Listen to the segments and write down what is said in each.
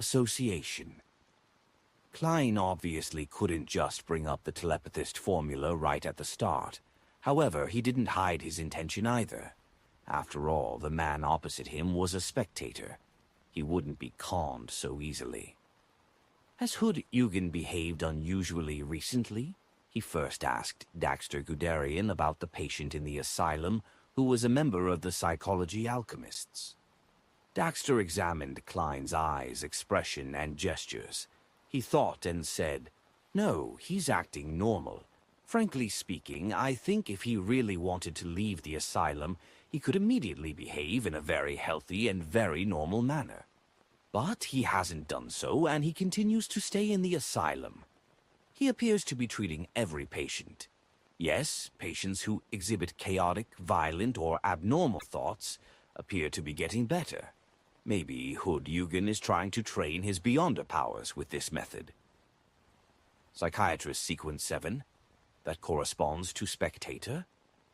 association. Klein obviously couldn't just bring up the telepathist formula right at the start. However, he didn't hide his intention either. After all, the man opposite him was a spectator. He wouldn't be conned so easily. "Has Hood Eugen behaved unusually recently?" he first asked Daxter Guderian about the patient in the asylum who was a member of the Psychology Alchemists. Daxter examined Klein's eyes, expression, and gestures. He thought and said, "No, he's acting normal. Frankly speaking, I think if he really wanted to leave the asylum, he could immediately behave in a very healthy and very normal manner. But he hasn't done so, and he continues to stay in the asylum. He appears to be treating every patient. Yes, patients who exhibit chaotic, violent, or abnormal thoughts appear to be getting better. Maybe Hood Eugen is trying to train his Beyonder powers with this method." Psychiatrist Sequence 7? That corresponds to Spectator?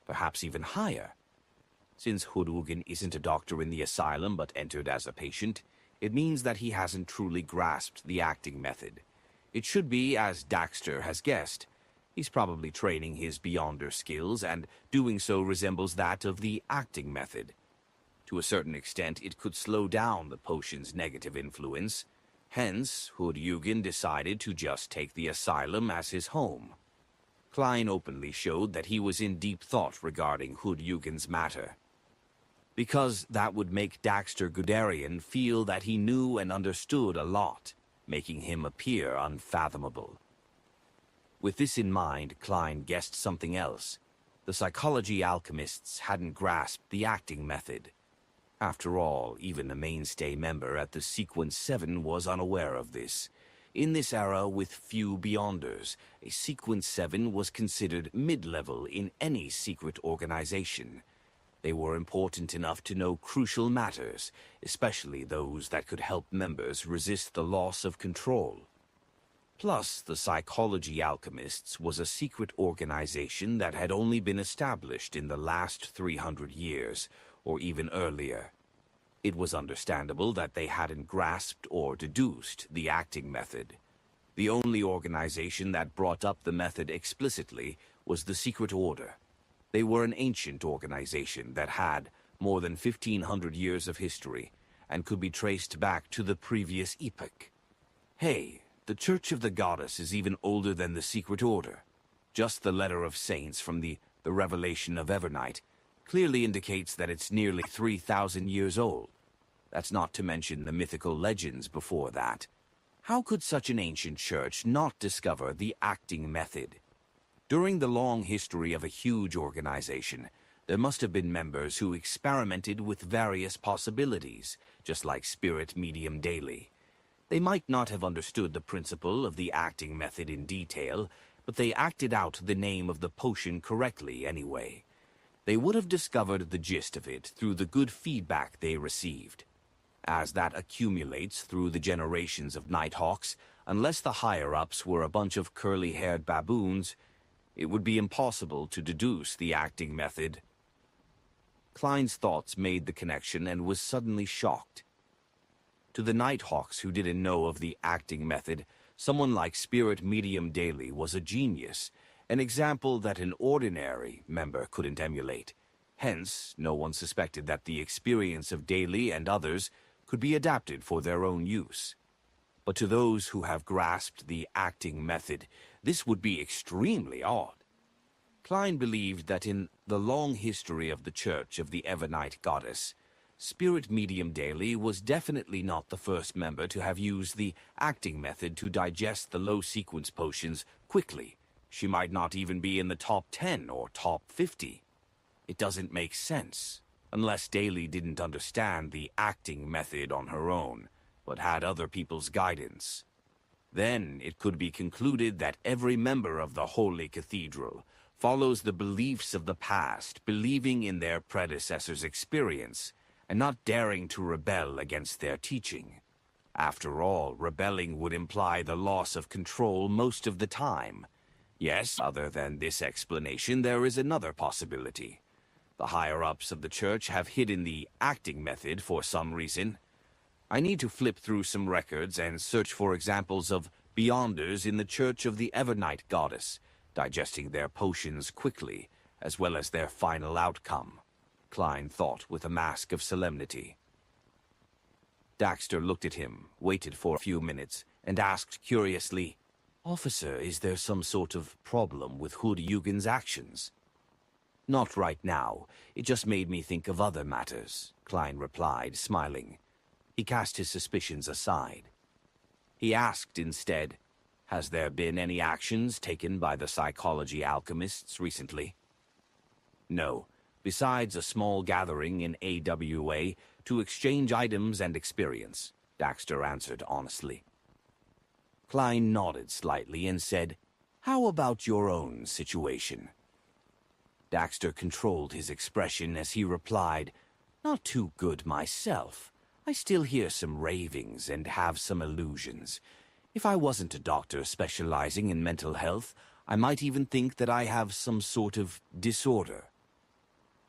Perhaps even higher. Since Hood Eugen isn't a doctor in the asylum but entered as a patient, it means that he hasn't truly grasped the acting method. It should be, as Daxter has guessed. He's probably training his Beyonder skills, and doing so resembles that of the acting method. To a certain extent, it could slow down the potion's negative influence. Hence, Hood Eugen decided to just take the asylum as his home. Klein openly showed that he was in deep thought regarding Hood Eugen's matter, because that would make Daxter Guderian feel that he knew and understood a lot, making him appear unfathomable. With this in mind, Klein guessed something else. The Psychology Alchemists hadn't grasped the acting method. After all, even a mainstay member at the Sequence 7 was unaware of this. In this era with few Beyonders, a Sequence 7 was considered mid-level in any secret organization. They were important enough to know crucial matters, especially those that could help members resist the loss of control. Plus, the Psychology Alchemists was a secret organization that had only been established in the last 300 years, or even earlier. It was understandable that they hadn't grasped or deduced the acting method. The only organization that brought up the method explicitly was the Secret Order. They were an ancient organization that had more than 1,500 years of history and could be traced back to the previous epoch. Hey, the Church of the Goddess is even older than the Secret Order. Just the Letter of Saints from the Revelation of Evernight clearly indicates that it's nearly 3,000 years old. That's not to mention the mythical legends before that. How could such an ancient church not discover the acting method? During the long history of a huge organization, there must have been members who experimented with various possibilities, just like Spirit Medium Daily. They might not have understood the principle of the acting method in detail, but they acted out the name of the potion correctly anyway. They would have discovered the gist of it through the good feedback they received. As that accumulates through the generations of Nighthawks, unless the higher-ups were a bunch of curly-haired baboons, it would be impossible to deduce the acting method. Klein's thoughts made the connection and was suddenly shocked. To the Nighthawks who didn't know of the acting method, someone like Spirit Medium Daily was a genius, an example that an ordinary member couldn't emulate. Hence, no one suspected that the experience of Daily and others could be adapted for their own use. But to those who have grasped the acting method, this would be extremely odd. Klein believed that in the long history of the Church of the Evernight Goddess, Spirit Medium Daily was definitely not the first member to have used the acting method to digest the low-sequence potions quickly. She might not even be in the top 10 or top 50. It doesn't make sense, unless Daly didn't understand the acting method on her own, but had other people's guidance. Then it could be concluded that every member of the Holy Cathedral follows the beliefs of the past, believing in their predecessors' experience, and not daring to rebel against their teaching. After all, rebelling would imply the loss of control most of the time. Yes, other than this explanation, there is another possibility. The higher-ups of the church have hidden the acting method for some reason. I need to flip through some records and search for examples of Beyonders in the Church of the Evernight Goddess, digesting their potions quickly, as well as their final outcome, Klein thought with a mask of solemnity. Daxter looked at him, waited for a few minutes, and asked curiously, "Officer, is there some sort of problem with Hood Yugen's actions?" "Not right now. It just made me think of other matters," Klein replied, smiling. He cast his suspicions aside. He asked instead, "Has there been any actions taken by the psychology alchemists recently?" "No, besides a small gathering in AWA to exchange items and experience," Daxter answered honestly. Klein nodded slightly and said, "How about your own situation?" Daxter controlled his expression as he replied, "Not too good myself. I still hear some ravings and have some illusions. If I wasn't a doctor specializing in mental health, I might even think that I have some sort of disorder."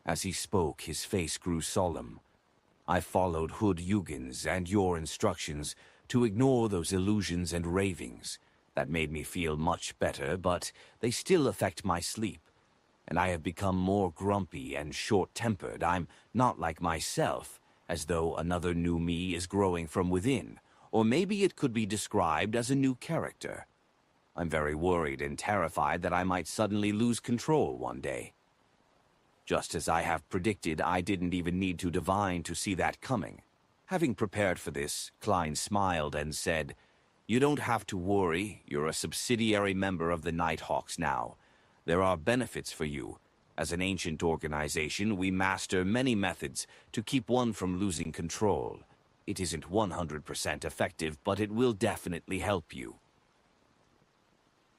As he spoke, his face grew solemn. "I followed Hood Yugen's and your instructions to ignore those illusions and ravings. That made me feel much better, but they still affect my sleep. And I have become more grumpy and short-tempered. I'm not like myself, as though another new me is growing from within, or maybe it could be described as a new character. I'm very worried and terrified that I might suddenly lose control one day." Just as I have predicted, I didn't even need to divine to see that coming. Having prepared for this, Klein smiled and said, "You don't have to worry. You're a subsidiary member of the Nighthawks now. There are benefits for you. As an ancient organization, we master many methods to keep one from losing control. It isn't 100% effective, but it will definitely help you.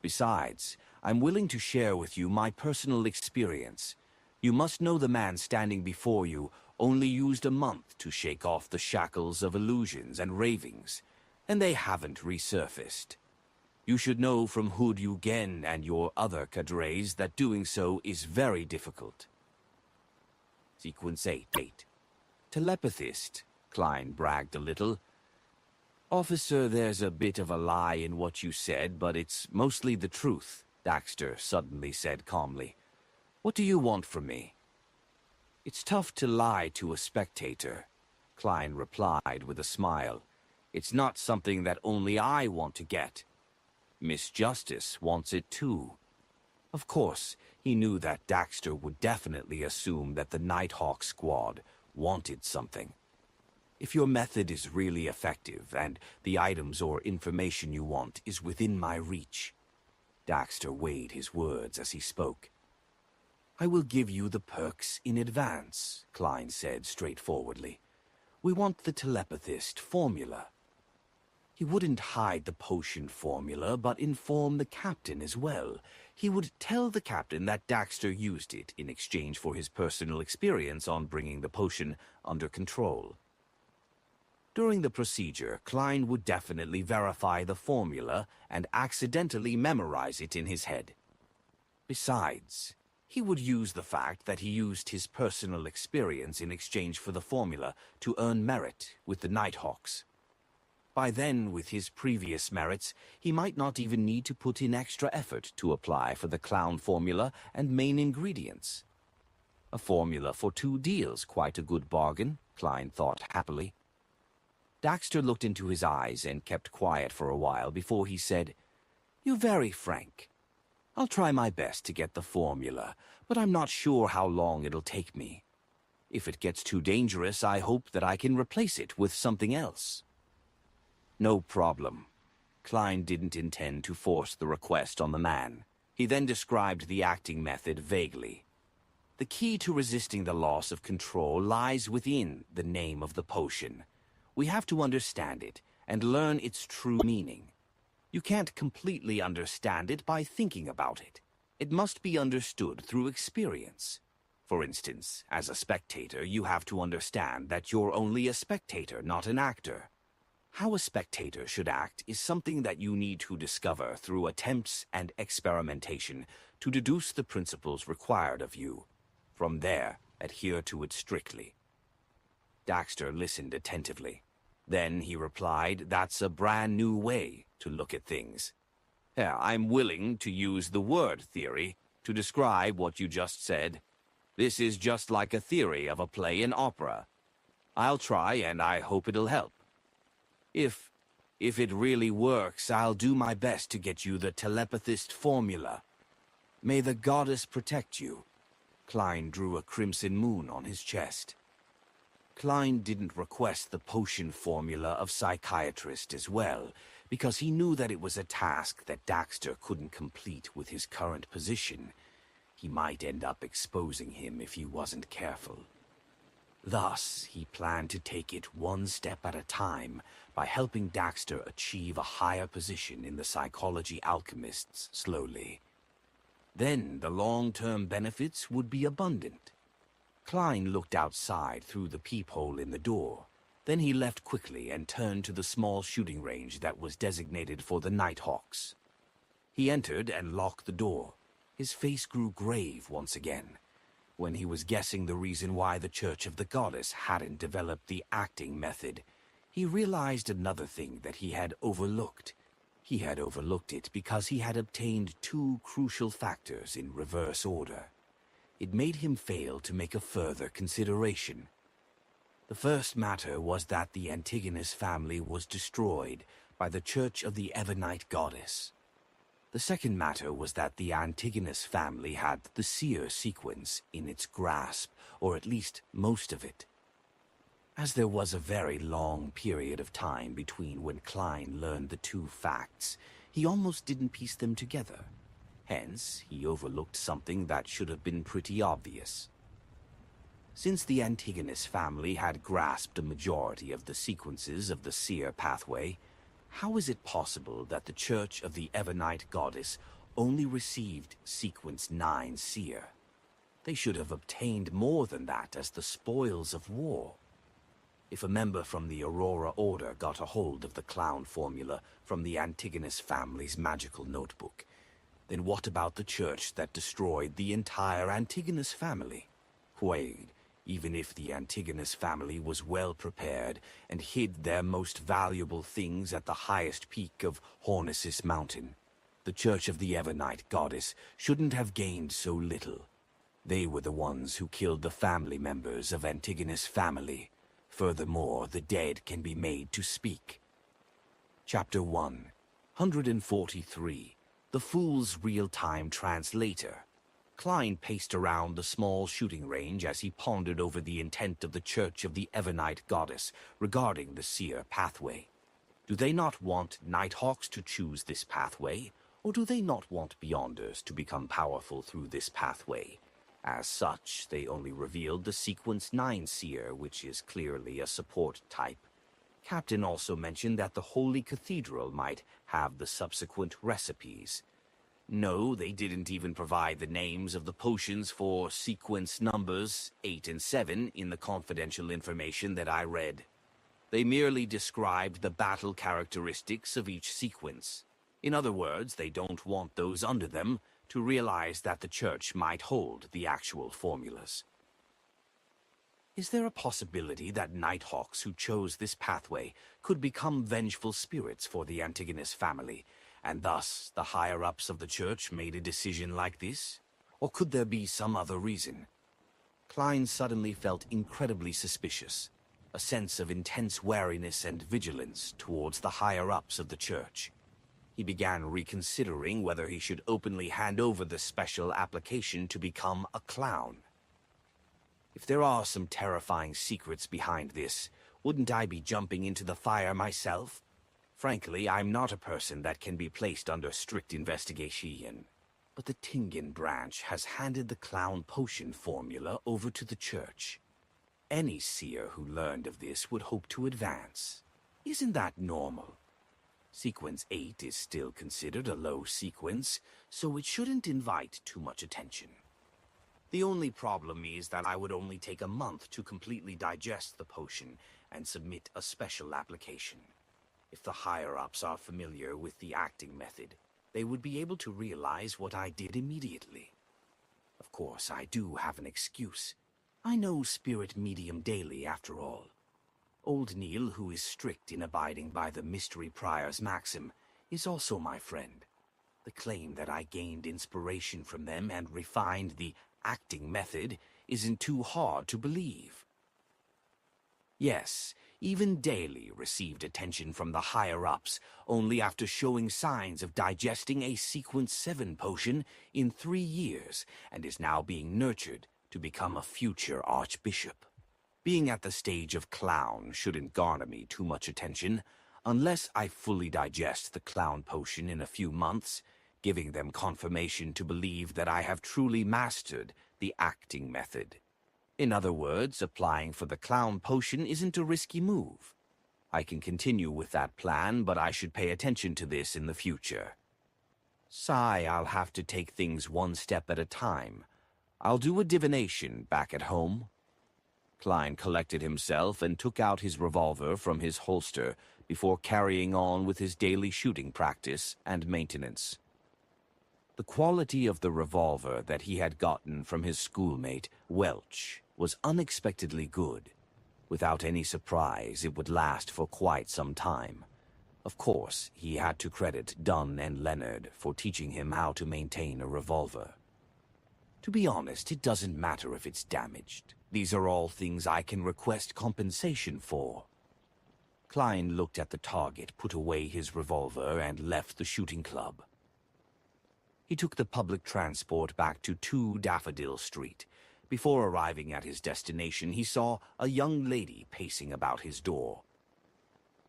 Besides, I'm willing to share with you my personal experience. You must know the man standing before you only used a month to shake off the shackles of illusions and ravings, and they haven't resurfaced. You should know from Hood Yugen and your other cadres that doing so is very difficult." Sequence 8. "Telepathist," Klein bragged a little. "Officer, there's a bit of a lie in what you said, but it's mostly the truth," Daxter suddenly said calmly. "What do you want from me?" "It's tough to lie to a spectator," Klein replied with a smile. "It's not something that only I want to get. Miss Justice wants it too." Of course, he knew that Daxter would definitely assume that the Nighthawk squad wanted something. "If your method is really effective and the items or information you want is within my reach," Daxter weighed his words as he spoke. "I will give you the perks in advance," Klein said straightforwardly. "We want the telepathist formula." He wouldn't hide the potion formula, but inform the captain as well. He would tell the captain that Daxter used it in exchange for his personal experience on bringing the potion under control. During the procedure, Klein would definitely verify the formula and accidentally memorize it in his head. Besides, he would use the fact that he used his personal experience in exchange for the formula to earn merit with the Nighthawks. By then, with his previous merits, he might not even need to put in extra effort to apply for the clown formula and main ingredients. A formula for 2 deals, quite a good bargain, Klein thought happily. Daxter looked into his eyes and kept quiet for a while before he said, "You're very frank. I'll try my best to get the formula, but I'm not sure how long it'll take me. If it gets too dangerous, I hope that I can replace it with something else." "No problem." Klein didn't intend to force the request on the man. He then described the acting method vaguely. "The key to resisting the loss of control lies within the name of the potion. We have to understand it and learn its true meaning. You can't completely understand it by thinking about it. It must be understood through experience. For instance, as a spectator, you have to understand that you're only a spectator, not an actor. How a spectator should act is something that you need to discover through attempts and experimentation to deduce the principles required of you. From there, adhere to it strictly." Daxter listened attentively. Then he replied, "That's a brand new way to look at things. Yeah, I'm willing to use the word theory to describe what you just said. This is just like a theory of a play in opera. I'll try, and I hope it'll help. If it really works, I'll do my best to get you the telepathist formula. May the goddess protect you." Klein drew a crimson moon on his chest. Klein didn't request the potion formula of psychiatrist as well, because he knew that it was a task that Daxter couldn't complete with his current position. He might end up exposing him if he wasn't careful. Thus, he planned to take it one step at a time by helping Daxter achieve a higher position in the psychology alchemists slowly. Then the long-term benefits would be abundant. Klein looked outside through the peephole in the door. Then he left quickly and turned to the small shooting range that was designated for the Nighthawks. He entered and locked the door. His face grew grave once again. When he was guessing the reason why the Church of the Goddess hadn't developed the acting method, he realized another thing that he had overlooked. He had overlooked it because he had obtained two crucial factors in reverse order. It made him fail to make a further consideration. The first matter was that the Antigonus family was destroyed by the Church of the Ebonite Goddess. The second matter was that the Antigonus family had the seer sequence in its grasp, or at least most of it. As there was a very long period of time between when Klein learned the two facts, he almost didn't piece them together. Hence, he overlooked something that should have been pretty obvious. Since the Antigonus family had grasped a majority of the sequences of the seer pathway, how is it possible that the Church of the Ebonite Goddess only received sequence 9 seer? They should have obtained more than that as the spoils of war. If a member from the Aurora Order got a hold of the clown formula from the Antigonus family's magical notebook, then what about the church that destroyed the entire Antigonus family? Wait, even if the Antigonus family was well prepared and hid their most valuable things at the highest peak of Hornicis Mountain, the Church of the Ebonite Goddess shouldn't have gained so little. They were the ones who killed the family members of Antigonus' family. Furthermore, the dead can be made to speak. Chapter 1, 143. The Fool's Real-Time Translator. Klein paced around the small shooting range as he pondered over the intent of the Church of the Ebonite Goddess regarding the seer pathway. Do they not want Nighthawks to choose this pathway, or do they not want Beyonders to become powerful through this pathway? As such, they only revealed the Sequence 9 seer, which is clearly a support type. Captain also mentioned that the Holy Cathedral might have the subsequent recipes. No, they didn't even provide the names of the potions for sequence numbers 8 and 7 in the confidential information that I read. They merely described the battle characteristics of each sequence. In other words, they don't want those under them to realize that the Church might hold the actual formulas. Is there a possibility that Nighthawks who chose this pathway could become vengeful spirits for the Antigonus family, and thus the higher-ups of the Church made a decision like this? Or could there be some other reason? Klein suddenly felt incredibly suspicious, a sense of intense wariness and vigilance towards the higher-ups of the Church. He began reconsidering whether he should openly hand over the special application to become a clown. If there are some terrifying secrets behind this, wouldn't I be jumping into the fire myself? Frankly, I'm not a person that can be placed under strict investigation. But the Tingan branch has handed the clown potion formula over to the Church. Any seer who learned of this would hope to advance. Isn't that normal? Sequence 8 is still considered a low sequence, so it shouldn't invite too much attention. The only problem is that I would only take a month to completely digest the potion and submit a special application. If the higher-ups are familiar with the acting method, they would be able to realize what I did immediately. Of course, I do have an excuse. I know spirit medium daily, after all. Old Neil, who is strict in abiding by the Mystery Prior's maxim, is also my friend. The claim that I gained inspiration from them and refined the acting method isn't too hard to believe. Yes, even Daly received attention from the higher-ups only after showing signs of digesting a Sequence 7 potion in 3 years and is now being nurtured to become a future archbishop. Being at the stage of clown shouldn't garner me too much attention, unless I fully digest the clown potion in a few months, giving them confirmation to believe that I have truly mastered the acting method. In other words, applying for the clown potion isn't a risky move. I can continue with that plan, but I should pay attention to this in the future. I'll have to take things one step at a time. I'll do a divination back at home. Klein collected himself and took out his revolver from his holster before carrying on with his daily shooting practice and maintenance. The quality of the revolver that he had gotten from his schoolmate, Welch, was unexpectedly good. Without any surprise, it would last for quite some time. Of course, he had to credit Dunn and Leonard for teaching him how to maintain a revolver. To be honest, it doesn't matter if it's damaged. These are all things I can request compensation for. Klein looked at the target, put away his revolver, and left the shooting club. He took the public transport back to 2 Daffodil Street. Before arriving at his destination, he saw a young lady pacing about his door.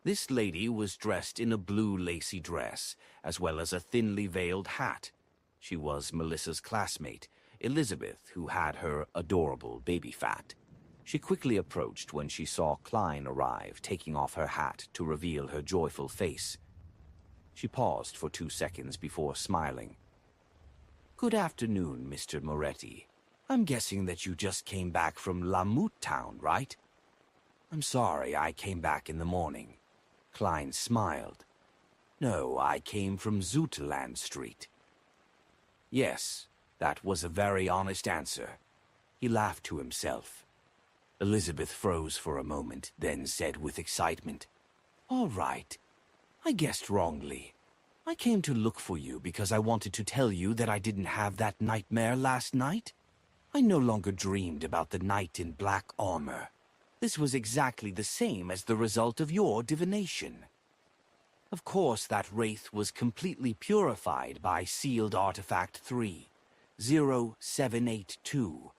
This lady was dressed in a blue lacy dress, as well as a thinly veiled hat. She was Melissa's classmate, Elizabeth, who had her adorable baby fat. She quickly approached when she saw Klein arrive, taking off her hat to reveal her joyful face. She paused for 2 seconds before smiling. "Good afternoon, Mr. Moretti. I'm guessing that you just came back from Lamut Town, right?" "I'm sorry, I came back in the morning." Klein smiled. "No, I came from Zootaland Street." Yes, that was a very honest answer. He laughed to himself. Elizabeth froze for a moment, then said with excitement, "All right. I guessed wrongly. I came to look for you because I wanted to tell you that I didn't have that nightmare last night. I no longer dreamed about the knight in black armor. This was exactly the same as the result of your divination. Of course, that wraith was completely purified by sealed artifact 30782.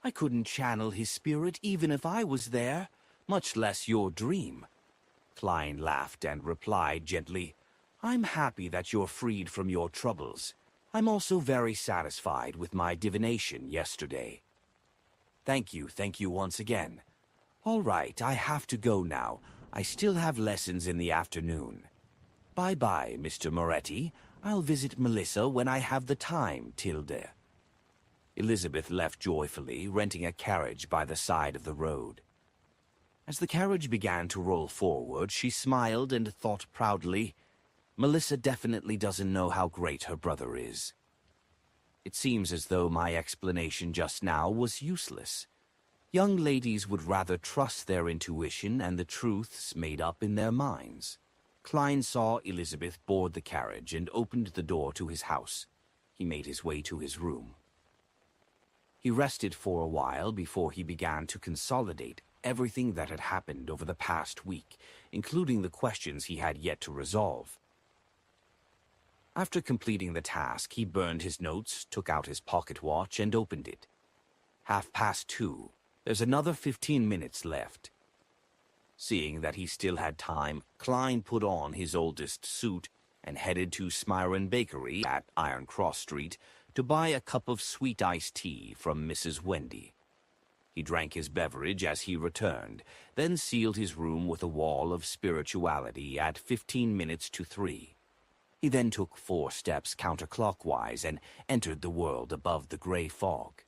I couldn't channel his spirit even if I was there, much less your dream." Klein laughed and replied gently, "I'm happy that you're freed from your troubles. I'm also very satisfied with my divination yesterday." Thank you once again. All right, I have to go now. I still have lessons in the afternoon. Bye-bye, Mr. Moretti. I'll visit Melissa when I have the time, Tilde." Elizabeth left joyfully, renting a carriage by the side of the road. As the carriage began to roll forward, she smiled and thought proudly, "Melissa definitely doesn't know how great her brother is." It seems as though my explanation just now was useless. Young ladies would rather trust their intuition and the truths made up in their minds. Klein saw Elizabeth board the carriage and opened the door to his house. He made his way to his room. He rested for a while before he began to consolidate everything that had happened over the past week, including the questions he had yet to resolve. After completing the task, he burned his notes, took out his pocket watch, and opened it. 2:30. There's another 15 minutes left. Seeing that he still had time, Klein put on his oldest suit and headed to Smyron Bakery at Iron Cross Street to buy a cup of sweet iced tea from Mrs. Wendy. He drank his beverage as he returned, then sealed his room with a wall of spirituality at 15 minutes to 3. He then took 4 steps counterclockwise and entered the world above the gray fog.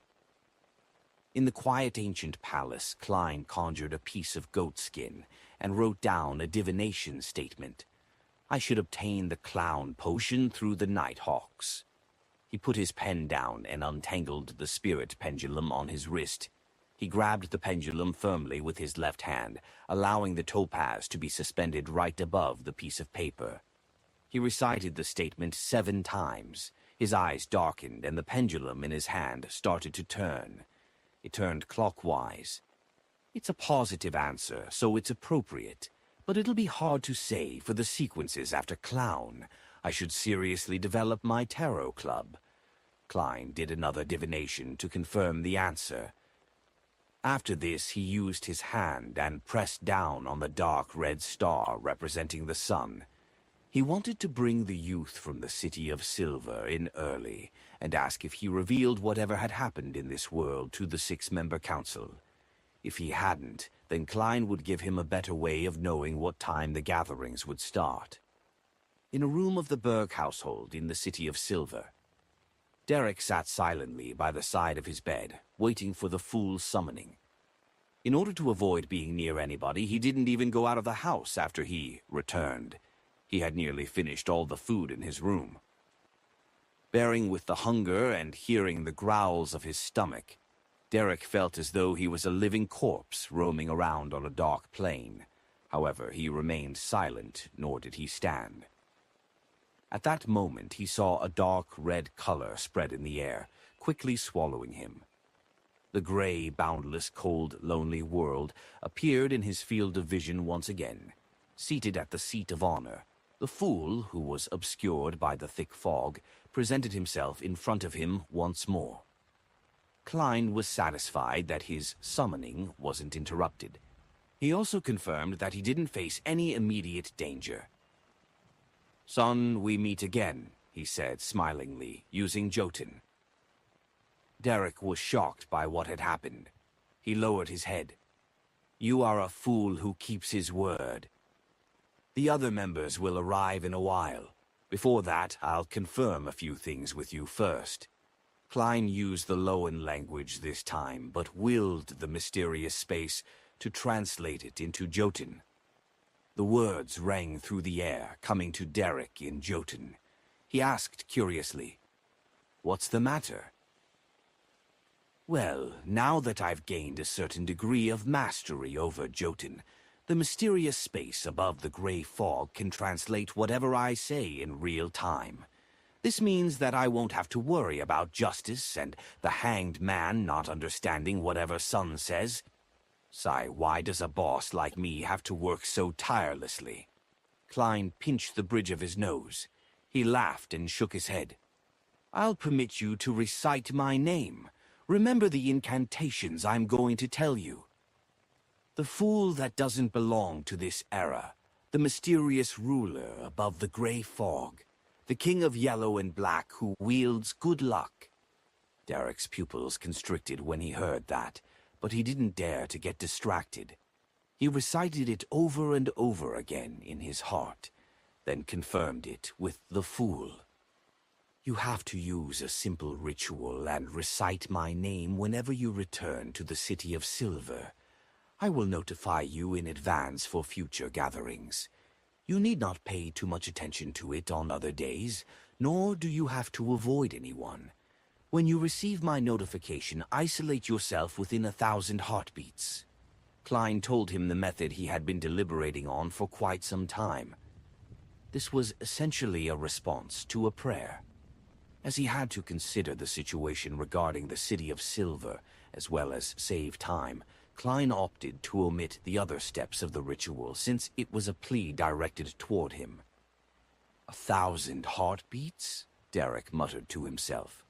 In the quiet ancient palace, Klein conjured a piece of goatskin and wrote down a divination statement. I should obtain the clown potion through the Nighthawks. He put his pen down and untangled the spirit pendulum on his wrist. He He grabbed the pendulum firmly with his left hand, allowing the topaz to be suspended right above the piece of paper. He recited the statement 7 times. His eyes darkened, and the pendulum in his hand started to turn. It turned clockwise. It's a positive answer, so it's appropriate. But it'll be hard to say for the sequences after clown. I should seriously develop my tarot club. Klein did another divination to confirm the answer. After this, he used his hand and pressed down on the dark red star representing the sun. He wanted to bring the youth from the City of Silver in early and ask if he revealed whatever had happened in this world to the 6-member council. If he hadn't, then Klein would give him a better way of knowing what time the gatherings would start. In a room of the Berg household in the City of Silver, Derek sat silently by the side of his bed, waiting for the Fool's summoning. In order to avoid being near anybody, he didn't even go out of the house after he returned. He had nearly finished all the food in his room. Bearing with the hunger and hearing the growls of his stomach, Derek felt as though he was a living corpse roaming around on a dark plain. However, he remained silent, nor did he stand. At that moment, he saw a dark red color spread in the air, quickly swallowing him. The gray, boundless, cold, lonely world appeared in his field of vision once again. Seated at the seat of honor, the Fool, who was obscured by the thick fog, presented himself in front of him once more. Klein was satisfied that his summoning wasn't interrupted. He also confirmed that he didn't face any immediate danger. "Son, we meet again," he said smilingly, using Jotun. Derek was shocked by what had happened. He lowered his head. "You are a fool who keeps his word. The other members will arrive in a while. Before that, I'll confirm a few things with you first." Klein used the Loan language this time, but willed the mysterious space to translate it into Jotun. The words rang through the air, coming to Derek in Jotun. He asked curiously, "What's the matter?" "Well, now that I've gained a certain degree of mastery over Jotun, the mysterious space above the gray fog can translate whatever I say in real time. This means that I won't have to worry about justice and the hanged man not understanding whatever Sun says. Sigh, why does a boss like me have to work so tirelessly?" Klein pinched the bridge of his nose. He laughed and shook his head. "I'll permit you to recite my name. Remember the incantations I'm going to tell you. The fool that doesn't belong to this era, the mysterious ruler above the gray fog, the king of yellow and black who wields good luck." Derek's pupils constricted when he heard that, but he didn't dare to get distracted. He recited it over and over again in his heart, then confirmed it with the fool. "You have to use a simple ritual and recite my name whenever you return to the City of Silver. I will notify you in advance for future gatherings. You need not pay too much attention to it on other days, nor do you have to avoid anyone. When you receive my notification, isolate yourself within 1,000 heartbeats." Klein told him the method he had been deliberating on for quite some time. This was essentially a response to a prayer. As he had to consider the situation regarding the City of Silver, as well as save time, Klein opted to omit the other steps of the ritual since it was a plea directed toward him. 1,000 heartbeats? Derek muttered to himself.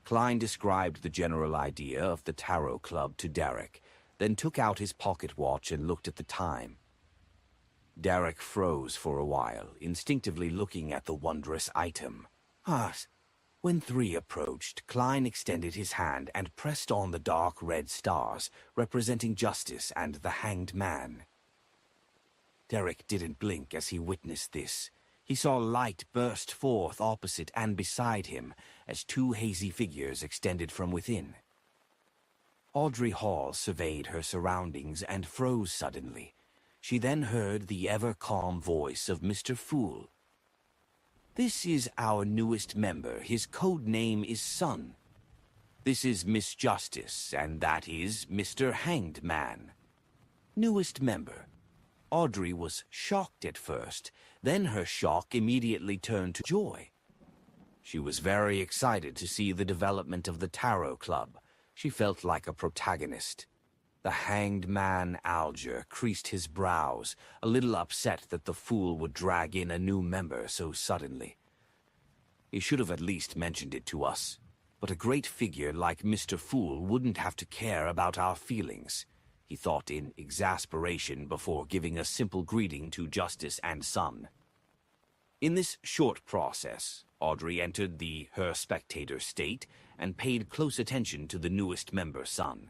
Klein described the general idea of the tarot club to Derek, then took out his pocket watch and looked at the time. Derek froze for a while, instinctively looking at the wondrous item. When 3 approached, Klein extended his hand and pressed on the dark red stars, representing justice and the hanged man. Derek didn't blink as he witnessed this. He saw light burst forth opposite and beside him as 2 hazy figures extended from within. Audrey Hall surveyed her surroundings and froze suddenly. She then heard the ever-calm voice of Mr. Fool. "This is our newest member. His code name is Sun." This is Miss Justice, and that is Mr. Hanged Man. Newest member. Audrey was shocked at first, then her shock immediately turned to joy. She was very excited to see the development of the Tarot Club. She felt like a protagonist. The Hanged Man Alger creased his brows, a little upset that the fool would drag in a new member so suddenly. He should have at least mentioned it to us, but a great figure like Mr. Fool wouldn't have to care about our feelings, he thought in exasperation before giving a simple greeting to Justice and Son. In this short process, Audrey entered her spectator state and paid close attention to the newest member, Son.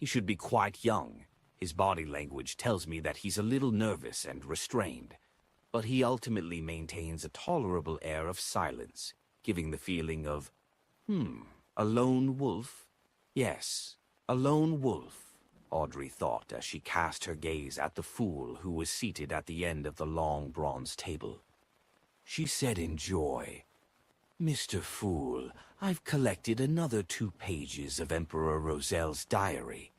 He should be quite young. His body language tells me that he's a little nervous and restrained, but he ultimately maintains a tolerable air of silence, giving the feeling of, a lone wolf? Yes, a lone wolf, Audrey thought as she cast her gaze at the fool who was seated at the end of the long bronze table. She said in joy, "Mr. Fool, I've collected another 2 pages of Emperor Roselle's diary.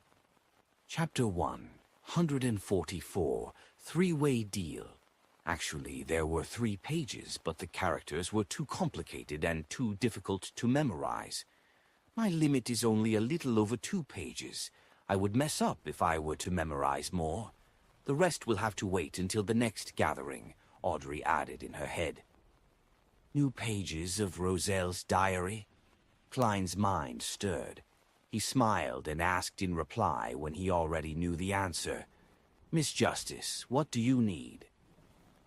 Chapter 1, 144, Three-Way Deal. Actually, there were 3 pages, but the characters were too complicated and too difficult to memorize. My limit is only a little over 2 pages. I would mess up if I were to memorize more. The rest will have to wait until the next gathering," Audrey added in her head. New pages of Roselle's diary? Klein's mind stirred. He smiled and asked in reply when he already knew the answer, "Miss Justice, what do you need?"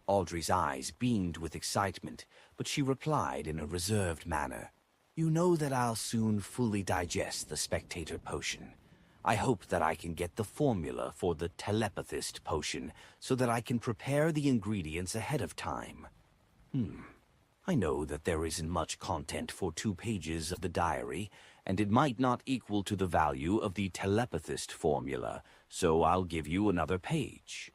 Audrey's eyes beamed with excitement, but she replied in a reserved manner, "You know that I'll soon fully digest the Spectator Potion. I hope that I can get the formula for the Telepathist Potion so that I can prepare the ingredients ahead of time. I know that there isn't much content for 2 pages of the diary, and it might not equal to the value of the Telepathist formula, so I'll give you another page.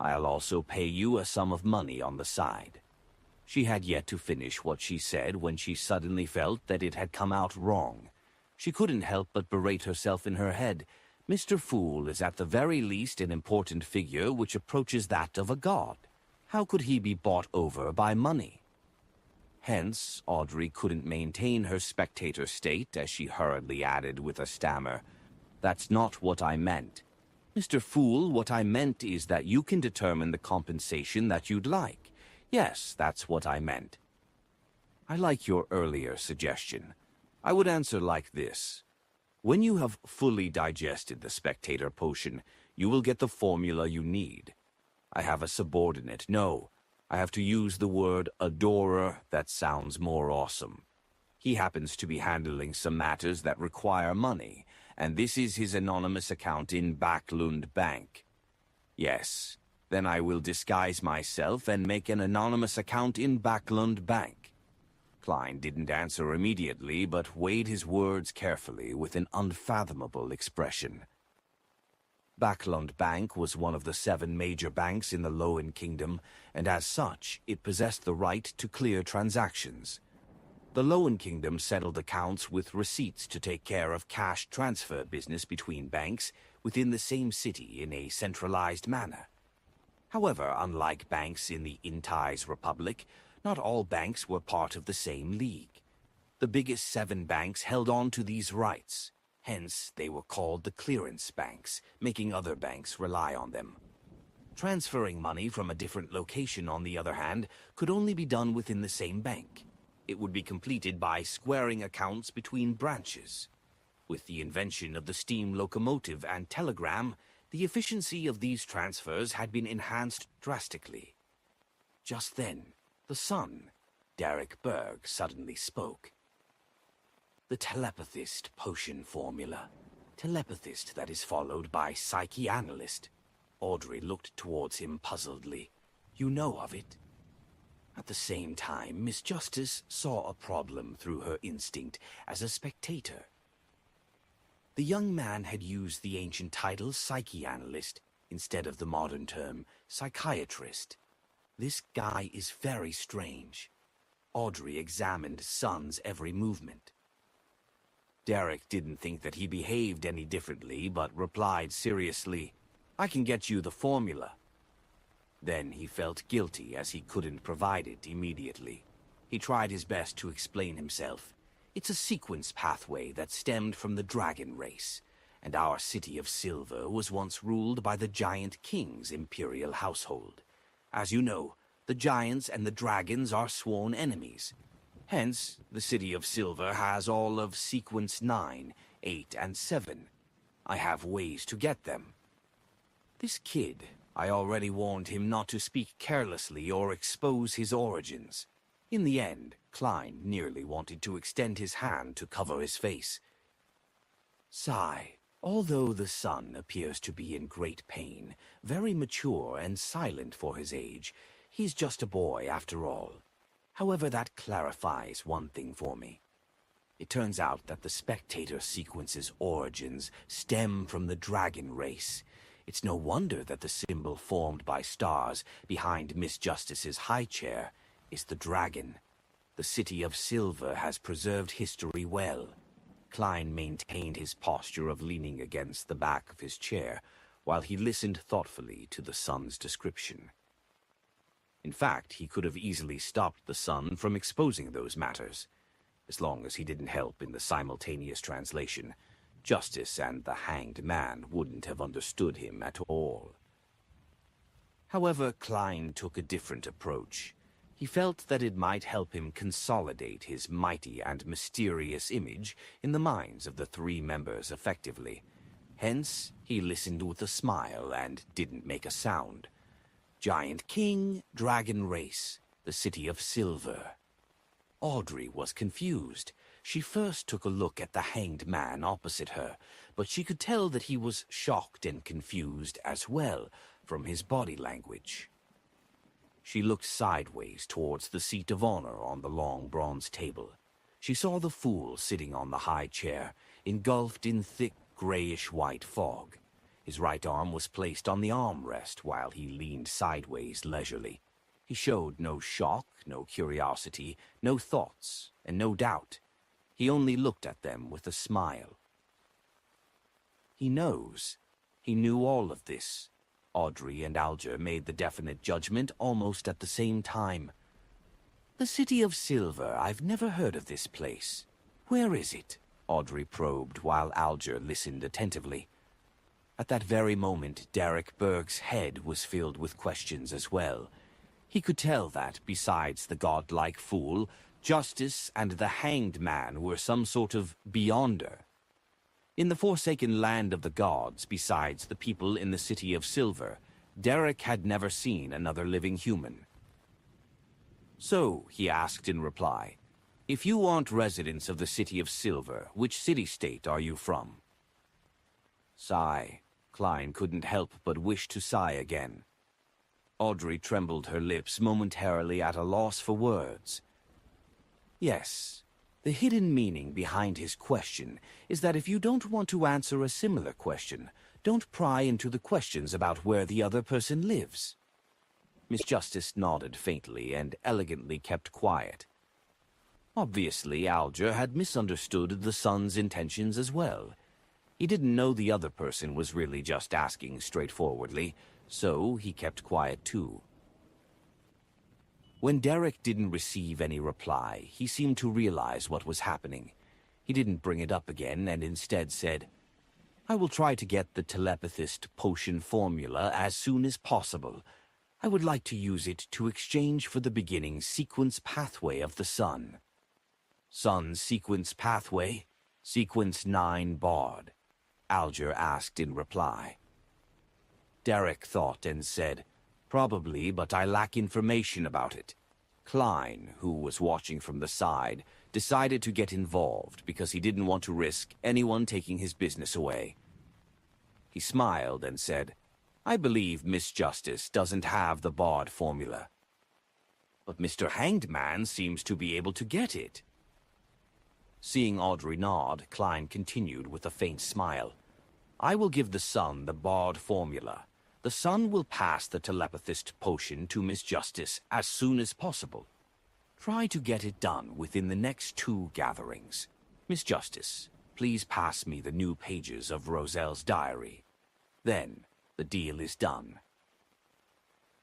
I'll also pay you a sum of money on the side." She had yet to finish what she said when she suddenly felt that it had come out wrong. She couldn't help but berate herself in her head. Mr. Fool is at the very least an important figure which approaches that of a god. How could he be bought over by money? Hence, Audrey couldn't maintain her spectator state as she hurriedly added with a stammer, "That's not what I meant. Mr. Fool, what I meant is that you can determine the compensation that you'd like. Yes, that's what I meant." "I like your earlier suggestion. I would answer like this. When you have fully digested the Spectator Potion, you will get the formula you need. I have a subordinate. No, I have to use the word adorer. That sounds more awesome. He happens to be handling some matters that require money, and this is his anonymous account in Backlund Bank. Yes, then I will disguise myself and make an anonymous account in Backlund Bank." Klein didn't answer immediately, but weighed his words carefully with an unfathomable expression. Backlund Bank was one of the 7 major banks in the Lowen Kingdom, and as such, it possessed the right to clear transactions. The Lowen Kingdom settled accounts with receipts to take care of cash transfer business between banks within the same city in a centralized manner. However, unlike banks in the Intais Republic, not all banks were part of the same league. The biggest 7 banks held on to these rights. Hence, they were called the clearance banks, making other banks rely on them. Transferring money from a different location, on the other hand, could only be done within the same bank. It would be completed by squaring accounts between branches. With the invention of the steam locomotive and telegram, the efficiency of these transfers had been enhanced drastically. Just then, the son, Derek Berg, suddenly spoke. "The telepathist potion formula. Telepathist that is followed by psychoanalyst." Audrey looked towards him puzzledly. "You know of it?" At the same time, Miss Justice saw a problem through her instinct as a spectator. The young man had used the ancient title psychoanalyst instead of the modern term psychiatrist. This guy is very strange. Audrey examined Son's every movement. Derek didn't think that he behaved any differently, but replied seriously, "I can get you the formula." Then he felt guilty as he couldn't provide it immediately. He tried his best to explain himself. "It's a sequence pathway that stemmed from the dragon race, and our city of Silver was once ruled by the Giant King's imperial household. As you know, the giants and the dragons are sworn enemies. Hence, the city of Silver has all of sequence 9, 8, and 7. I have ways to get them. This kid, I already warned him not to speak carelessly or expose his origins. In the end, Klein nearly wanted to extend his hand to cover his face. Sigh. Although the son appears to be in great pain, very mature and silent for his age, he's just a boy after all. However, that clarifies one thing for me. It turns out that the spectator sequence's origins stem from the dragon race. It's no wonder that the symbol formed by stars behind Miss Justice's high chair is the dragon. The city of Silver has preserved history well. Klein maintained his posture of leaning against the back of his chair while he listened thoughtfully to the son's description. In fact, he could have easily stopped the son from exposing those matters, as long as he didn't help in the simultaneous translation. Justice and the hanged man wouldn't have understood him at all. However, Klein took a different approach. He felt that it might help him consolidate his mighty and mysterious image in the minds of the three members effectively. Hence, he listened with a smile and didn't make a sound. Giant King, Dragon Race, the City of Silver. Audrey was confused. She first took a look at the hanged man opposite her, but she could tell that he was shocked and confused as well from his body language. She looked sideways towards the seat of honor on the long bronze table. She saw the fool sitting on the high chair, engulfed in thick grayish-white fog. His right arm was placed on the armrest while he leaned sideways leisurely. He showed no shock, no curiosity, no thoughts, and no doubt. He only looked at them with a smile. He knows. He knew all of this. Audrey and Alger made the definite judgment almost at the same time. The City of Silver, I've never heard of this place. Where is it? Audrey probed while Alger listened attentively. At that very moment, Derek Berg's head was filled with questions as well. He could tell that, besides the godlike fool, Justice and the hanged man were some sort of beyonder. In the forsaken land of the gods, besides the people in the City of Silver, Derek had never seen another living human. So, he asked in reply, if you aren't residents of the City of Silver, which city-state are you from? Sigh. Klein couldn't help but wish to sigh again. Audrey trembled her lips momentarily at a loss for words. Yes. The hidden meaning behind his question is that if you don't want to answer a similar question, don't pry into the questions about where the other person lives. Miss Justice nodded faintly and elegantly kept quiet. Obviously, Alger had misunderstood the son's intentions as well. He didn't know the other person was really just asking straightforwardly, so he kept quiet too. When Derek didn't receive any reply, he seemed to realize what was happening. He didn't bring it up again and instead said, I will try to get the telepathist potion formula as soon as possible. I would like to use it to exchange for the beginning sequence pathway of the sun. Sun sequence pathway? Sequence 9 Bard, Alger asked in reply. Derek thought and said, Probably, but I lack information about it. Klein, who was watching from the side, decided to get involved because he didn't want to risk anyone taking his business away. He smiled and said, I believe Miss Justice doesn't have the Bard formula. But Mr. Hanged Man seems to be able to get it. Seeing Audrey nod, Klein continued with a faint smile. I will give the sun the Bard formula. The sun will pass the telepathist potion to Miss Justice as soon as possible. Try to get it done within the next 2 gatherings. Miss Justice, please pass me the new pages of Roselle's diary. Then, the deal is done.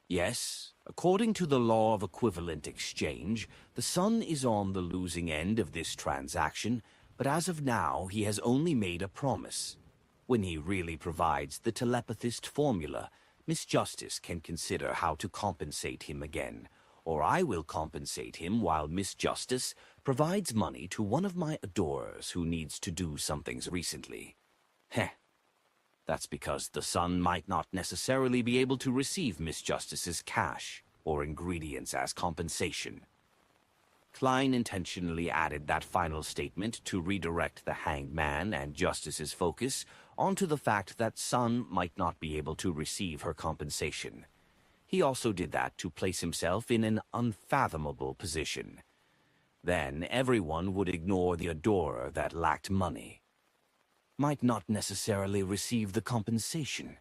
Yes, according to the law of equivalent exchange, the son is on the losing end of this transaction, but as of now, he has only made a promise. When he really provides the telepathist formula, Miss Justice can consider how to compensate him again, or I will compensate him while Miss Justice provides money to one of my adorers who needs to do some things recently. Heh. That's because the son might not necessarily be able to receive Miss Justice's cash or ingredients as compensation. Klein intentionally added that final statement to redirect the hanged man and Justice's focus onto the fact that Sun might not be able to receive her compensation. He also did that to place himself in an unfathomable position. Then everyone would ignore the adorer that lacked money. Might not necessarily receive the compensation.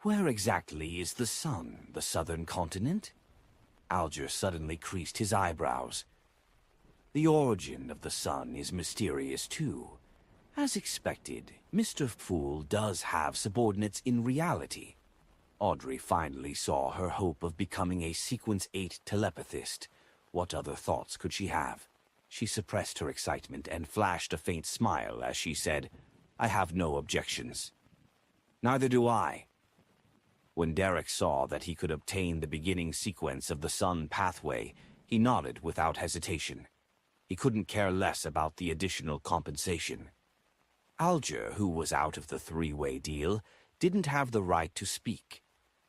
Where exactly is the sun, the southern continent? Alger suddenly creased his eyebrows. The origin of the sun is mysterious too. As expected, Mr. Fool does have subordinates in reality. Audrey finally saw her hope of becoming a Sequence 8 telepathist. What other thoughts could she have? She suppressed her excitement and flashed a faint smile as she said, "I have no objections." "Neither do I." When Derek saw that he could obtain the beginning sequence of the sun pathway, he nodded without hesitation. He couldn't care less about the additional compensation. Alger, who was out of the three-way deal, didn't have the right to speak.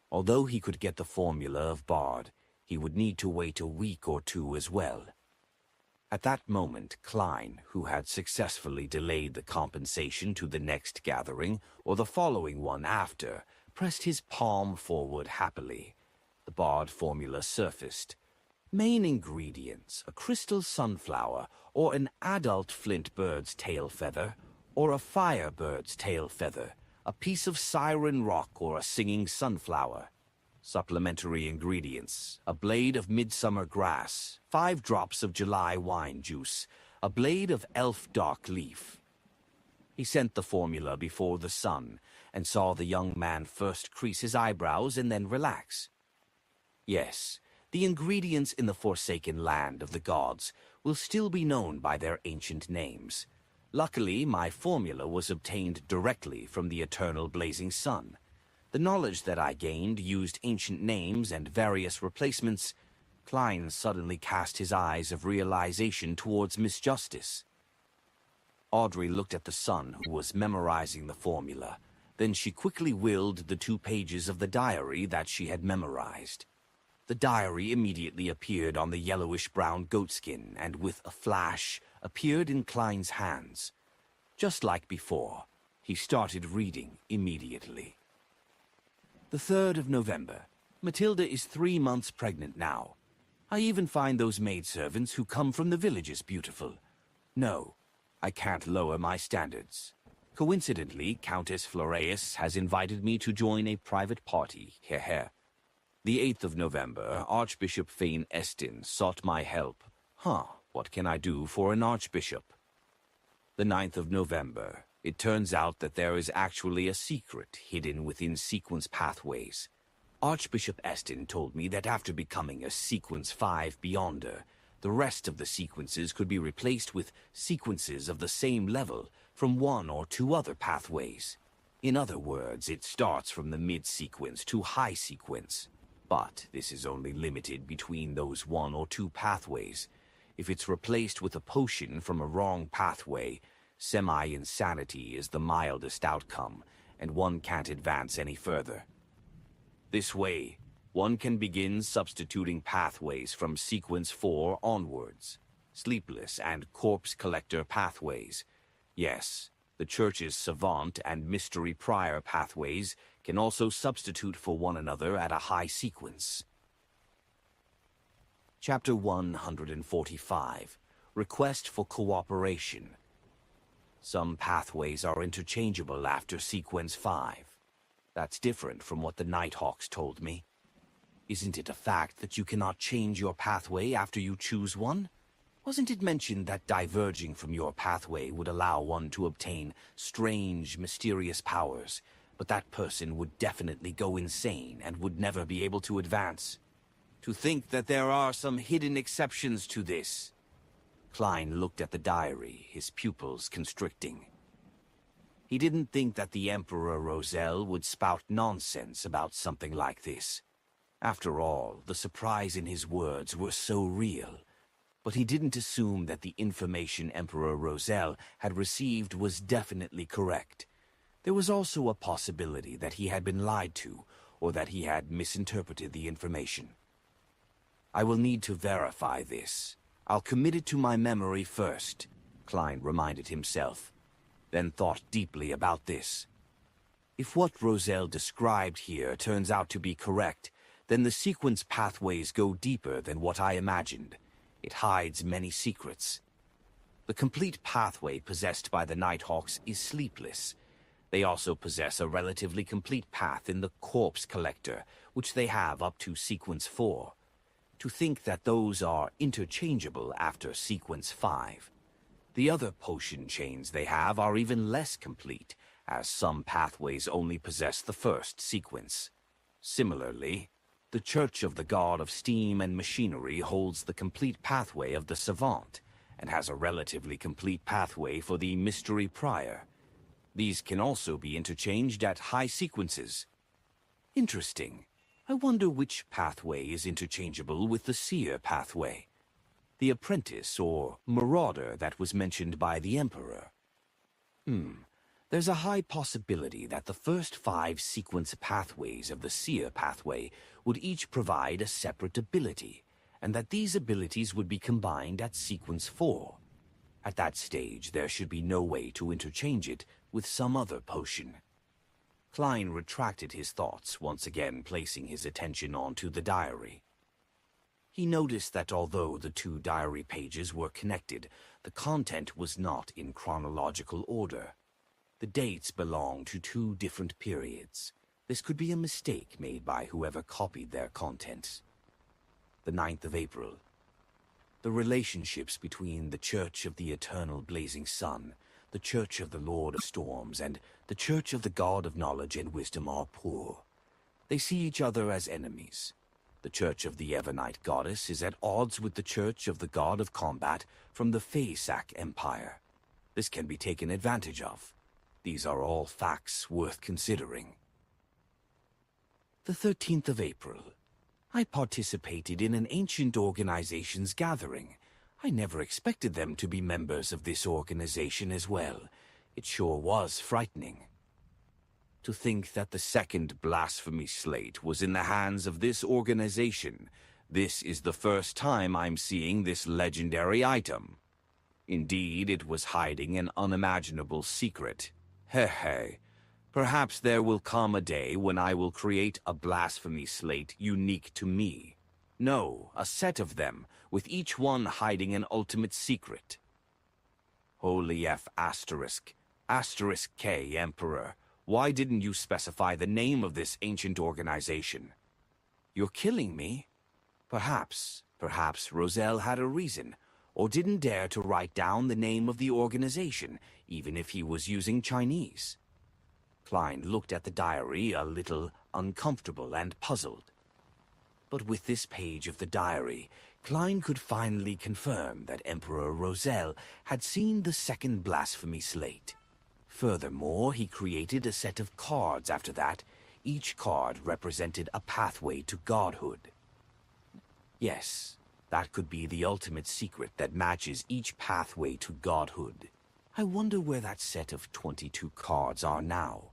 Although he could get the formula of Bard, he would need to wait a week or two as well. At that moment, Klein, who had successfully delayed the compensation to the next gathering, or the following one after, pressed his palm forward happily. The Bard formula surfaced. Main ingredients: a crystal sunflower, or an adult flint bird's tail feather, or a firebird's tail feather, a piece of siren rock or a singing sunflower. Supplementary ingredients: a blade of midsummer grass, 5 drops of July wine juice, a blade of elf dark leaf. He sent the formula before the sun, and saw the young man first crease his eyebrows and then relax. Yes, the ingredients in the forsaken land of the gods will still be known by their ancient names. Luckily, my formula was obtained directly from the eternal blazing sun. The knowledge that I gained used ancient names and various replacements. Klein suddenly cast his eyes of realization towards Miss Justice. Audrey looked at the son, who was memorizing the formula. Then she quickly willed the 2 pages of the diary that she had memorized. The diary immediately appeared on the yellowish-brown goatskin and with a flash appeared in Klein's hands. Just like before, he started reading immediately. The 3rd of November. Matilda is 3 months pregnant now. I even find those maidservants who come from the villages beautiful. No, I can't lower my standards. Coincidentally, Countess Floreus has invited me to join a private party. Heh. The 8th of November, Archbishop Fane Estin sought my help. What can I do for an archbishop? The 9th of November. It turns out that there is actually a secret hidden within sequence pathways. Archbishop Estin told me that after becoming a Sequence 5 Beyonder, the rest of the sequences could be replaced with sequences of the same level from 1 or 2 other pathways. In other words, it starts from the mid-sequence to high sequence. But this is only limited between those 1 or 2 pathways. If it's replaced with a potion from a wrong pathway, semi-insanity is the mildest outcome, and one can't advance any further. This way, one can begin substituting pathways from Sequence 4 onwards. Sleepless and Corpse Collector pathways. Yes, the Church's Savant and Mystery Prior pathways can also substitute for one another at a high sequence. Chapter 145. Request for Cooperation. Some pathways are interchangeable after Sequence 5. That's different from what the Nighthawks told me. Isn't it a fact that you cannot change your pathway after you choose one? Wasn't it mentioned that diverging from your pathway would allow one to obtain strange, mysterious powers, but that person would definitely go insane and would never be able to advance? To think that there are some hidden exceptions to this. Klein looked at the diary, his pupils constricting. He didn't think that the Emperor Roselle would spout nonsense about something like this. After all, the surprise in his words were so real. But he didn't assume that the information Emperor Roselle had received was definitely correct. There was also a possibility that he had been lied to, or that he had misinterpreted the information. I will need to verify this. I'll commit it to my memory first, Klein reminded himself, then thought deeply about this. If what Roselle described here turns out to be correct, then the sequence pathways go deeper than what I imagined. It hides many secrets. The complete pathway possessed by the Nighthawks is sleepless. They also possess a relatively complete path in the Corpse Collector, which they have up to Sequence 4. To think that those are interchangeable after Sequence 5. The other potion chains they have are even less complete, as some pathways only possess the first sequence. Similarly, the Church of the God of Steam and Machinery holds the complete pathway of the Savant, and has a relatively complete pathway for the Mystery Prior. These can also be interchanged at high sequences. Interesting. I wonder which pathway is interchangeable with the Seer pathway. The Apprentice or Marauder that was mentioned by the Emperor. There's a high possibility that the first 5 sequence pathways of the Seer pathway would each provide a separate ability, and that these abilities would be combined at Sequence 4. At that stage, there should be no way to interchange it with some other potion. Klein retracted his thoughts, once again placing his attention onto the diary. He noticed that although the 2 diary pages were connected, the content was not in chronological order. The dates belong to 2 different periods. This could be a mistake made by whoever copied their contents. The 9th of April. The relationships between the Church of the Eternal Blazing Sun, the Church of the Lord of Storms, and the Church of the God of Knowledge and Wisdom are poor. They see each other as enemies. The Church of the Evernight Goddess is at odds with the Church of the God of Combat from the Feysac Empire. This can be taken advantage of. These are all facts worth considering. The 13th of April. I participated in an ancient organization's gathering. I never expected them to be members of this organization as well. It sure was frightening. To think that the second blasphemy slate was in the hands of this organization. This is the first time I'm seeing this legendary item. Indeed, it was hiding an unimaginable secret. Heh. Perhaps there will come a day when I will create a blasphemy slate unique to me. No, a set of them, with each one hiding an ultimate secret. Holy F***, asterisk K, Emperor. Why didn't you specify the name of this ancient organization? You're killing me? Perhaps Roselle had a reason, or didn't dare to write down the name of the organization, even if he was using Chinese. Klein looked at the diary a little uncomfortable and puzzled. But with this page of the diary, Klein could finally confirm that Emperor Roselle had seen the second blasphemy slate. Furthermore, he created a set of cards after that. Each card represented a pathway to godhood. Yes, that could be the ultimate secret that matches each pathway to godhood. I wonder where that set of 22 cards are now.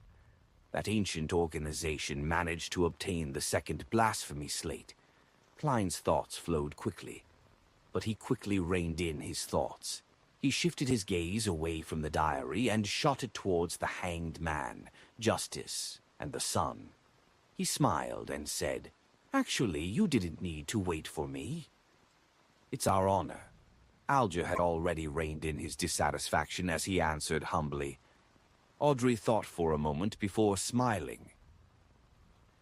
That ancient organization managed to obtain the second blasphemy slate. Klein's thoughts flowed quickly, but he quickly reined in his thoughts. He shifted his gaze away from the diary and shot it towards the hanged man, Justice, and the sun. He smiled and said, "Actually, you didn't need to wait for me." "It's our honor." Alger had already reined in his dissatisfaction as he answered humbly. Audrey thought for a moment before smiling.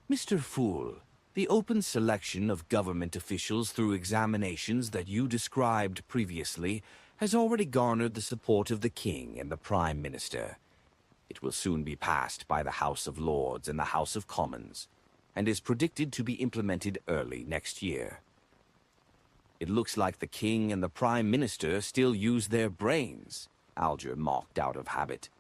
"Mr. Fool, The open selection of government officials through examinations that you described previously has already garnered the support of the King and the Prime Minister. It will soon be passed by the House of Lords and the House of Commons, and is predicted to be implemented early next year. It looks like the King and the Prime Minister still use their brains, Alger mocked out of habit.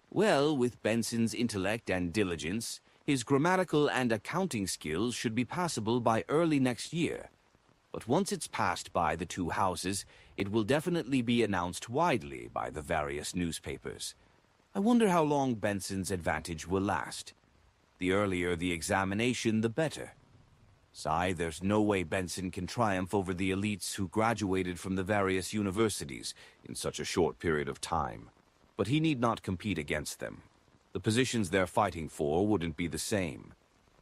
Well, with Benson's intellect and diligence, his grammatical and accounting skills should be passable by early next year. But once it's passed by the two houses, it will definitely be announced widely by the various newspapers. I wonder how long Benson's advantage will last. The earlier the examination, the better. There's no way Benson can triumph over the elites who graduated from the various universities in such a short period of time. But he need not compete against them. The positions they're fighting for wouldn't be the same.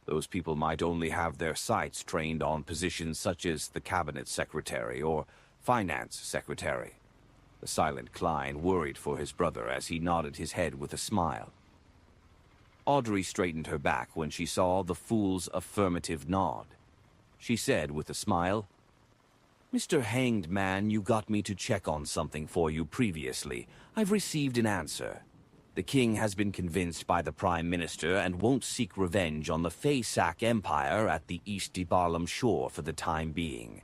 Those people might only have their sights trained on positions such as the cabinet secretary or finance secretary. The silent Klein worried for his brother as he nodded his head with a smile. Audrey straightened her back when she saw the fool's affirmative nod. She said with a smile, "Mr. Hanged Man, you got me to check on something for you previously. I've received an answer. The King has been convinced by the Prime Minister and won't seek revenge on the Faysac Empire at the East DeBarlam shore for the time being.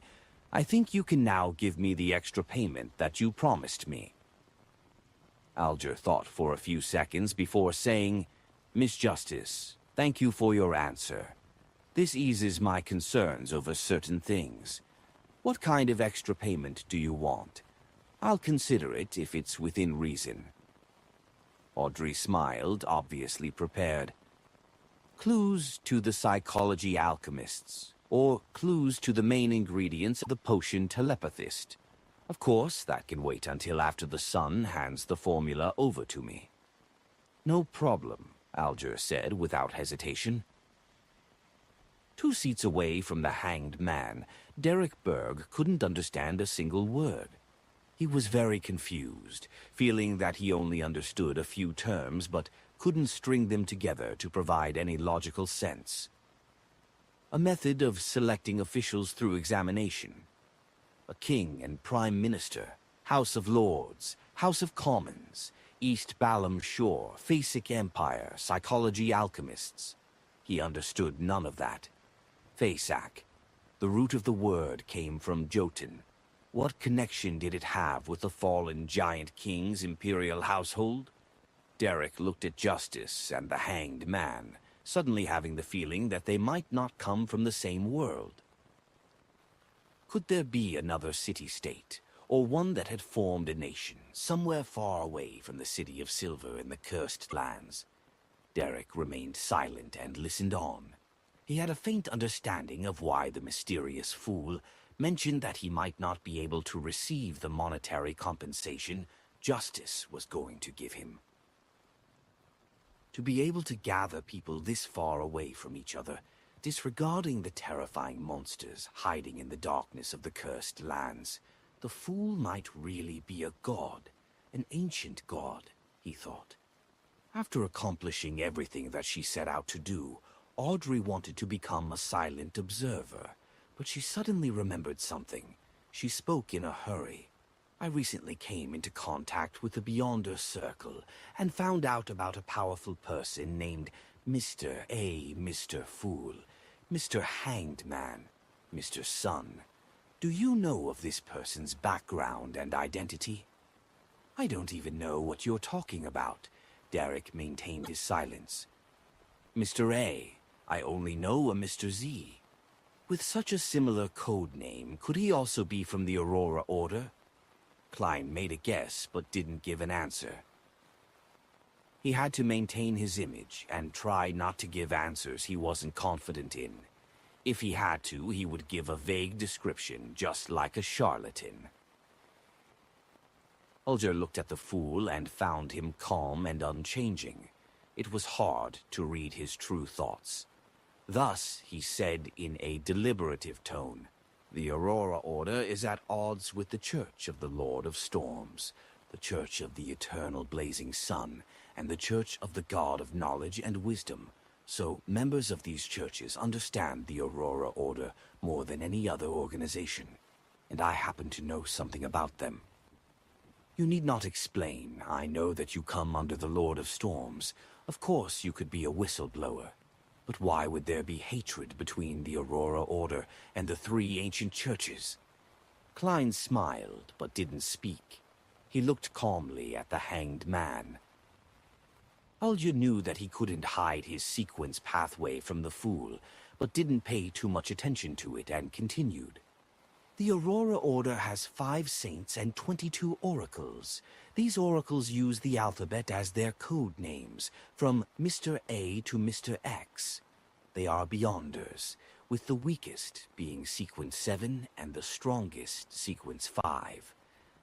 I think you can now give me the extra payment that you promised me." Alger thought for a few seconds before saying, "Miss Justice, thank you for your answer. This eases my concerns over certain things. What kind of extra payment do you want? I'll consider it if it's within reason." Audrey smiled, obviously prepared. "Clues to the psychology alchemists, or clues to the main ingredients of the potion telepathist. Of course, that can wait until after the sun hands the formula over to me." "No problem," Alger said without hesitation. 2 seats away from the Hanged Man, Derek Berg couldn't understand a single word. He was very confused, feeling that he only understood a few terms but couldn't string them together to provide any logical sense. A method of selecting officials through examination. A king and prime minister, House of Lords, House of Commons, East Balam Shore, Faysac Empire, psychology alchemists. He understood none of that. Faysac. The root of the word came from Jotun. What connection did it have with the fallen giant king's imperial household? Derek looked at Justice and the Hanged Man, suddenly having the feeling that they might not come from the same world. Could there be another city-state, or one that had formed a nation, somewhere far away from the City of Silver in the Cursed Lands? Derek remained silent and listened on. He had a faint understanding of why the mysterious fool mentioned that he might not be able to receive the monetary compensation Justice was going to give him. To be able to gather people this far away from each other, disregarding the terrifying monsters hiding in the darkness of the Cursed Lands, the fool might really be a god, an ancient god, he thought. After accomplishing everything that she set out to do, Audrey wanted to become a silent observer. But she suddenly remembered something. She spoke in a hurry. "I recently came into contact with the Beyonder Circle and found out about a powerful person named Mr. Fool, Mr. Hanged Man, Mr. Sun. Do you know of this person's background and identity?" "I don't even know what you're talking about." Derek maintained his silence. "Mr. A. I only know a Mr. Z. With such a similar code name, could he also be from the Aurora Order?" Klein made a guess, but didn't give an answer. He had to maintain his image and try not to give answers he wasn't confident in. If he had to, he would give a vague description, just like a charlatan. Alger looked at the fool and found him calm and unchanging. It was hard to read his true thoughts. Thus, he said in a deliberative tone, "The Aurora Order is at odds with the Church of the Lord of Storms, the Church of the Eternal Blazing Sun, and the Church of the God of Knowledge and Wisdom. So members of these churches understand the Aurora Order more than any other organization, and I happen to know something about them. You need not explain. I know that you come under the Lord of Storms. Of course you could be a whistleblower. But why would there be hatred between the Aurora Order and the three ancient churches? Klein smiled, but didn't speak. He looked calmly at the hanged man. Alger knew that he couldn't hide his sequence pathway from the fool, but didn't pay too much attention to it and continued. The Aurora Order has 5 saints and 22 oracles. These oracles use the alphabet as their code names, from Mr. A to Mr. X. They are Beyonders, with the weakest being Sequence 7 and the strongest Sequence 5.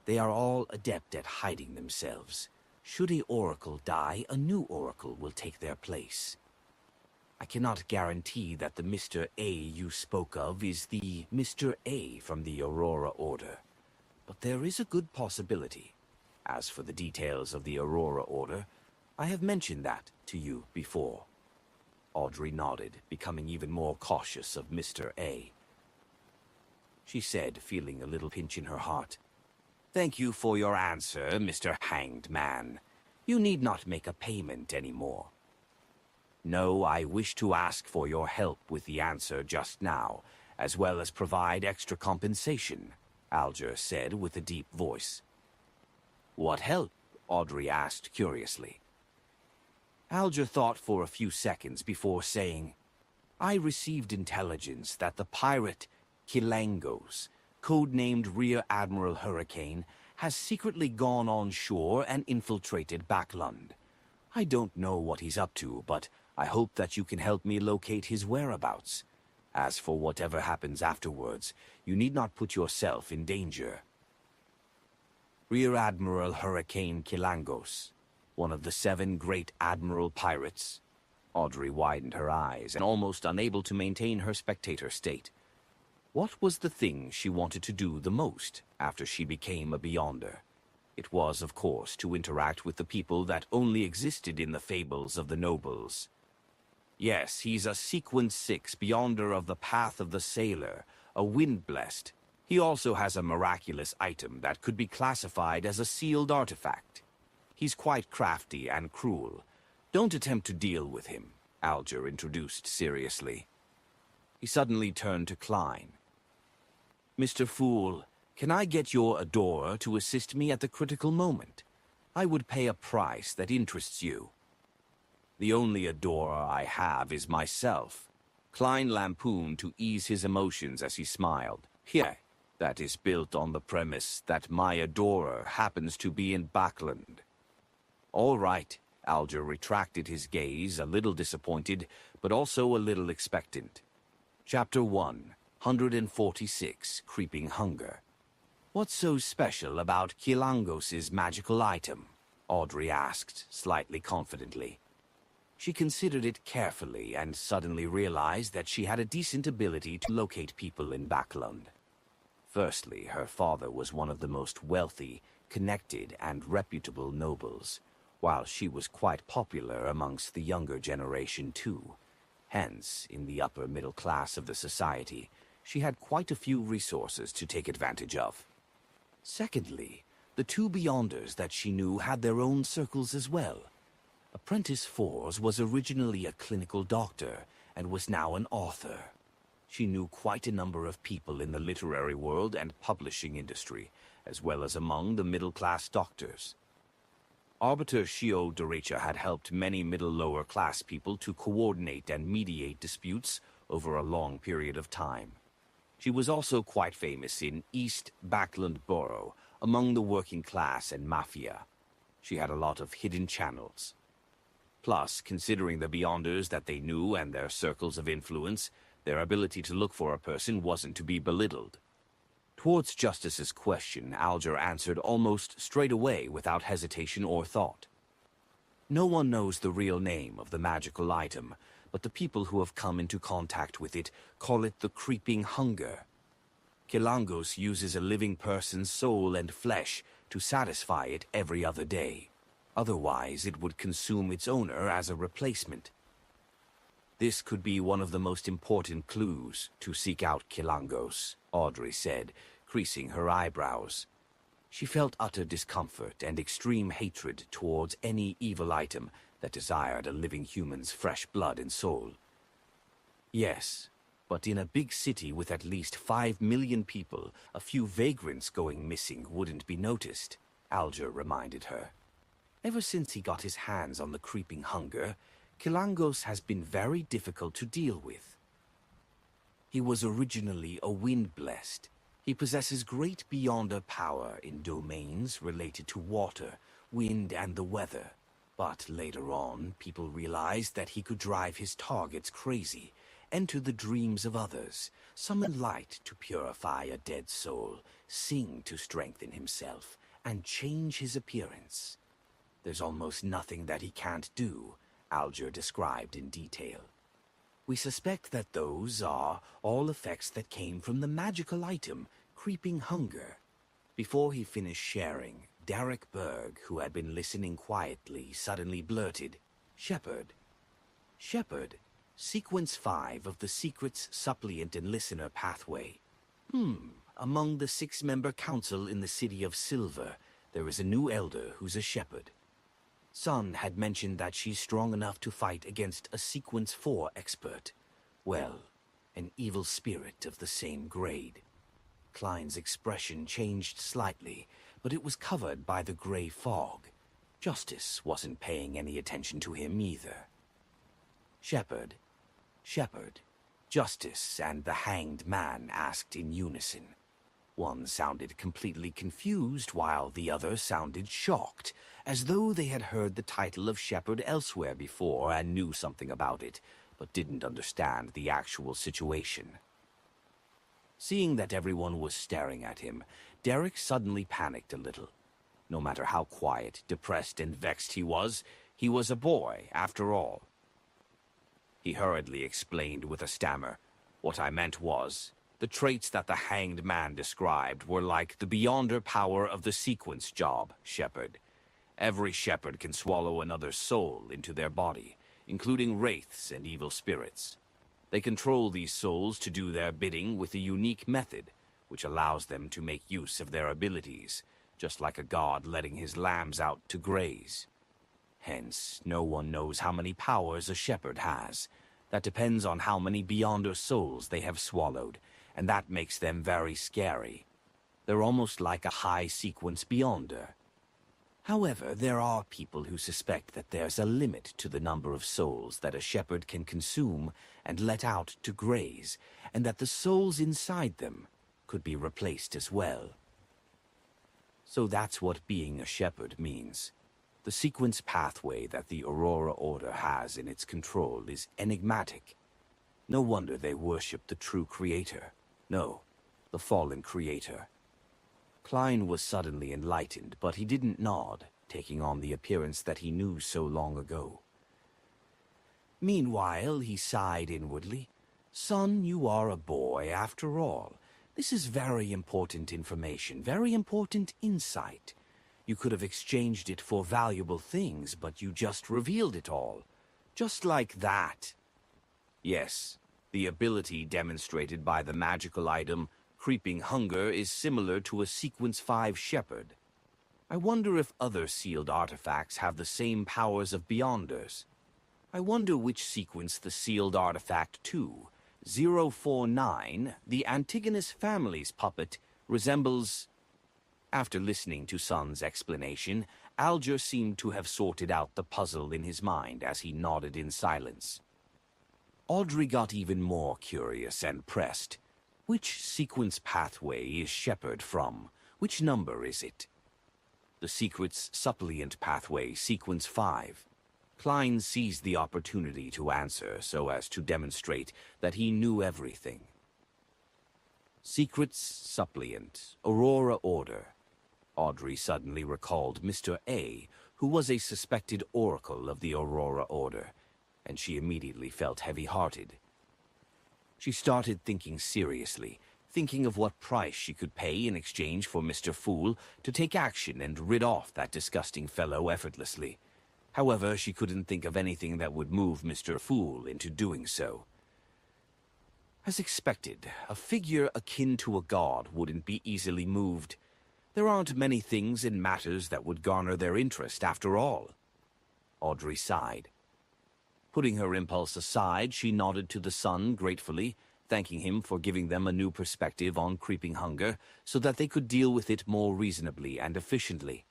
They are all adept at hiding themselves. Should a oracle die, a new oracle will take their place. I cannot guarantee that the Mr. A you spoke of is the Mr. A from the Aurora Order, but there is a good possibility. As for the details of the Aurora Order, I have mentioned that to you before. Audrey nodded, becoming even more cautious of Mr. A. She said, feeling a little pinch in her heart, "Thank you for your answer, Mr. Hanged Man. You need not make a payment anymore." "No, I wish to ask for your help with the answer just now, as well as provide extra compensation," Alger said with a deep voice. "What help?" Audrey asked curiously. Alger thought for a few seconds before saying, "I received intelligence that the pirate Kilangos, codenamed Rear Admiral Hurricane, has secretly gone on shore and infiltrated Backlund. I don't know what he's up to, but I hope that you can help me locate his whereabouts. As for whatever happens afterwards, you need not put yourself in danger." Rear Admiral Hurricane Kilangos, one of the 7 great admiral pirates. Audrey widened her eyes, and almost unable to maintain her spectator state. What was the thing she wanted to do the most after she became a Beyonder? It was, of course, to interact with the people that only existed in the fables of the nobles. Yes, he's a Sequence 6 Beyonder of the Path of the Sailor, a wind-blessed. He also has a miraculous item that could be classified as a sealed artifact. He's quite crafty and cruel. Don't attempt to deal with him, Alger introduced seriously. He suddenly turned to Klein. "Mr. Fool, can I get your adorer to assist me at the critical moment? I would pay a price that interests you." "The only adorer I have is myself." Klein lampooned to ease his emotions as he smiled. "Here, that is built on the premise that my adorer happens to be in Backlund." "All right." Alger retracted his gaze, a little disappointed, but also a little expectant. Chapter 146, Creeping Hunger. "What's so special about Kilangos' magical item?" Audrey asked, slightly confidently. She considered it carefully and suddenly realized that she had a decent ability to locate people in Backlund. Firstly, her father was one of the most wealthy, connected, and reputable nobles, while she was quite popular amongst the younger generation too. Hence, in the upper middle class of the society, she had quite a few resources to take advantage of. Secondly, the 2 Beyonders that she knew had their own circles as well. Apprentice Fours was originally a clinical doctor and was now an author. She knew quite a number of people in the literary world and publishing industry, as well as among the middle-class doctors. Arbiter Shio Derecha had helped many middle-lower class people to coordinate and mediate disputes over a long period of time. She was also quite famous in East Backlund Borough, among the working class and mafia. She had a lot of hidden channels. Plus, considering the Beyonders that they knew and their circles of influence, their ability to look for a person wasn't to be belittled. Towards Justice's question, Alger answered almost straight away without hesitation or thought. "No one knows the real name of the magical item, but the people who have come into contact with it call it the Creeping Hunger. Kilangos uses a living person's soul and flesh to satisfy it every other day. Otherwise, it would consume its owner as a replacement." This could be one of the most important clues to seek out Kilangos, Audrey said, creasing her eyebrows. She felt utter discomfort and extreme hatred towards any evil item that desired a living human's fresh blood and soul. Yes, but in a big city with at least 5 million people, a few vagrants going missing wouldn't be noticed, Alger reminded her. Ever since he got his hands on the creeping hunger, Kilangos has been very difficult to deal with. He was originally a wind-blessed. He possesses great beyonder power in domains related to water, wind, and the weather. But later on, people realized that he could drive his targets crazy, enter the dreams of others, summon light to purify a dead soul, sing to strengthen himself, and change his appearance. There's almost nothing that he can't do, Alger described in detail. We suspect that those are all effects that came from the magical item, Creeping Hunger. Before he finished sharing, Derek Berg, who had been listening quietly, suddenly blurted, "Shepard. Shepard, Sequence 5 of the Secrets Suppliant and Listener Pathway. Among the 6-member council in the city of Silver, there is a new elder who's a shepherd. Sun had mentioned that she's strong enough to fight against a Sequence 4 expert. Well, an evil spirit of the same grade." Klein's expression changed slightly, but it was covered by the gray fog. Justice wasn't paying any attention to him either. Shepard, Justice and the Hanged Man asked in unison. One sounded completely confused, while the other sounded shocked, as though they had heard the title of Shepard elsewhere before and knew something about it, but didn't understand the actual situation. Seeing that everyone was staring at him, Derek suddenly panicked a little. No matter how quiet, depressed, and vexed he was a boy, after all. He hurriedly explained with a stammer. "What I meant was, the traits that the Hanged Man described were like the beyonder power of the Sequence job, Shepard. Every shepherd can swallow another's soul into their body, including wraiths and evil spirits. They control these souls to do their bidding with a unique method, which allows them to make use of their abilities, just like a god letting his lambs out to graze. Hence, no one knows how many powers a shepherd has. That depends on how many beyonder souls they have swallowed, and that makes them very scary. They're almost like a high sequence beyonder. However, there are people who suspect that there's a limit to the number of souls that a shepherd can consume and let out to graze, and that the souls inside them could be replaced as well. So that's what being a shepherd means. The sequence pathway that the Aurora Order has in its control is enigmatic. No wonder they worship the true creator. No, the fallen creator. Klein was suddenly enlightened, but he didn't nod, taking on the appearance that he knew so long ago. Meanwhile, he sighed inwardly. "Son, you are a boy, after all. This is very important information, very important insight. You could have exchanged it for valuable things, but you just revealed it all. Just like that." Yes, the ability demonstrated by the magical item Creeping Hunger is similar to a Sequence 5 shepherd. I wonder if other sealed artifacts have the same powers of beyonders. I wonder which sequence the sealed artifact 2, 049, the Antigonus family's puppet, resembles. After listening to Sun's explanation, Alger seemed to have sorted out the puzzle in his mind as he nodded in silence. Audrey got even more curious and pressed. Which sequence pathway is Shepard from? Which number is it? The Secrets Suppliant pathway, Sequence 5. Klein seized the opportunity to answer so as to demonstrate that he knew everything. Secrets Suppliant, Aurora Order. Audrey suddenly recalled Mr. A, who was a suspected oracle of the Aurora Order, and she immediately felt heavy-hearted. She started thinking seriously, thinking of what price she could pay in exchange for Mr. Fool to take action and rid off that disgusting fellow effortlessly. However, she couldn't think of anything that would move Mr. Fool into doing so. As expected, a figure akin to a god wouldn't be easily moved. There aren't many things and matters that would garner their interest after all. Audrey sighed. Putting her impulse aside, she nodded to the son gratefully, thanking him for giving them a new perspective on creeping hunger so that they could deal with it more reasonably and efficiently.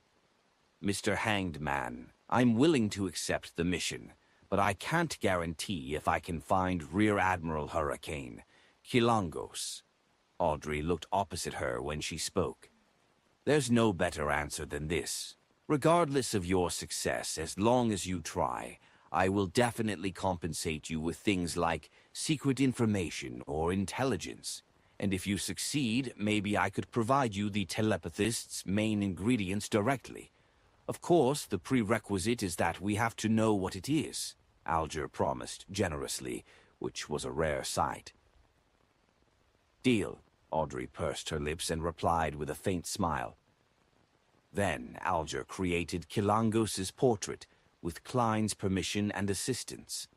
Mr. Hanged Man, I'm willing to accept the mission, but I can't guarantee if I can find Rear Admiral Hurricane, Kilangos. Audrey looked opposite her when she spoke. There's no better answer than this. Regardless of your success, as long as you try, I will definitely compensate you with things like secret information or intelligence. And if you succeed, maybe I could provide you the telepathist's main ingredients directly. Of course, the prerequisite is that we have to know what it is, Alger promised generously, which was a rare sight. Deal, Audrey pursed her lips and replied with a faint smile. Then Alger created Kilangos's portrait, with Klein's permission and assistance.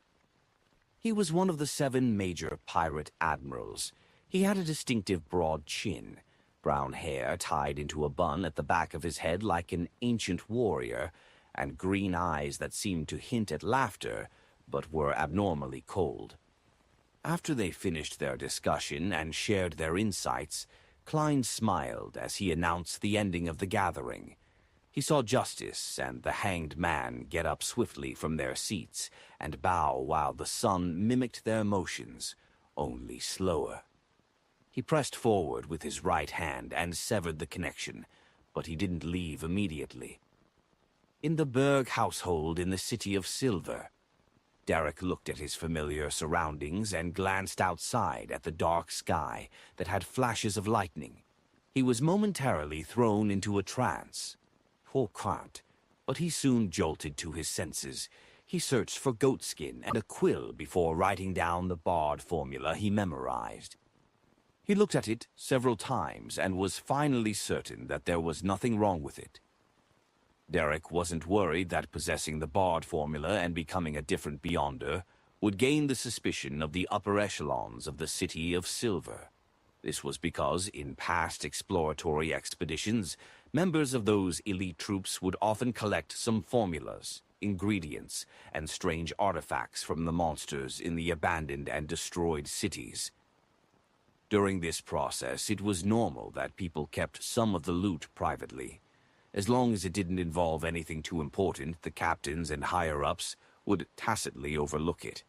He was one of the 7 major pirate admirals. He had a distinctive broad chin, brown hair tied into a bun at the back of his head like an ancient warrior, and green eyes that seemed to hint at laughter, but were abnormally cold. After they finished their discussion and shared their insights, Klein smiled as he announced the ending of the gathering. He saw Justice and the Hanged Man get up swiftly from their seats and bow while the sun mimicked their motions, only slower. He pressed forward with his right hand and severed the connection, but he didn't leave immediately. In the Berg household in the City of Silver, Derek looked at his familiar surroundings and glanced outside at the dark sky that had flashes of lightning. He was momentarily thrown into a trance. Poor Quant, but he soon jolted to his senses. He searched for goatskin and a quill before writing down the bard formula he memorized. He looked at it several times and was finally certain that there was nothing wrong with it. Derek wasn't worried that possessing the bard formula and becoming a different Beyonder would gain the suspicion of the upper echelons of the City of Silver. This was because, in past exploratory expeditions, members of those elite troops would often collect some formulas, ingredients, and strange artifacts from the monsters in the abandoned and destroyed cities. During this process, it was normal that people kept some of the loot privately. As long as it didn't involve anything too important, the captains and higher-ups would tacitly overlook it.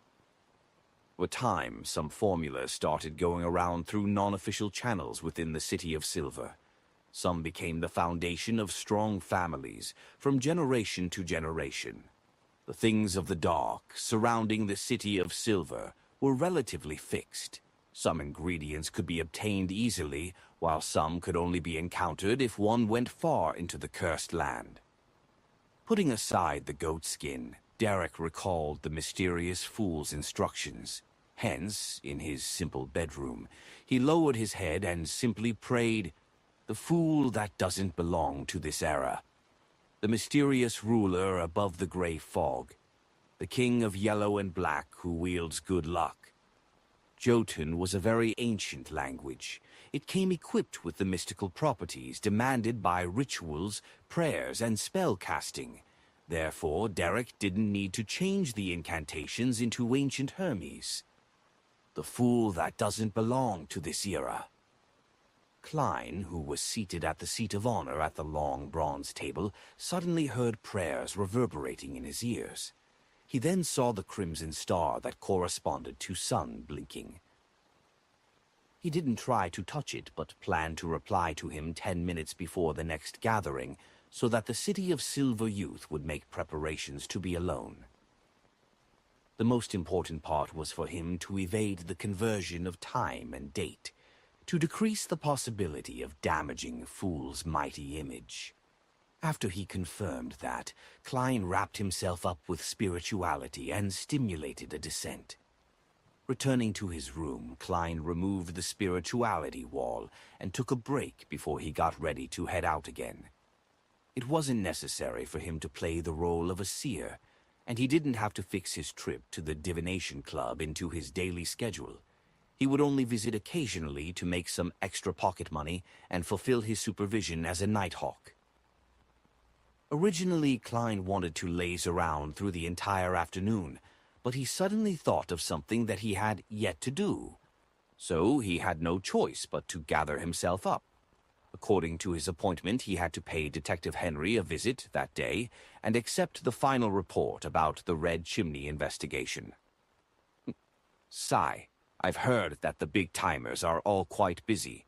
With time, some formulas started going around through non-official channels within the City of Silver. Some became the foundation of strong families, from generation to generation. The things of the dark surrounding the City of Silver were relatively fixed. Some ingredients could be obtained easily, while some could only be encountered if one went far into the cursed land. Putting aside the goat skin, Derek recalled the mysterious fool's instructions. Hence, in his simple bedroom, he lowered his head and simply prayed, "The fool that doesn't belong to this era. The mysterious ruler above the gray fog. The king of yellow and black who wields good luck." Jotun was a very ancient language. It came equipped with the mystical properties demanded by rituals, prayers, and spell casting. Therefore, Derek didn't need to change the incantations into ancient Hermes. The fool that doesn't belong to this era. Klein, who was seated at the seat of honor at the long bronze table, suddenly heard prayers reverberating in his ears. He then saw the crimson star that corresponded to sun blinking. He didn't try to touch it, but planned to reply to him 10 minutes before the next gathering, so that the City of Silver Youth would make preparations to be alone. The most important part was for him to evade the conversion of time and date, to decrease the possibility of damaging Fool's mighty image. After he confirmed that, Klein wrapped himself up with spirituality and stimulated a descent. Returning to his room, Klein removed the spirituality wall and took a break before he got ready to head out again. It wasn't necessary for him to play the role of a seer. and he didn't have to fix his trip to the divination club into his daily schedule. He would only visit occasionally to make some extra pocket money and fulfill his supervision as a nighthawk. Originally, Klein wanted to laze around through the entire afternoon, but he suddenly thought of something that he had yet to do. So he had no choice but to gather himself up. According to his appointment, he had to pay Detective Henry a visit that day and accept the final report about the Red Chimney investigation. Sigh. I've heard that the big-timers are all quite busy.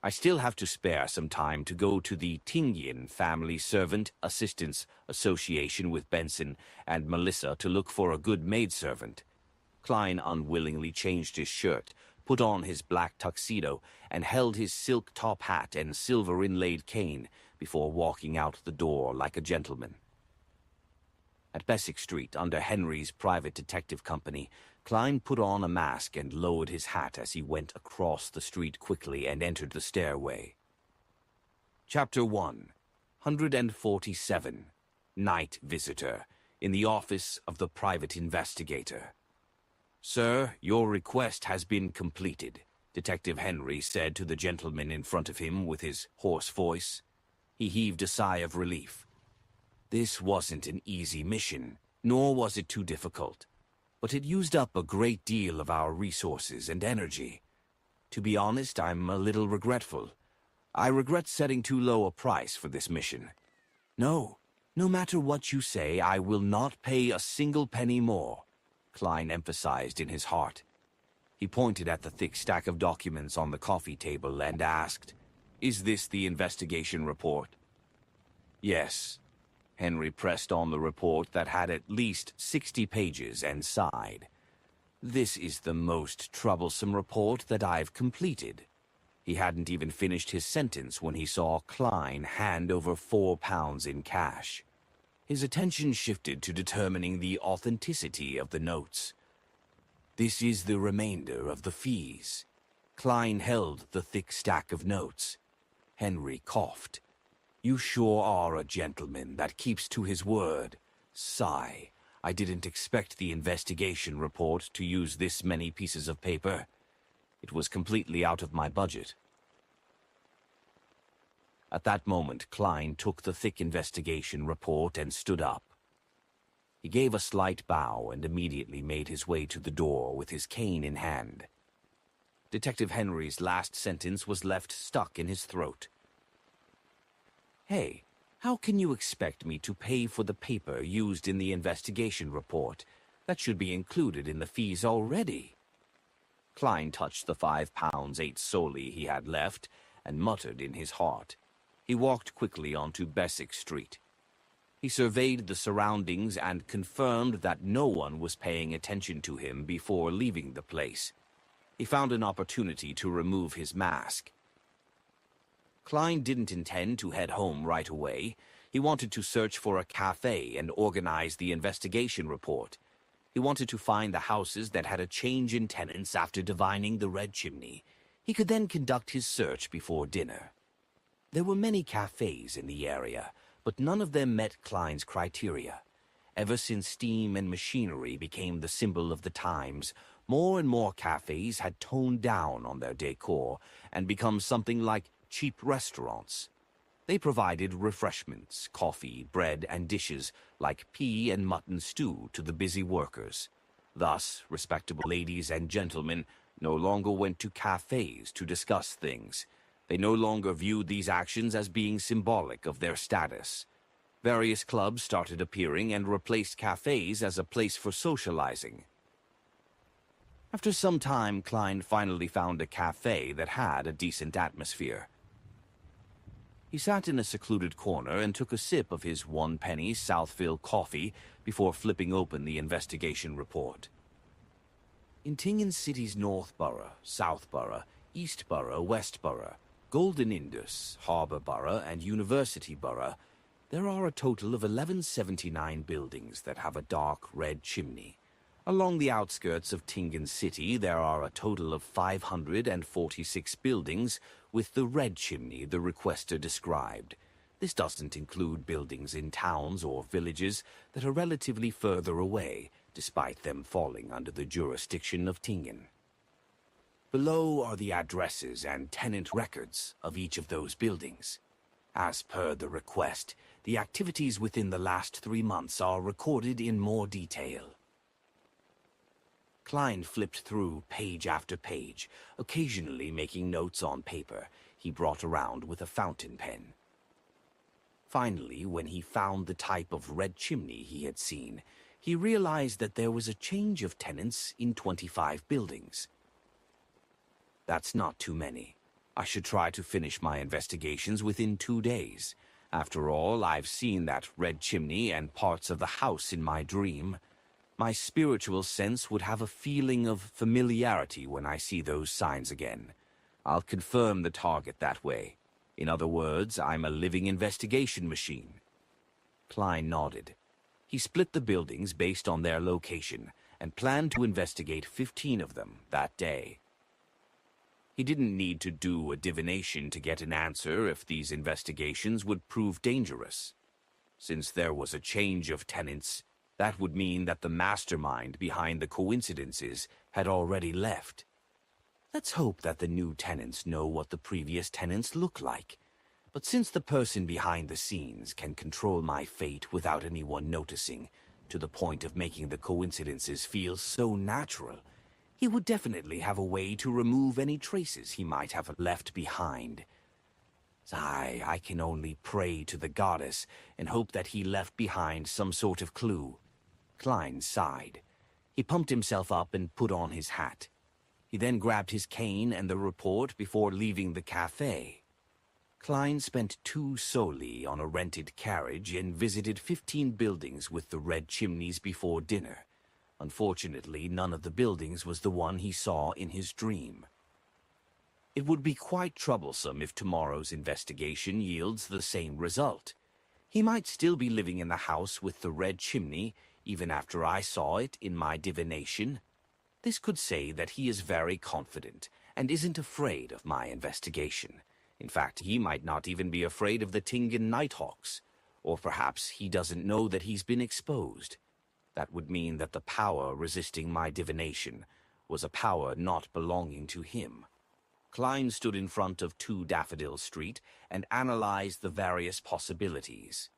I still have to spare some time to go to the Tingyin Family Servant Assistance Association with Benson and Melissa to look for a good maidservant. Klein unwillingly changed his shirt, put on his black tuxedo, and held his silk top hat and silver-inlaid cane before walking out the door like a gentleman. At Beswick Street, under Henry's private detective company, Klein put on a mask and lowered his hat as he went across the street quickly and entered the stairway. Chapter 1, 147, Night Visitor, in the office of the private investigator. Sir, your request has been completed, Detective Henry said to the gentleman in front of him with his hoarse voice. He heaved a sigh of relief. This wasn't an easy mission, nor was it too difficult, but it used up a great deal of our resources and energy. To be honest, I'm a little regretful. I regret setting too low a price for this mission. No matter what you say, I will not pay a single penny more, Klein emphasized in his heart. He pointed at the thick stack of documents on the coffee table and asked, "Is this the investigation report?" Yes. Henry pressed on the report that had at least 60 pages and sighed. This is the most troublesome report that I've completed. He hadn't even finished his sentence when he saw Klein hand over £4 in cash. His attention shifted to determining the authenticity of the notes. This is the remainder of the fees. Klein held the thick stack of notes. Henry coughed. You sure are a gentleman that keeps to his word. Sigh. I didn't expect the investigation report to use this many pieces of paper. It was completely out of my budget. At that moment, Klein took the thick investigation report and stood up. He gave a slight bow and immediately made his way to the door with his cane in hand. Detective Henry's last sentence was left stuck in his throat. Hey, how can you expect me to pay for the paper used in the investigation report? That should be included in the fees already. Klein touched the £5 8 soldi he had left and muttered in his heart. He walked quickly onto Beswick Street. He surveyed the surroundings and confirmed that no one was paying attention to him before leaving the place. He found an opportunity to remove his mask. Klein didn't intend to head home right away. He wanted to search for a cafe and organize the investigation report. He wanted to find the houses that had a change in tenants after divining the Red Chimney. He could then conduct his search before dinner. There were many cafes in the area, but none of them met Klein's criteria. Ever since steam and machinery became the symbol of the times, more and more cafes had toned down on their decor and become something like cheap restaurants. They provided refreshments, coffee, bread, and dishes like pea and mutton stew to the busy workers. Thus, respectable ladies and gentlemen no longer went to cafes to discuss things. They no longer viewed these actions as being symbolic of their status. Various clubs started appearing and replaced cafes as a place for socializing. After some time, Klein finally found a cafe that had a decent atmosphere. He sat in a secluded corner and took a sip of his 1-penny Southville coffee before flipping open the investigation report. In Tingyin City's North Borough, South Borough, East Borough, West Borough, Golden Indus, Harbour Borough, and University Borough, there are a total of 1179 buildings that have a dark red chimney. Along the outskirts of Tingyin City, there are a total of 546 buildings with the red chimney the requester described. This doesn't include buildings in towns or villages that are relatively further away, despite them falling under the jurisdiction of Tingen. Below are the addresses and tenant records of each of those buildings. As per the request, the activities within the last 3 months are recorded in more detail. Klein flipped through page after page, occasionally making notes on paper he brought around with a fountain pen. Finally, when he found the type of red chimney he had seen, he realized that there was a change of tenants in 25 buildings. That's not too many. I should try to finish my investigations within 2 days. After all, I've seen that red chimney and parts of the house in my dream. My spiritual sense would have a feeling of familiarity when I see those signs again. I'll confirm the target that way. In other words, I'm a living investigation machine. Klein nodded. He split the buildings based on their location and planned to investigate 15 of them that day. He didn't need to do a divination to get an answer if these investigations would prove dangerous. Since there was a change of tenants, that would mean that the mastermind behind the coincidences had already left. Let's hope that the new tenants know what the previous tenants look like. But since the person behind the scenes can control my fate without anyone noticing, to the point of making the coincidences feel so natural, he would definitely have a way to remove any traces he might have left behind. I can only pray to the goddess and hope that he left behind some sort of clue. Klein sighed. He pumped himself up and put on his hat. He then grabbed his cane and the report before leaving the cafe. Klein spent 2 soldi on a rented carriage and visited 15 buildings with the red chimneys before dinner. Unfortunately, none of the buildings was the one he saw in his dream. It would be quite troublesome if tomorrow's investigation yields the same result. He might still be living in the house with the red chimney, even after I saw it in my divination. This could say that he is very confident and isn't afraid of my investigation. In fact, he might not even be afraid of the Tingen Nighthawks. Or perhaps he doesn't know that he's been exposed. That would mean that the power resisting my divination was a power not belonging to him. Klein stood in front of 2 Daffodil Street and analyzed the various possibilities.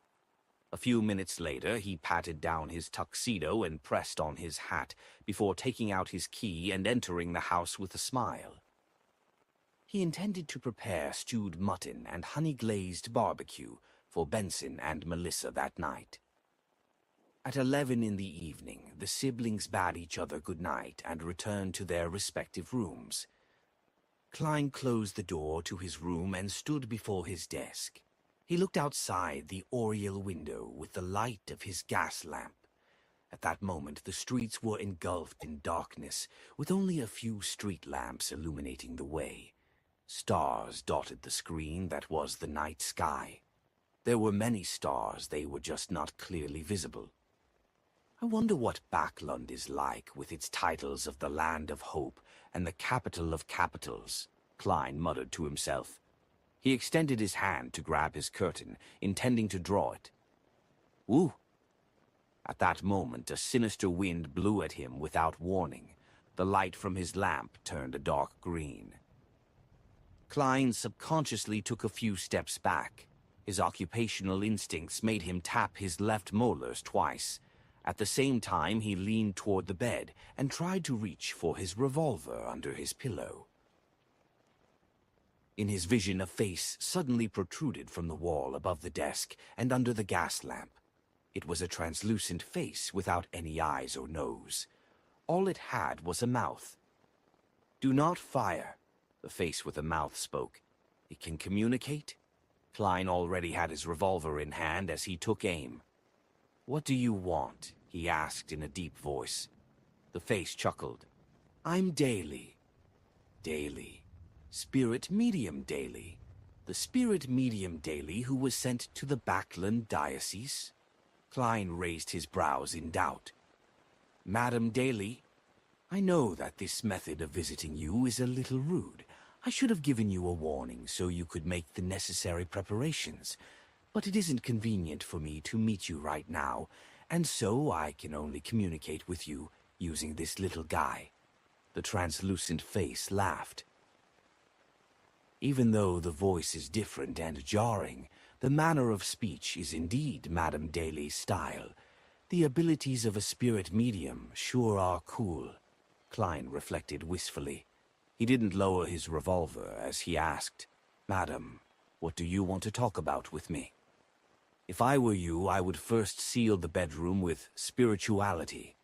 A few minutes later, he patted down his tuxedo and pressed on his hat before taking out his key and entering the house with a smile. He intended to prepare stewed mutton and honey-glazed barbecue for Benson and Melissa that night. At 11 in the evening, the siblings bade each other good night and returned to their respective rooms. Klein closed the door to his room and stood before his desk. He looked outside the oriel window with the light of his gas lamp. At that moment, the streets were engulfed in darkness, with only a few street lamps illuminating the way. Stars dotted the screen that was the night sky. There were many stars, they were just not clearly visible. I wonder what Backlund is like with its titles of the Land of Hope and the Capital of Capitals, Klein muttered to himself. He extended his hand to grab his curtain, intending to draw it. Woo! At that moment, a sinister wind blew at him without warning. The light from his lamp turned a dark green. Klein subconsciously took a few steps back. His occupational instincts made him tap his left molars twice. At the same time, he leaned toward the bed and tried to reach for his revolver under his pillow. In his vision, a face suddenly protruded from the wall above the desk and under the gas lamp. It was a translucent face without any eyes or nose. All it had was a mouth. "Do not fire," the face with a mouth spoke. "It can communicate?" Klein already had his revolver in hand as he took aim. "What do you want?" he asked in a deep voice. The face chuckled. "I'm Daly." Daly. Spirit Medium Daly. The Spirit Medium Daly who was sent to the Backlund Diocese? Klein raised his brows in doubt. "Madam Daly, I know that this method of visiting you is a little rude. I should have given you a warning so you could make the necessary preparations. but it isn't convenient for me to meet you right now, and so I can only communicate with you using this little guy." The translucent face laughed. Even though the voice is different and jarring, the manner of speech is indeed Madame Daly's style. The abilities of a spirit medium sure are cool, Klein reflected wistfully. He didn't lower his revolver as he asked, "Madam, what do you want to talk about with me?" "If I were you, I would first seal the bedroom with spirituality.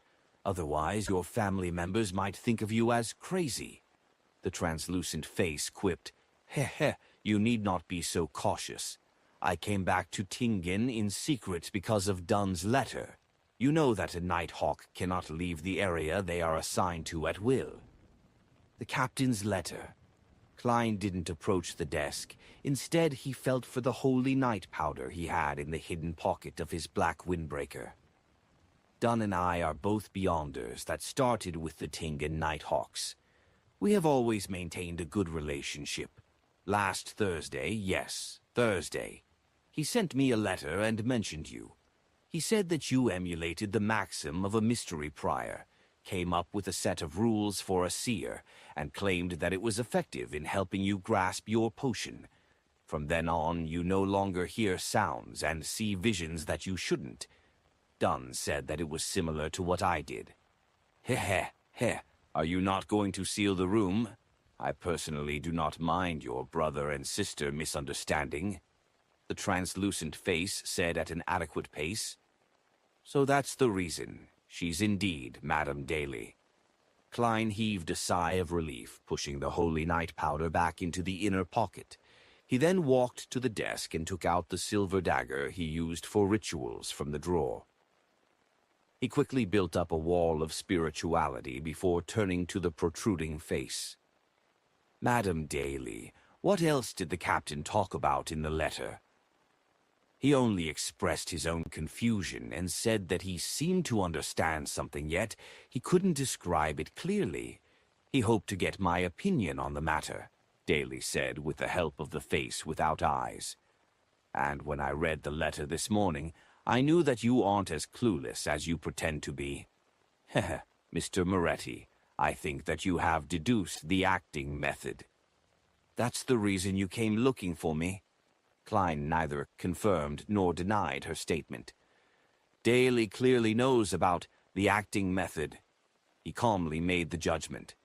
Otherwise, your family members might think of you as crazy." The translucent face quipped, "Heh, you need not be so cautious. I came back to Tingen in secret because of Dunn's letter. You know that a Nighthawk cannot leave the area they are assigned to at will." The captain's letter. Klein didn't approach the desk. Instead, he felt for the holy night powder he had in the hidden pocket of his black windbreaker. "Dunn and I are both Beyonders that started with the Tingen Nighthawks. We have always maintained a good relationship. Last Thursday, yes, Thursday, he sent me a letter and mentioned you. He said that you emulated the maxim of a mystery prior, came up with a set of rules for a seer, and claimed that it was effective in helping you grasp your potion. From then on, you no longer hear sounds and see visions that you shouldn't. Dunn said that it was similar to what I did." Heh. Are you not going to seal the room? I personally do not mind your brother and sister misunderstanding," the translucent face said at an adequate pace. "So that's the reason. She's indeed Madame Daly." Klein heaved a sigh of relief, pushing the holy night powder back into the inner pocket. He then walked to the desk and took out the silver dagger he used for rituals from the drawer. He quickly built up a wall of spirituality before turning to the protruding face. "Madame Daly, what else did the captain talk about in the letter?" "He only expressed his own confusion and said that he seemed to understand something, yet he couldn't describe it clearly. He hoped to get my opinion on the matter," Daly said with the help of the face without eyes. "And when I read the letter this morning, I knew that you aren't as clueless as you pretend to be. Heh, Mr. Moretti, I think that you have deduced the acting method." "That's the reason you came looking for me?" Klein neither confirmed nor denied her statement. "Daly clearly knows about the acting method." He calmly made the judgment.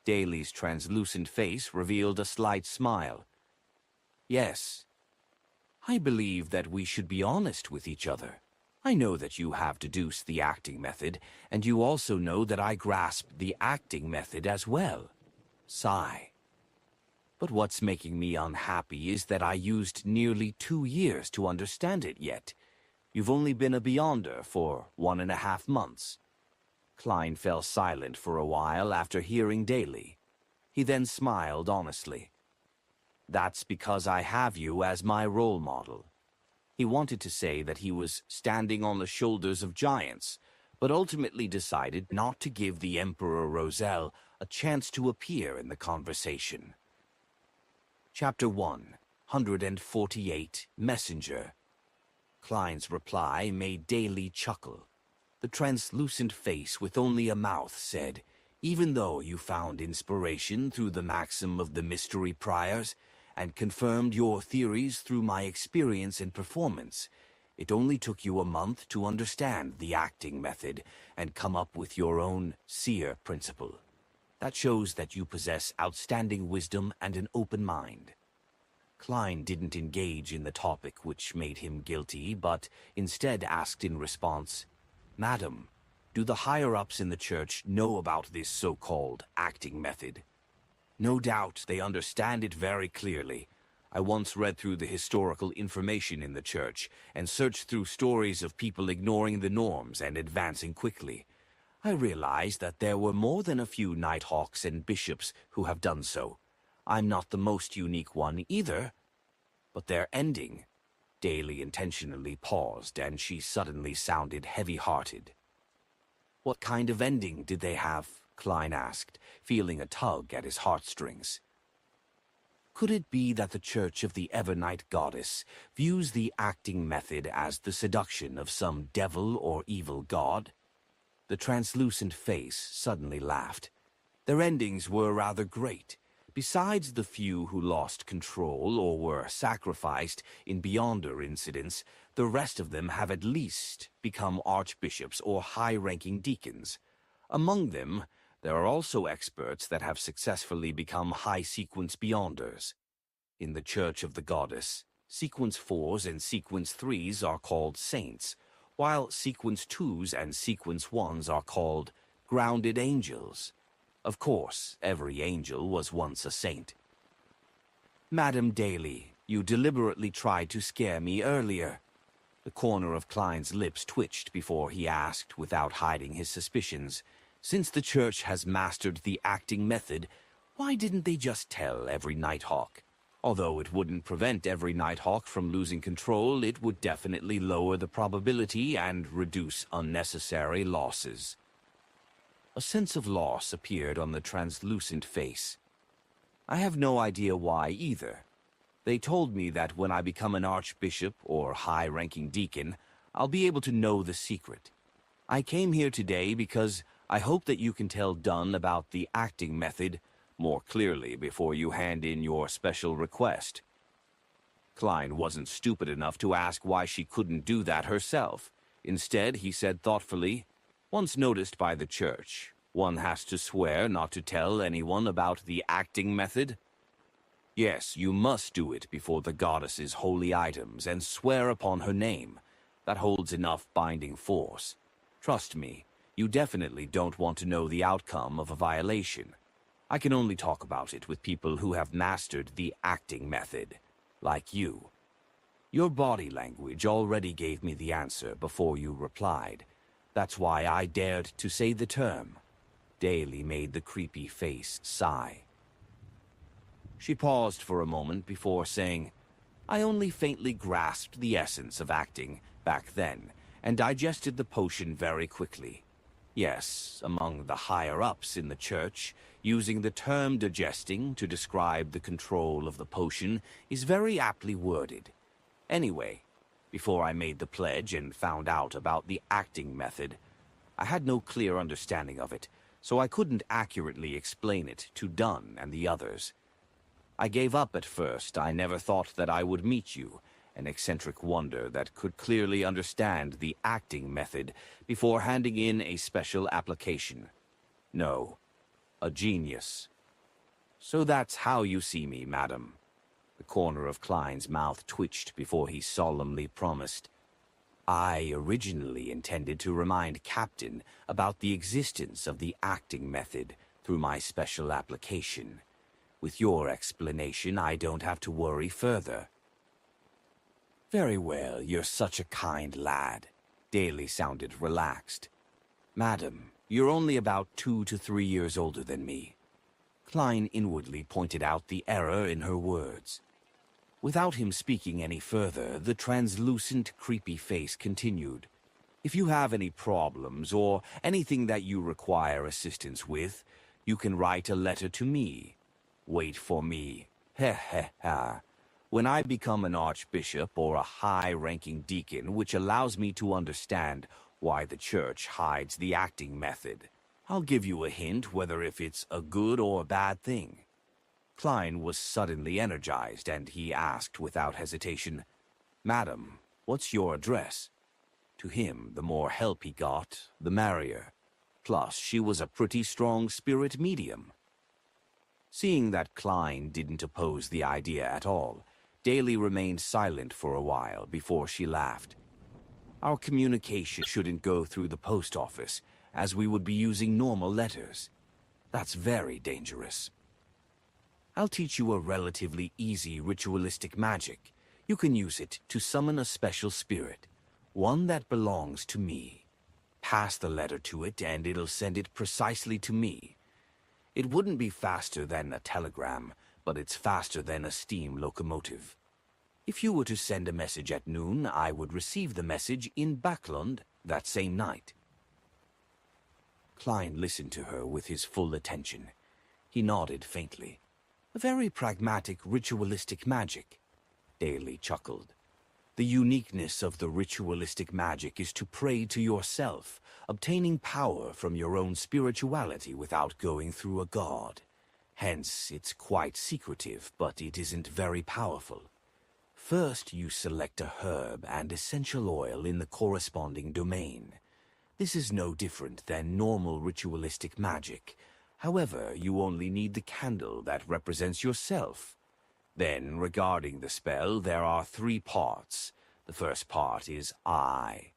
Daly's translucent face revealed a slight smile. "Yes. I believe that we should be honest with each other. I know that you have deduced the acting method, and you also know that I grasped the acting method as well." Sigh. "But what's making me unhappy is that I used nearly 2 years to understand it yet. You've only been a Beyonder for 1.5 months. Klein fell silent for a while after hearing Daly. He then smiled honestly. "That's because I have you as my role model." He wanted to say that he was standing on the shoulders of giants, but ultimately decided not to give the Emperor Roselle a chance to appear in the conversation. Chapter 148, Messenger. Klein's reply made Daly chuckle. The translucent face with only a mouth said, "Even though you found inspiration through the maxim of the mystery priors, and confirmed your theories through my experience and performance, it only took you a month to understand the acting method and come up with your own seer principle. That shows that you possess outstanding wisdom and an open mind." Klein didn't engage in the topic which made him guilty, but instead asked in response, "Madam, do the higher-ups in the church know about this so-called acting method?" "No doubt they understand it very clearly. I once read through the historical information in the church and searched through stories of people ignoring the norms and advancing quickly. I realized that there were more than a few Nighthawks and bishops who have done so. I'm not the most unique one either. But their ending..." Daly intentionally paused, and she suddenly sounded heavy-hearted. "What kind of ending did they have?" Klein asked, feeling a tug at his heartstrings. Could it be that the Church of the Evernight Goddess views the acting method as the seduction of some devil or evil god? The translucent face suddenly laughed. Their endings were rather great. Besides the few who lost control or were sacrificed in Beyonder incidents, the rest of them have at least become archbishops or high-ranking deacons. Among them, there are also experts that have successfully become high-sequence Beyonders. In the Church of the Goddess, Sequence 4s and Sequence 3s are called saints, while Sequence 2s and Sequence 1s are called grounded angels. Of course, every angel was once a saint. Madam Daly, you deliberately tried to scare me earlier. The corner of Klein's lips twitched before he asked, without hiding his suspicions, since the Church has mastered the acting method, why didn't they just tell every Nighthawk? Although it wouldn't prevent every Nighthawk from losing control, it would definitely lower the probability and reduce unnecessary losses. A sense of loss appeared on the translucent face. I have no idea why either. They told me that when I become an archbishop or high-ranking deacon, I'll be able to know the secret. I came here today because I hope that you can tell Dunn about the acting method more clearly before you hand in your special request. Klein wasn't stupid enough to ask why she couldn't do that herself. Instead, he said thoughtfully, once noticed by the Church, one has to swear not to tell anyone about the acting method. Yes, you must do it before the goddess's holy items and swear upon her name. That holds enough binding force. Trust me, you definitely don't want to know the outcome of a violation. I can only talk about it with people who have mastered the acting method, like you. Your body language already gave me the answer before you replied. That's why I dared to say the term. Daly made the creepy face sigh. She paused for a moment before saying, I only faintly grasped the essence of acting back then, and digested the potion very quickly. Yes, among the higher-ups in the Church, using the term digesting to describe the control of the potion is very aptly worded. Anyway, before I made the pledge and found out about the acting method, I had no clear understanding of it, so I couldn't accurately explain it to Dunn and the others. I gave up at first. I never thought that I would meet you, an eccentric wonder that could clearly understand the acting method before handing in a special application. No, a genius. So that's how you see me, madam. The corner of Klein's mouth twitched before he solemnly promised. I originally intended to remind Captain about the existence of the acting method through my special application. With your explanation, I don't have to worry further. Very well, you're such a kind lad. Daly sounded relaxed. Madam, you're only about 2 to 3 years older than me. Klein inwardly pointed out the error in her words. Without him speaking any further, the translucent, creepy face continued. If you have any problems or anything that you require assistance with, you can write a letter to me. Wait for me. Heh heh heh. When I become an archbishop or a high-ranking deacon, which allows me to understand why the Church hides the acting method, I'll give you a hint whether if it's a good or bad thing. Klein was suddenly energized, and he asked without hesitation, Madam, what's your address? To him, the more help he got, the merrier. Plus, she was a pretty strong spirit medium. Seeing that Klein didn't oppose the idea at all, Daly remained silent for a while before she laughed. Our communication shouldn't go through the post office, as we would be using normal letters. That's very dangerous. I'll teach you a relatively easy ritualistic magic. You can use it to summon a special spirit, one that belongs to me. Pass the letter to it and it'll send it precisely to me. It wouldn't be faster than a telegram, but it's faster than a steam locomotive. If you were to send a message at noon, I would receive the message in Backlund that same night. Klein listened to her with his full attention. He nodded faintly. A very pragmatic, ritualistic magic. Daly chuckled. The uniqueness of the ritualistic magic is to pray to yourself, obtaining power from your own spirituality without going through a god. Hence, it's quite secretive, but it isn't very powerful. First, you select a herb and essential oil in the corresponding domain. This is no different than normal ritualistic magic. However, you only need the candle that represents yourself. Then, regarding the spell, there are 3 parts. The first part is I.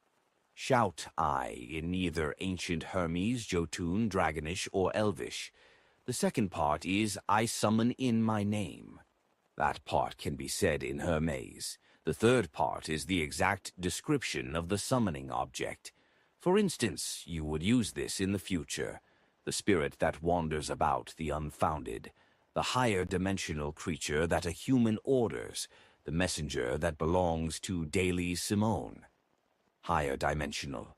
Shout I in either ancient Hermes, Jotun, Dragonish, or Elvish. The second part is I summon in my name. That part can be said in Hermes. The third part is the exact description of the summoning object. For instance, you would use this in the future. The spirit that wanders about the unfounded. The higher dimensional creature that a human orders, the messenger that belongs to Daly Simone. Higher dimensional.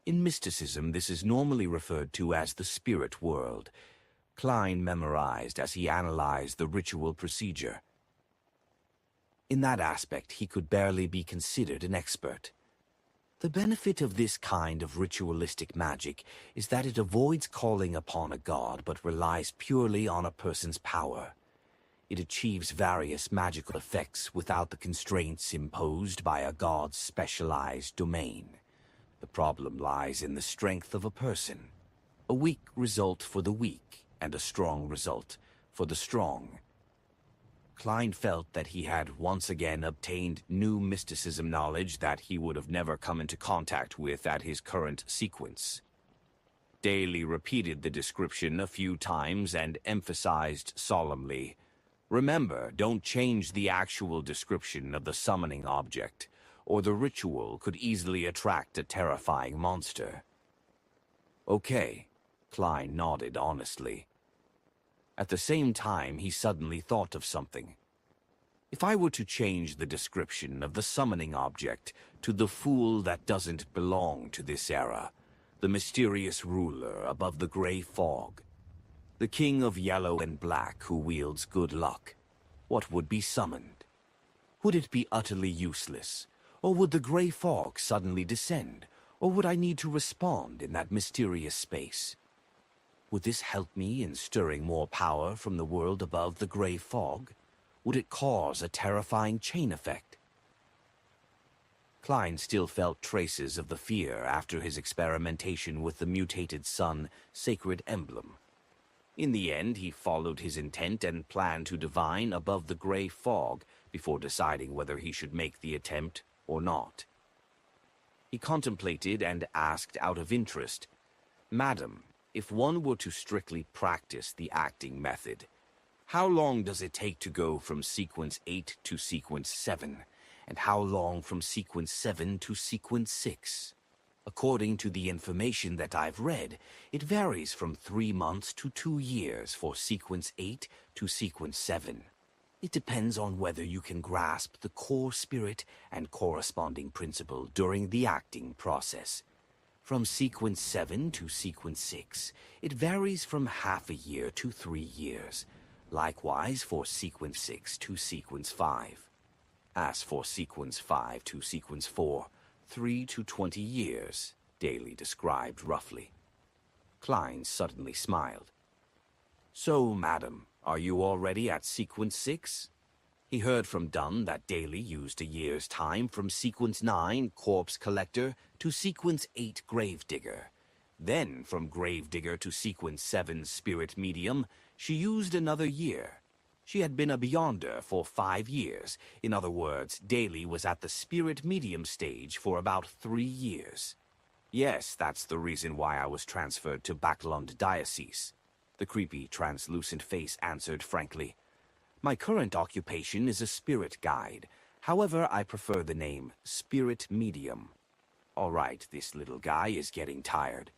In mysticism, this is normally referred to as the spirit world. Klein memorized as he analyzed the ritual procedure. In that aspect, he could barely be considered an expert. The benefit of this kind of ritualistic magic is that it avoids calling upon a god but relies purely on a person's power. It achieves various magical effects without the constraints imposed by a god's specialized domain. The problem lies in the strength of a person. A weak result for the weak, and a strong result for the strong. Klein felt that he had once again obtained new mysticism knowledge that he would have never come into contact with at his current sequence. Daly repeated the description a few times and emphasized solemnly, "Remember, don't change the actual description of the summoning object, or the ritual could easily attract a terrifying monster." "Okay," Klein nodded honestly. At the same time, he suddenly thought of something. If I were to change the description of the summoning object to the fool that doesn't belong to this era, the mysterious ruler above the gray fog, the king of yellow and black who wields good luck, what would be summoned? Would it be utterly useless? Or would the gray fog suddenly descend? Or would I need to respond in that mysterious space? Would this help me in stirring more power from the world above the gray fog? Would it cause a terrifying chain effect? Klein still felt traces of the fear after his experimentation with the mutated sun sacred emblem. In the end, he followed his intent and planned to divine above the gray fog before deciding whether he should make the attempt or not. He contemplated and asked out of interest, "Madam, if one were to strictly practice the acting method, how long does it take to go from sequence 8 to sequence 7, and how long from sequence 7 to sequence 6? According to the information that I've read, it varies from 3 months to 2 years for sequence 8 to sequence 7. It depends on whether you can grasp the core spirit and corresponding principle during the acting process. From sequence 7 to sequence 6, it varies from half a year to 3 years. Likewise for sequence 6 to sequence 5. As for sequence 5 to sequence 4, 3 to 20 years, Daly described roughly. Klein suddenly smiled. "So, madam, are you already at sequence 6? He heard from Dunn that Daly used a year's time from sequence 9, Corpse Collector, to sequence 8, Gravedigger. Then, from Gravedigger to sequence 7, Spirit Medium, she used another year. She had been a Beyonder for 5 years. In other words, Daly was at the Spirit Medium stage for about 3 years. Yes, that's the reason why I was transferred to Backlund Diocese." The creepy, translucent face answered frankly. "My current occupation is a spirit guide. However, I prefer the name Spirit Medium. All right, this little guy is getting tired.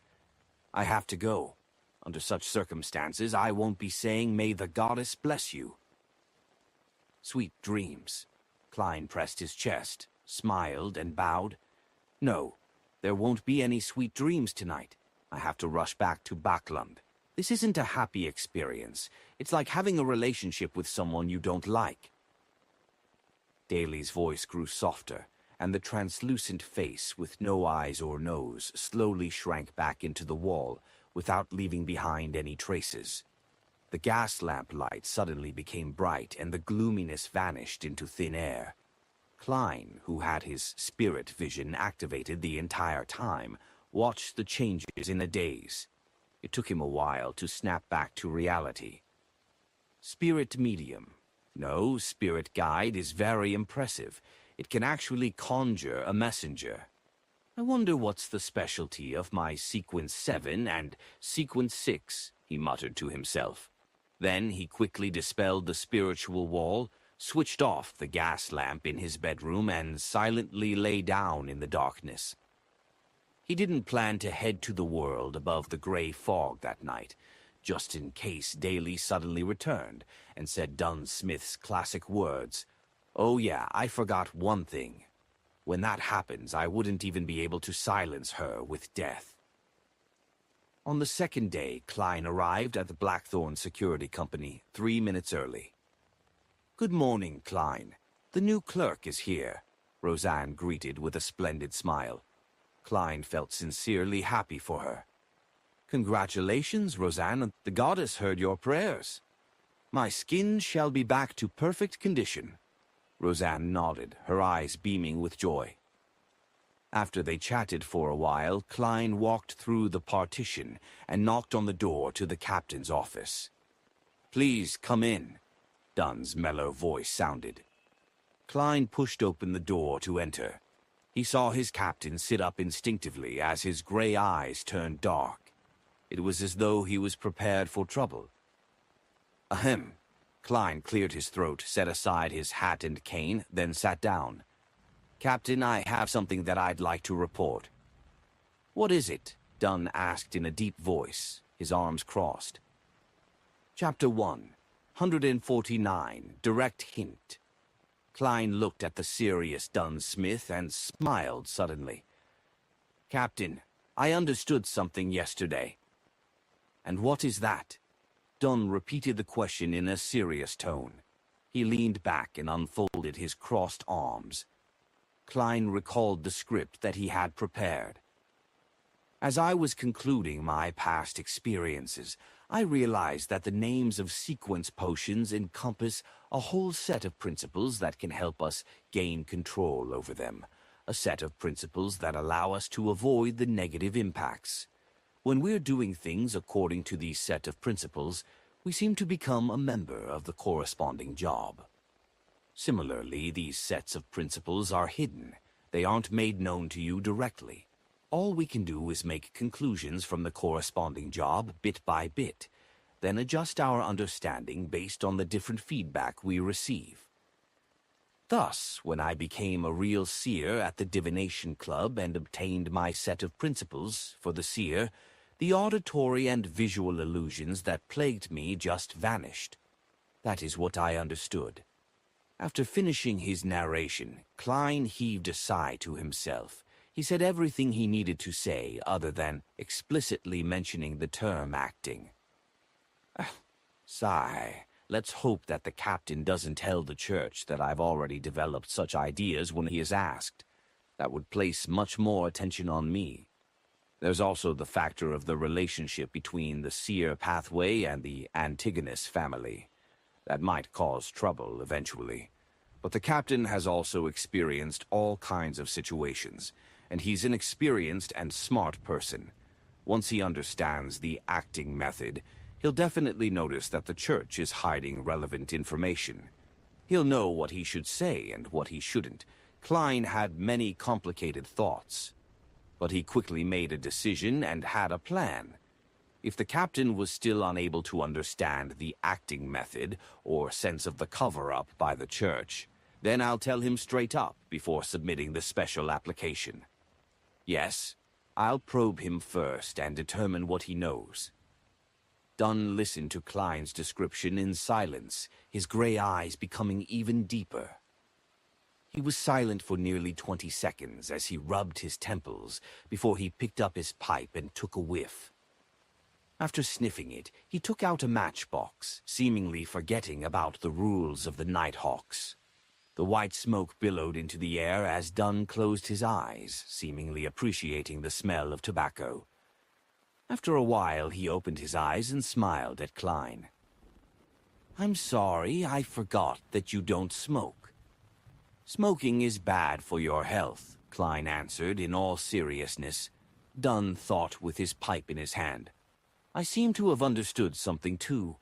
I have to go. Under such circumstances, I won't be saying, 'May the goddess bless you.'" "Sweet dreams." Klein pressed his chest, smiled, and bowed. "No, there won't be any sweet dreams tonight. I have to rush back to Backlund. This isn't a happy experience. It's like having a relationship with someone you don't like." Daly's voice grew softer, and the translucent face with no eyes or nose slowly shrank back into the wall without leaving behind any traces. The gas lamp light suddenly became bright, and the gloominess vanished into thin air. Klein, who had his spirit vision activated the entire time, watched the changes in a daze. It took him a while to snap back to reality. Spirit medium. No, spirit guide is very impressive. It can actually conjure a messenger. I wonder what's the specialty of my Sequence 7 and Sequence 6, he muttered to himself. Then he quickly dispelled the spiritual wall, switched off the gas lamp in his bedroom, and silently lay down in the darkness. He didn't plan to head to the world above the gray fog that night, just in case Daly suddenly returned and said Dunn Smith's classic words, "Oh yeah, I forgot one thing. When that happens, I wouldn't even be able to silence her with death." On the second day, Klein arrived at the Blackthorn Security Company 3 minutes early. "Good morning, Klein. The new clerk is here," Roseanne greeted with a splendid smile. Klein felt sincerely happy for her. "Congratulations, Roseanne. The goddess heard your prayers. My skin shall be back to perfect condition." Roseanne nodded, her eyes beaming with joy. After they chatted for a while, Klein walked through the partition and knocked on the door to the captain's office. "Please come in," Dunn's mellow voice sounded. Klein pushed open the door to enter. He saw his captain sit up instinctively as his gray eyes turned dark. It was as though he was prepared for trouble. "Ahem." Klein cleared his throat, set aside his hat and cane, then sat down. "Captain, I have something that I'd like to report." "What is it?" Dunn asked in a deep voice, his arms crossed. Chapter 1, 149, Direct Hint. Klein looked at the serious Dunn Smith and smiled suddenly. "Captain, I understood something yesterday." "And what is that?" Dunn repeated the question in a serious tone. He leaned back and unfolded his crossed arms. Klein recalled the script that he had prepared. "As I was concluding my past experiences, I realized that the names of sequence potions encompass a whole set of principles that can help us gain control over them, a set of principles that allow us to avoid the negative impacts. When we're doing things according to these set of principles, we seem to become a member of the corresponding job. Similarly, these sets of principles are hidden. They aren't made known to you directly. All we can do is make conclusions from the corresponding job bit by bit, then adjust our understanding based on the different feedback we receive. Thus, when I became a real seer at the Divination Club and obtained my set of principles for the seer, the auditory and visual illusions that plagued me just vanished. That is what I understood." After finishing his narration, Klein heaved a sigh to himself. He said everything he needed to say other than explicitly mentioning the term acting. Sigh. Let's hope that the captain doesn't tell the church that I've already developed such ideas when he is asked. That would place much more attention on me. There's also the factor of the relationship between the seer pathway and the Antigonus family. That might cause trouble eventually. But the captain has also experienced all kinds of situations, and he's an experienced and smart person. Once he understands the acting method, he'll definitely notice that the church is hiding relevant information. He'll know what he should say and what he shouldn't. Klein had many complicated thoughts, but he quickly made a decision and had a plan. If the captain was still unable to understand the acting method or sense of the cover-up by the church, then I'll tell him straight up before submitting the special application. Yes, I'll probe him first and determine what he knows. Dunn listened to Klein's description in silence, his gray eyes becoming even deeper. He was silent for nearly 20 seconds as he rubbed his temples before he picked up his pipe and took a whiff. After sniffing it, he took out a matchbox, seemingly forgetting about the rules of the Nighthawks. The white smoke billowed into the air as Dunn closed his eyes, seemingly appreciating the smell of tobacco. After a while, he opened his eyes and smiled at Klein. "I'm sorry, I forgot that you don't smoke." "Smoking is bad for your health," Klein answered in all seriousness. Dunn thought with his pipe in his hand. "I seem to have understood something too."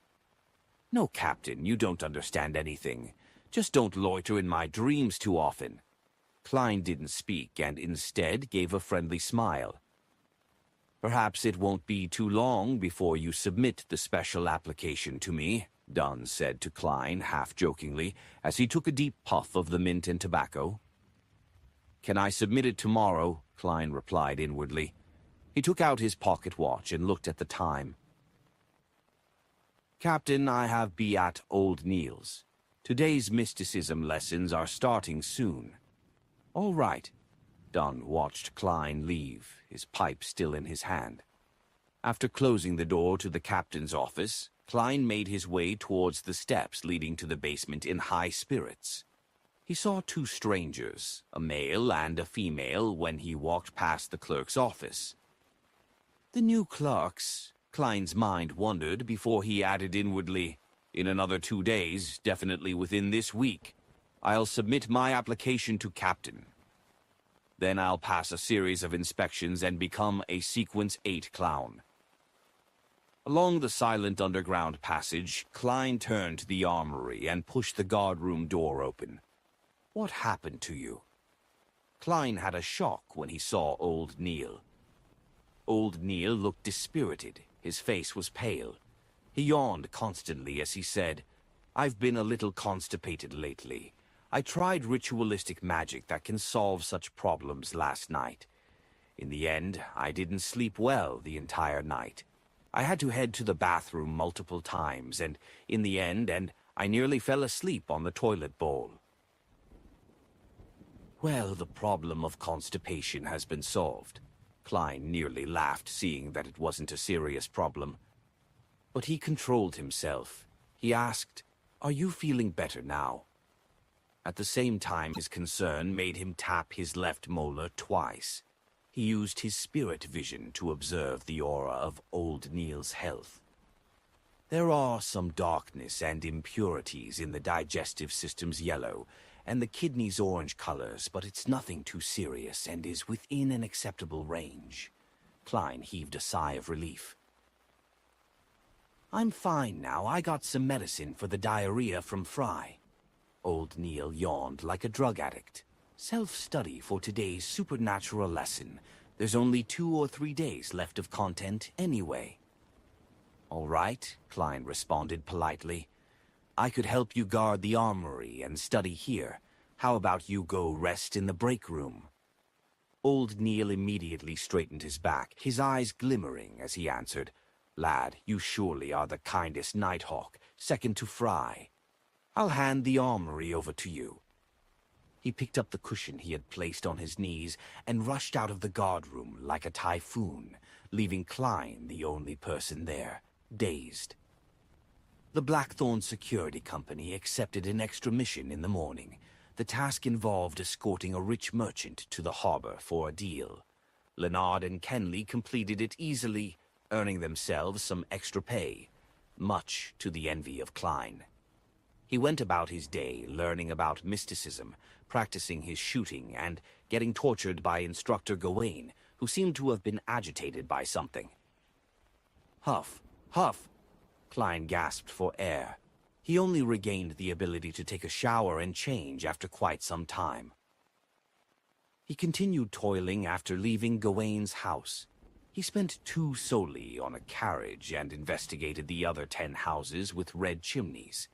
"No, Captain, you don't understand anything. Just don't loiter in my dreams too often." Klein didn't speak and instead gave a friendly smile. "Perhaps it won't be too long before you submit the special application to me," Dunn said to Klein half-jokingly as he took a deep puff of the mint and tobacco. "Can I submit it tomorrow?" Klein replied inwardly. He took out his pocket watch and looked at the time. "Captain, I have be at Old Neil's. Today's mysticism lessons are starting soon." "All right." Dunn watched Klein leave, his pipe still in his hand. After closing the door to the captain's office, Klein made his way towards the steps leading to the basement in high spirits. He saw two strangers, a male and a female, when he walked past the clerk's office. "The new clerks," Klein's mind wondered before he added inwardly, "In another 2 days, definitely within this week, I'll submit my application to Captain. Then I'll pass a series of inspections and become a Sequence 8 clown." Along the silent underground passage, Klein turned to the armory and pushed the guardroom door open. "What happened to you?" Klein had a shock when he saw Old Neil. Old Neil looked dispirited. His face was pale. He yawned constantly as he said, "I've been a little constipated lately. I tried ritualistic magic that can solve such problems last night. In the end, I didn't sleep well the entire night. I had to head to the bathroom multiple times, and in the end, I nearly fell asleep on the toilet bowl." "Well, the problem of constipation has been solved." Klein nearly laughed, seeing that it wasn't a serious problem. But he controlled himself. He asked, "Are you feeling better now?" At the same time, his concern made him tap his left molar twice. He used his spirit vision to observe the aura of Old Neil's health. "There are some darkness and impurities in the digestive system's yellow, and the kidney's orange colors, but it's nothing too serious and is within an acceptable range." Klein heaved a sigh of relief. "I'm fine now. I got some medicine for the diarrhea from Fry." Old Neil yawned like a drug addict. "Self-study for today's supernatural lesson. There's only 2 or 3 days left of content anyway." "All right," Klein responded politely. "I could help you guard the armory and study here. How about you go rest in the break room?" Old Neil immediately straightened his back, his eyes glimmering as he answered, "Lad, you surely are the kindest Nighthawk, second to Fry. I'll hand the armory over to you." He picked up the cushion he had placed on his knees and rushed out of the guardroom like a typhoon, leaving Klein the only person there, dazed. The Blackthorn Security Company accepted an extra mission in the morning. The task involved escorting a rich merchant to the harbor for a deal. Leonard and Kenley completed it easily, earning themselves some extra pay, much to the envy of Klein. He went about his day learning about mysticism, practicing his shooting, and getting tortured by Instructor Gawain, who seemed to have been agitated by something. "Huff, huff!" Klein gasped for air. He only regained the ability to take a shower and change after quite some time. He continued toiling after leaving Gawain's house. He spent 2 solely on a carriage and investigated the other 10 houses with red chimneys.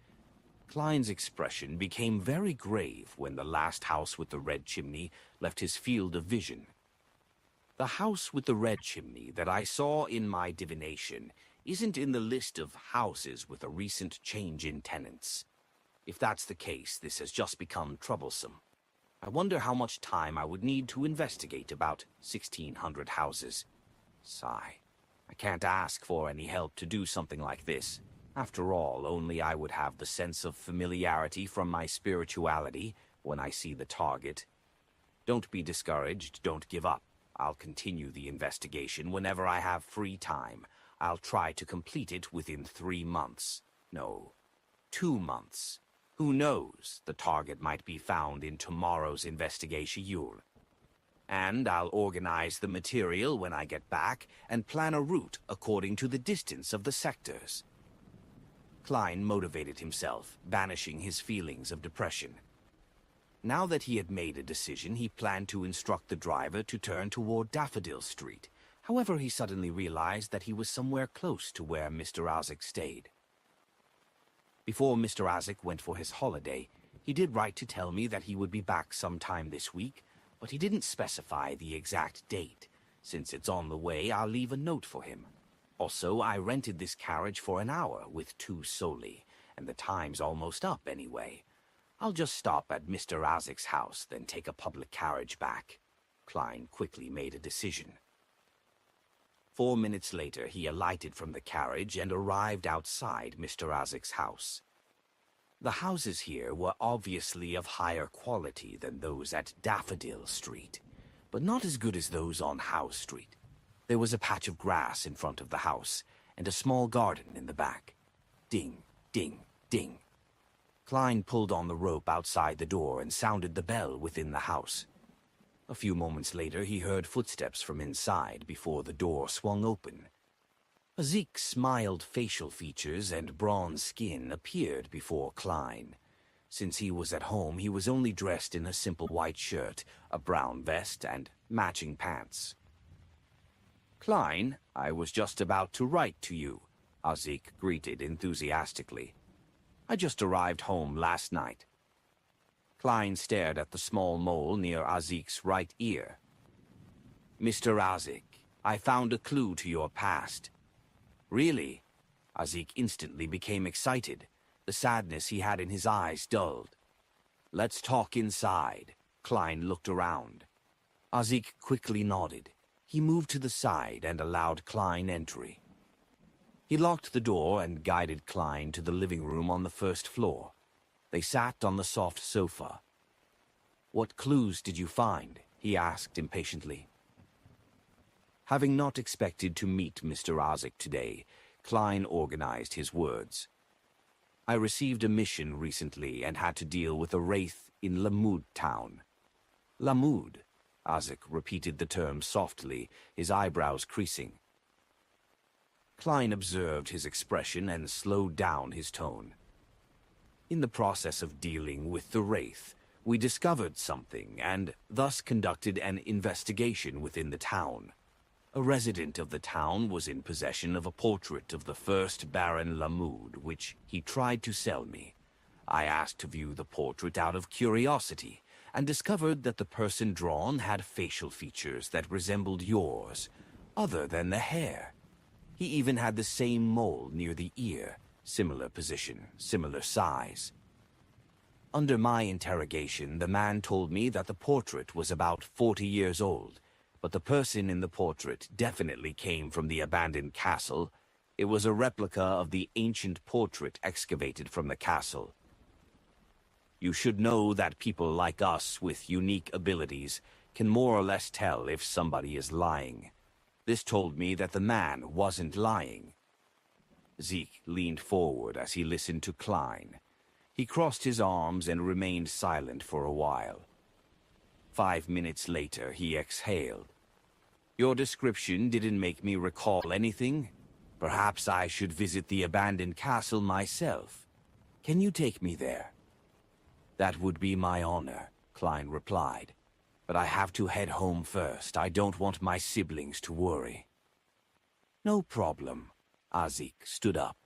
Klein's expression became very grave when the last house with the red chimney left his field of vision. "The house with the red chimney that I saw in my divination isn't in the list of houses with a recent change in tenants. If that's the case, this has just become troublesome. I wonder how much time I would need to investigate about 1,600 houses." Sigh. I can't ask for any help to do something like this. After all, only I would have the sense of familiarity from my spirituality when I see the target. Don't be discouraged, don't give up. I'll continue the investigation whenever I have free time. I'll try to complete it within 3 months. No, 2 months. Who knows, the target might be found in tomorrow's investigation. And I'll organize the material when I get back and plan a route according to the distance of the sectors. Klein motivated himself, banishing his feelings of depression. Now that he had made a decision, he planned to instruct the driver to turn toward Daffodil Street. However, he suddenly realized that he was somewhere close to where Mr. Ozick stayed. Before Mr. Ozick went for his holiday, he did write to tell me that he would be back sometime this week, but he didn't specify the exact date. Since it's on the way, I'll leave a note for him. Also, I rented this carriage for an hour with 2 solely, and the time's almost up anyway. I'll just stop at Mr. Ozick's house, then take a public carriage back. Klein quickly made a decision. 4 minutes later, he alighted from the carriage and arrived outside Mr. Ozick's house. The houses here were obviously of higher quality than those at Daffodil Street, but not as good as those on House Street. There was a patch of grass in front of the house, and a small garden in the back. Ding, ding, ding. Klein pulled on the rope outside the door and sounded the bell within the house. A few moments later, he heard footsteps from inside before the door swung open. Ozick's mild facial features and bronze skin appeared before Klein. Since he was at home, he was only dressed in a simple white shirt, a brown vest, and matching pants. "Klein, I was just about to write to you," Ozick greeted enthusiastically. "I just arrived home last night." Klein stared at the small mole near Ozick's right ear. "Mr. Ozick, I found a clue to your past." "Really?" Ozick instantly became excited. The sadness he had in his eyes dulled. "Let's talk inside." Klein looked around. Ozick quickly nodded. He moved to the side and allowed Klein entry. He locked the door and guided Klein to the living room on the first floor. They sat on the soft sofa. "What clues did you find?" he asked impatiently. Having not expected to meet Mr. Ozick today, Klein organized his words. "I received a mission recently and had to deal with a wraith in Lamud town." "Lamud?" Ozick repeated the term softly, his eyebrows creasing. Klein observed his expression and slowed down his tone. "In the process of dealing with the wraith, we discovered something and thus conducted an investigation within the town. A resident of the town was in possession of a portrait of the first Baron Lamud, which he tried to sell me. I asked to view the portrait out of curiosity, and discovered that the person drawn had facial features that resembled yours, other than the hair. He even had the same mole near the ear, similar position, similar size. Under my interrogation, the man told me that the portrait was about 40 years old, but the person in the portrait definitely came from the abandoned castle. It was a replica of the ancient portrait excavated from the castle. You should know that people like us with unique abilities can more or less tell if somebody is lying. This told me that the man wasn't lying." Zeke leaned forward as he listened to Klein. He crossed his arms and remained silent for a while. 5 minutes later, he exhaled. "Your description didn't make me recall anything. Perhaps I should visit the abandoned castle myself. Can you take me there?" "That would be my honor," Klein replied. "But I have to head home first. I don't want my siblings to worry." "No problem." Ozick stood up.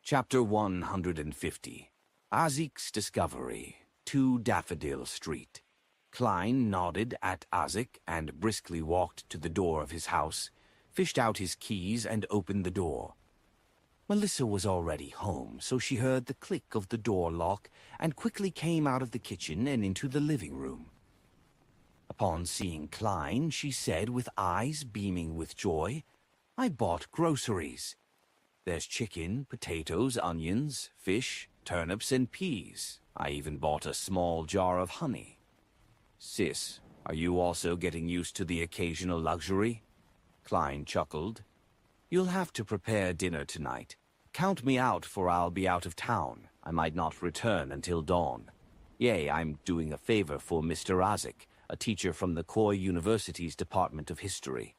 Chapter 150. Ozick's Discovery. 2 Daffodil Street. Klein nodded at Ozick and briskly walked to the door of his house, fished out his keys and opened the door. Melissa was already home, so she heard the click of the door lock and quickly came out of the kitchen and into the living room. Upon seeing Klein, she said with eyes beaming with joy, I bought groceries. There's chicken, potatoes, onions, fish, turnips, and peas. I even bought a small jar of honey. Sis, are you also getting used to the occasional luxury? Klein chuckled. You'll have to prepare dinner tonight. Count me out, for I'll be out of town. I might not return until dawn. Yea, I'm doing a favor for Mr. Isaac, a teacher from the Koy University's Department of History.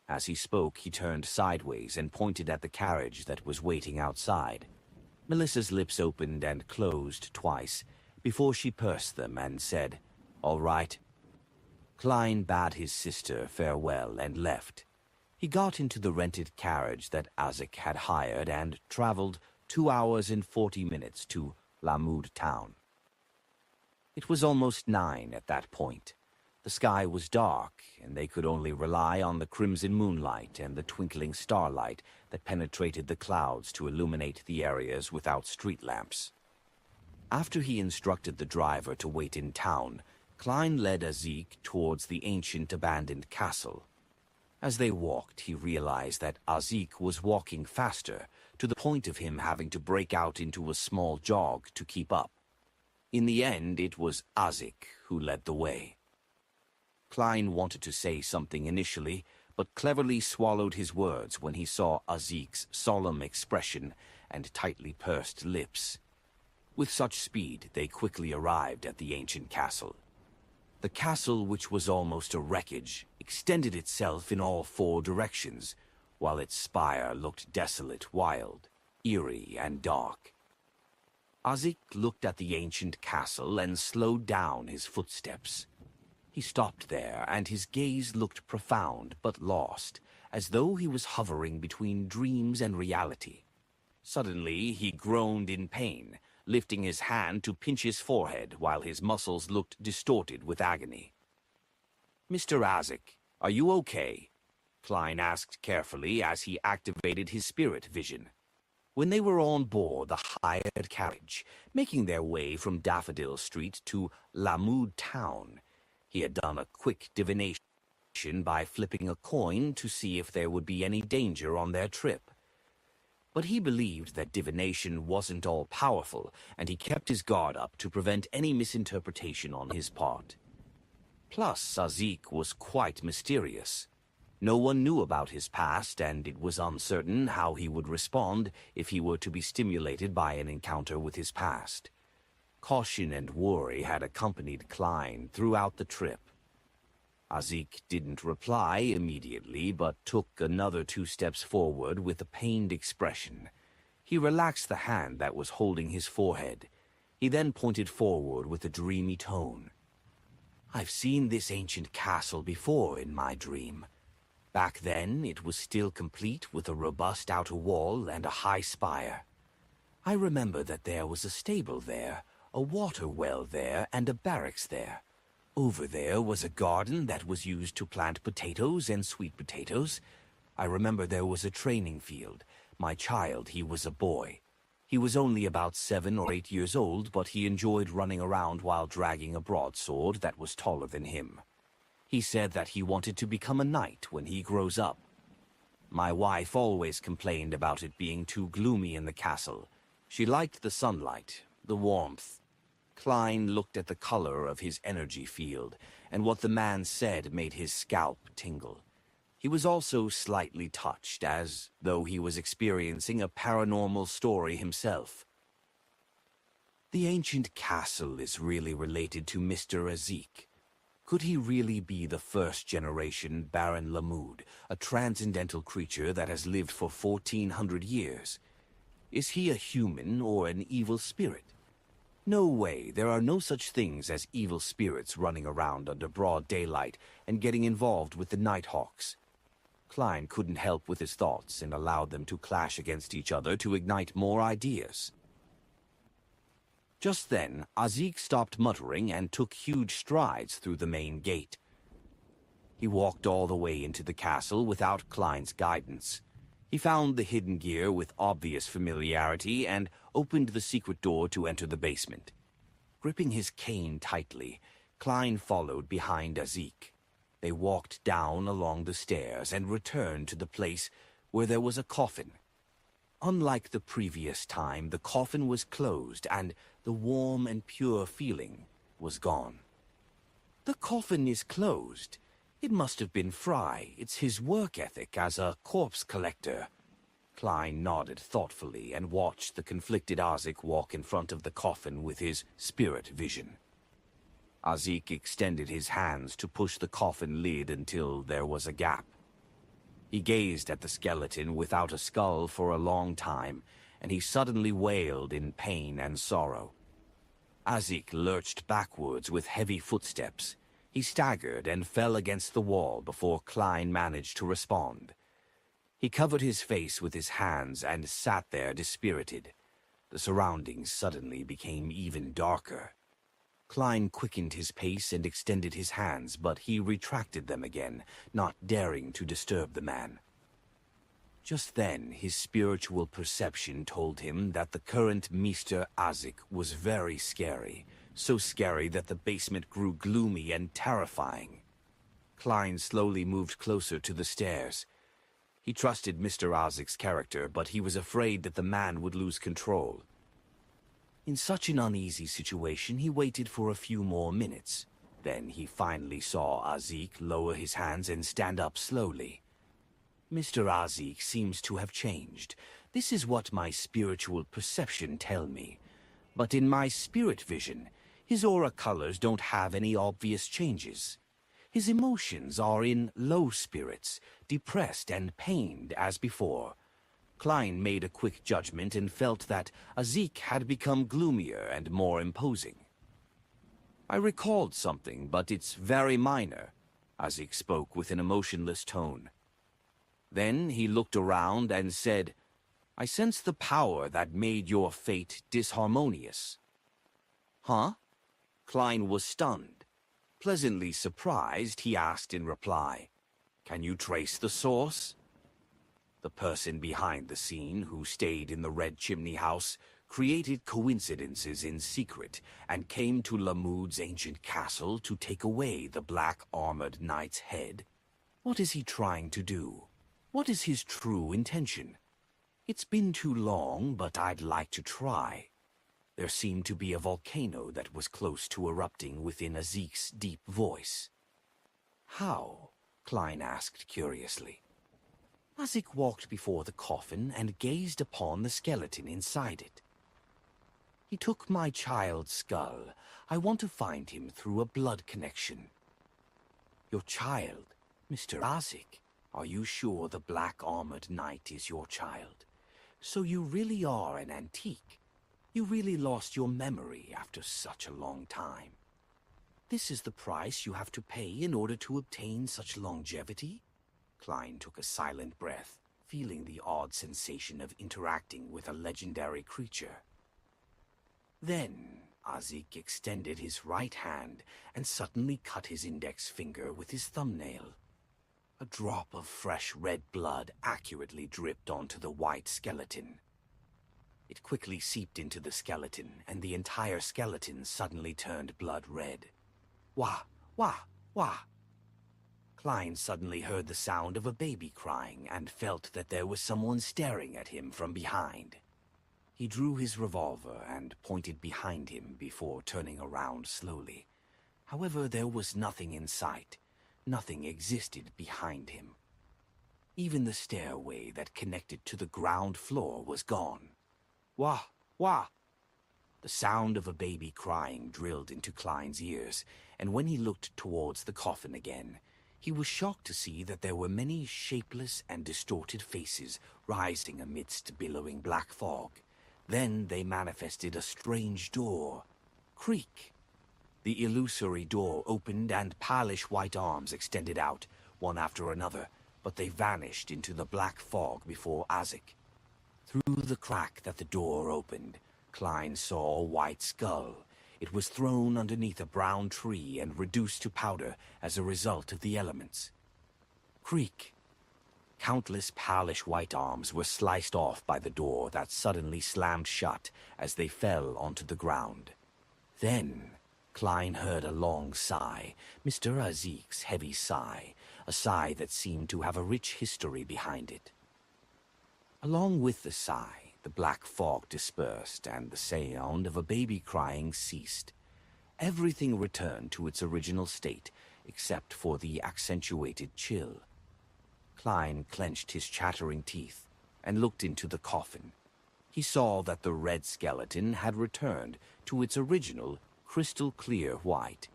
As he spoke, he turned sideways and pointed at the carriage that was waiting outside. Melissa's lips opened and closed twice before she pursed them and said, "All right." Klein bade his sister farewell and left. He got into the rented carriage that Isaac had hired and traveled 2 hours and 40 minutes to Luna town. It was almost 9 at that point. The sky was dark, and they could only rely on the crimson moonlight and the twinkling starlight that penetrated the clouds to illuminate the areas without street lamps. After he instructed the driver to wait in town, Klein led Azik towards the ancient abandoned castle. As they walked, he realized that Azik was walking faster, to the point of him having to break out into a small jog to keep up. In the end, it was Azik who led the way. Klein wanted to say something initially, but cleverly swallowed his words when he saw Azik's solemn expression and tightly pursed lips. With such speed, they quickly arrived at the ancient castle. The castle, which was almost a wreckage, extended itself in all 4 directions, while its spire looked desolate, wild, eerie, and dark. Azik looked at the ancient castle and slowed down his footsteps. He stopped there, and his gaze looked profound but lost, as though he was hovering between dreams and reality. Suddenly, he groaned in pain, lifting his hand to pinch his forehead while his muscles looked distorted with agony. "Mr. Isaac, are you okay?" Klein asked carefully as he activated his spirit vision. When they were on board the hired carriage, making their way from Daffodil Street to Luna town, he had done a quick divination by flipping a coin to see if there would be any danger on their trip. But he believed that divination wasn't all-powerful, and he kept his guard up to prevent any misinterpretation on his part. Plus, Azik was quite mysterious. No one knew about his past, and it was uncertain how he would respond if he were to be stimulated by an encounter with his past. Caution and worry had accompanied Klein throughout the trip. Azik didn't reply immediately, but took another 2 steps forward with a pained expression. He relaxed the hand that was holding his forehead. He then pointed forward with a dreamy tone. "I've seen this ancient castle before in my dream. Back then, it was still complete with a robust outer wall and a high spire. I remember that there was a stable there, a water well there, and a barracks there. Over there was a garden that was used to plant potatoes and sweet potatoes. I remember there was a training field. My child, he was a boy. He was only about 7 or 8 years old, but he enjoyed running around while dragging a broadsword that was taller than him. He said that he wanted to become a knight when he grows up. My wife always complained about it being too gloomy in the castle. She liked the sunlight, the warmth." Klein looked at the color of his energy field, and what the man said made his scalp tingle. He was also slightly touched, as though he was experiencing a paranormal story himself. "The ancient castle is really related to Mr. Azik. Could he really be the first-generation Baron Lamud, a transcendental creature that has lived for 1,400 years? Is he a human or an evil spirit? No way, there are no such things as evil spirits running around under broad daylight and getting involved with the Nighthawks." Klein couldn't help with his thoughts and allowed them to clash against each other to ignite more ideas. Just then, Azik stopped muttering and took huge strides through the main gate. He walked all the way into the castle without Klein's guidance. He found the hidden gear with obvious familiarity and opened the secret door to enter the basement. Gripping his cane tightly, Klein followed behind Azik. They walked down along the stairs and returned to the place where there was a coffin. Unlike the previous time, the coffin was closed and the warm and pure feeling was gone. "The coffin is closed. It must have been Fry. It's his work ethic as a corpse collector." Klein nodded thoughtfully and watched the conflicted Azik walk in front of the coffin with his spirit vision. Azik extended his hands to push the coffin lid until there was a gap. He gazed at the skeleton without a skull for a long time, and he suddenly wailed in pain and sorrow. Azik lurched backwards with heavy footsteps. He staggered and fell against the wall before Klein managed to respond. He covered his face with his hands and sat there dispirited. The surroundings suddenly became even darker. Klein quickened his pace and extended his hands, but he retracted them again, not daring to disturb the man. Just then, his spiritual perception told him that the current Mr. Azik was very scary, so scary that the basement grew gloomy and terrifying. Klein slowly moved closer to the stairs. He trusted Mr. Azik's character, but he was afraid that the man would lose control. In such an uneasy situation, he waited for a few more minutes. Then he finally saw Azik lower his hands and stand up slowly. "Mr. Azik seems to have changed. This is what my spiritual perception tell me. But in my spirit vision, his aura colors don't have any obvious changes. His emotions are in low spirits, depressed and pained as before." Klein made a quick judgment and felt that Azik had become gloomier and more imposing. "I recalled something, but it's very minor," Azik spoke with an emotionless tone. Then he looked around and said, "I sense the power that made your fate disharmonious." "Huh?" Klein was stunned. Pleasantly surprised, he asked in reply, "Can you trace the source?" The person behind the scene, who stayed in the Red Chimney House, created coincidences in secret and came to Lamud's ancient castle to take away the black armored knight's head. What is he trying to do? What is his true intention? It's been too long, but I'd like to try. There seemed to be a volcano that was close to erupting within Azik's deep voice. "How?" Klein asked curiously. Azik walked before the coffin and gazed upon the skeleton inside it. "He took my child's skull. I want to find him through a blood connection." "Your child? Mr. Azik? Are you sure the black-armored knight is your child? So you really are an antique? You really lost your memory after such a long time? This is the price you have to pay in order to obtain such longevity?" Klein took a silent breath, feeling the odd sensation of interacting with a legendary creature. Then Azik extended his right hand and suddenly cut his index finger with his thumbnail. A drop of fresh red blood accurately dripped onto the white skeleton. It quickly seeped into the skeleton, and the entire skeleton suddenly turned blood red. "Wah! Wah! Wah!" Klein suddenly heard the sound of a baby crying and felt that there was someone staring at him from behind. He drew his revolver and pointed behind him before turning around slowly. However, there was nothing in sight. Nothing existed behind him. Even the stairway that connected to the ground floor was gone. "Wah! Wah!" The sound of a baby crying drilled into Klein's ears, and when he looked towards the coffin again, he was shocked to see that there were many shapeless and distorted faces rising amidst billowing black fog. Then they manifested a strange door. Creak! The illusory door opened and palish white arms extended out, one after another, but they vanished into the black fog before Azik. Through the crack that the door opened, Klein saw a white skull. It was thrown underneath a brown tree and reduced to powder as a result of the elements. Creak! Countless palish white arms were sliced off by the door that suddenly slammed shut as they fell onto the ground. Then Klein heard a long sigh, Mr. Azik's heavy sigh, a sigh that seemed to have a rich history behind it. Along with the sigh, the black fog dispersed and the sound of a baby crying ceased. Everything returned to its original state, except for the accentuated chill. Klein clenched his chattering teeth and looked into the coffin. He saw that the red skeleton had returned to its original crystal-clear white.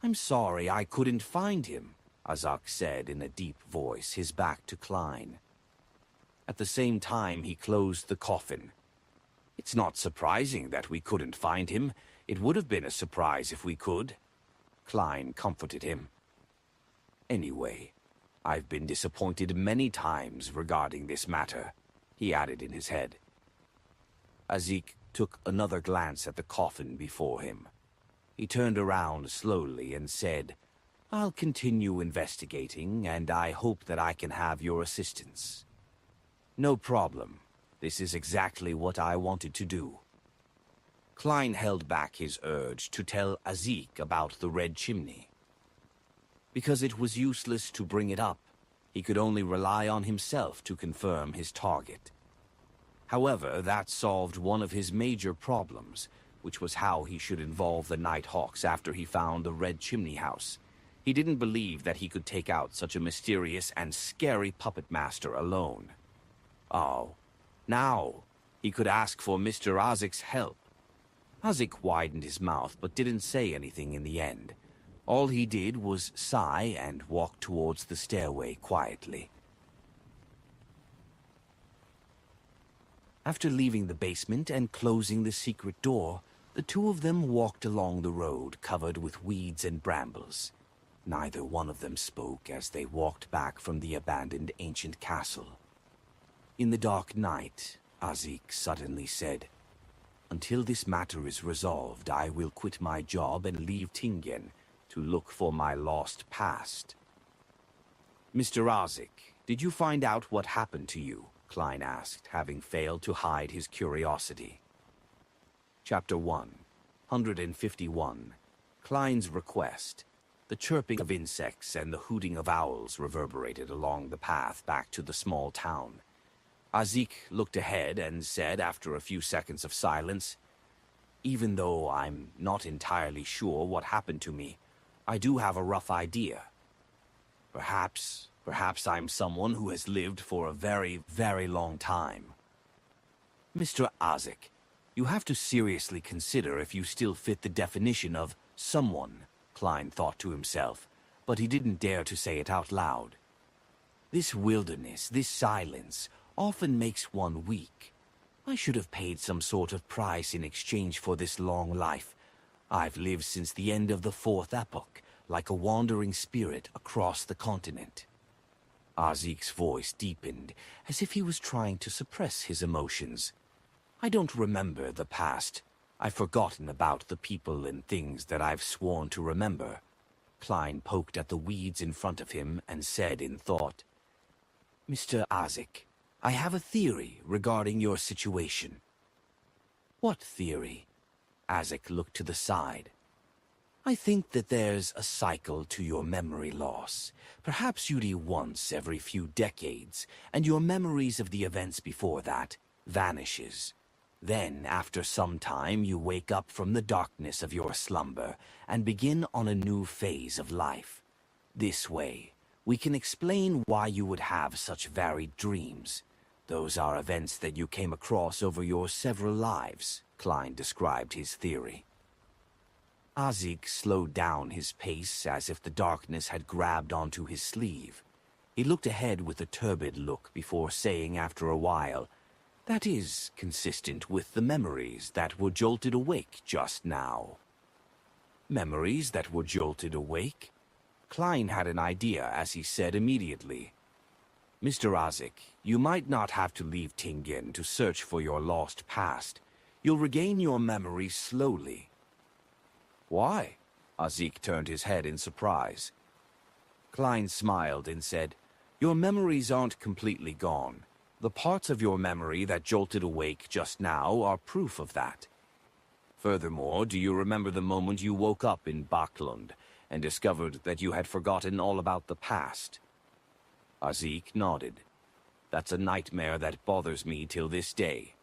"I'm sorry I couldn't find him," Azak said in a deep voice, his back to Klein. At the same time, he closed the coffin. "It's not surprising that we couldn't find him. It would have been a surprise if we could." Klein comforted him. "Anyway, I've been disappointed many times regarding this matter," he added in his head. Azik took another glance at the coffin before him. He turned around slowly and said, "I'll continue investigating, and I hope that I can have your assistance." "No problem. This is exactly what I wanted to do." Klein held back his urge to tell Azik about the red chimney. Because it was useless to bring it up, he could only rely on himself to confirm his target. However, that solved one of his major problems, which was how he should involve the Nighthawks after he found the red chimney house. He didn't believe that he could take out such a mysterious and scary puppet master alone. Oh, now he could ask for Mr. Azik's help. Azik widened his mouth but didn't say anything in the end. All he did was sigh and walk towards the stairway quietly. After leaving the basement and closing the secret door, the two of them walked along the road covered with weeds and brambles. Neither one of them spoke as they walked back from the abandoned ancient castle. In the dark night, Azik suddenly said, "Until this matter is resolved, I will quit my job and leave Tingen to look for my lost past." "Mr. Azik, did you find out what happened to you?" Klein asked, having failed to hide his curiosity. Chapter 151. Klein's Request. The chirping of insects and the hooting of owls reverberated along the path back to the small town. Azik looked ahead and said after a few seconds of silence, "Even though I'm not entirely sure what happened to me, I do have a rough idea. Perhaps I'm someone who has lived for a very, very long time." "Mr. Azik, you have to seriously consider if you still fit the definition of someone," Klein thought to himself, but he didn't dare to say it out loud. "This wilderness, this silence, often makes one weak. I should have paid some sort of price in exchange for this long life. I've lived since the end of the Fourth Epoch, like a wandering spirit across the continent." Azik's voice deepened, as if he was trying to suppress his emotions. "I don't remember the past. I've forgotten about the people and things that I've sworn to remember." Klein poked at the weeds in front of him and said in thought, "Mr. Azik, I have a theory regarding your situation." "What theory?" Azik looked to the side. "I think that there's a cycle to your memory loss. Perhaps you do once every few decades, and your memories of the events before that vanishes. Then, after some time, you wake up from the darkness of your slumber and begin on a new phase of life. This way, we can explain why you would have such varied dreams. Those are events that you came across over your several lives," Klein described his theory. Azik slowed down his pace as if the darkness had grabbed onto his sleeve. He looked ahead with a turbid look before saying after a while, "That is consistent with the memories that were jolted awake just now." Memories that were jolted awake? Klein had an idea as he said immediately, "Mr. Azik, you might not have to leave Tingen to search for your lost past. You'll regain your memories slowly." "Why?" Azik turned his head in surprise. Klein smiled and said, "Your memories aren't completely gone. The parts of your memory that jolted awake just now are proof of that. Furthermore, do you remember the moment you woke up in Baklund and discovered that you had forgotten all about the past? Azik nodded. That's a nightmare that bothers me till this day.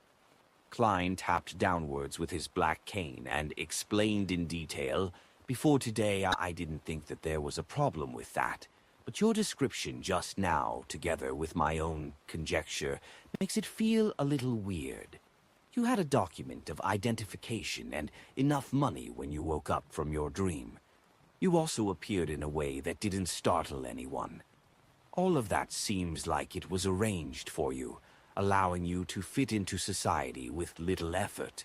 Klein tapped downwards with his black cane and explained in detail, before today I didn't think that there was a problem with that, but your description just now, together with my own conjecture, makes it feel a little weird. You had a document of identification and enough money when you woke up from your dream. You also appeared in a way that didn't startle anyone. All of that seems like it was arranged for you, allowing you to fit into society with little effort.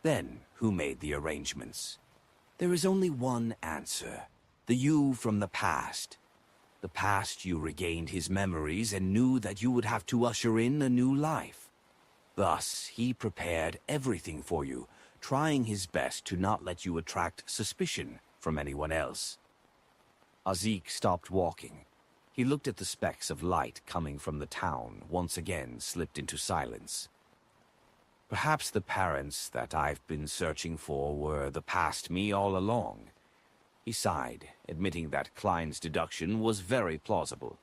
Then, who made the arrangements? There is only one answer. The you from the past. The past you regained his memories and knew that you would have to usher in a new life. Thus, he prepared everything for you, trying his best to not let you attract suspicion from anyone else. Azik stopped walking. He looked at the specks of light coming from the town, once again slipped into silence. Perhaps the parents that I've been searching for were the past me all along. He sighed, admitting that Klein's deduction was very plausible.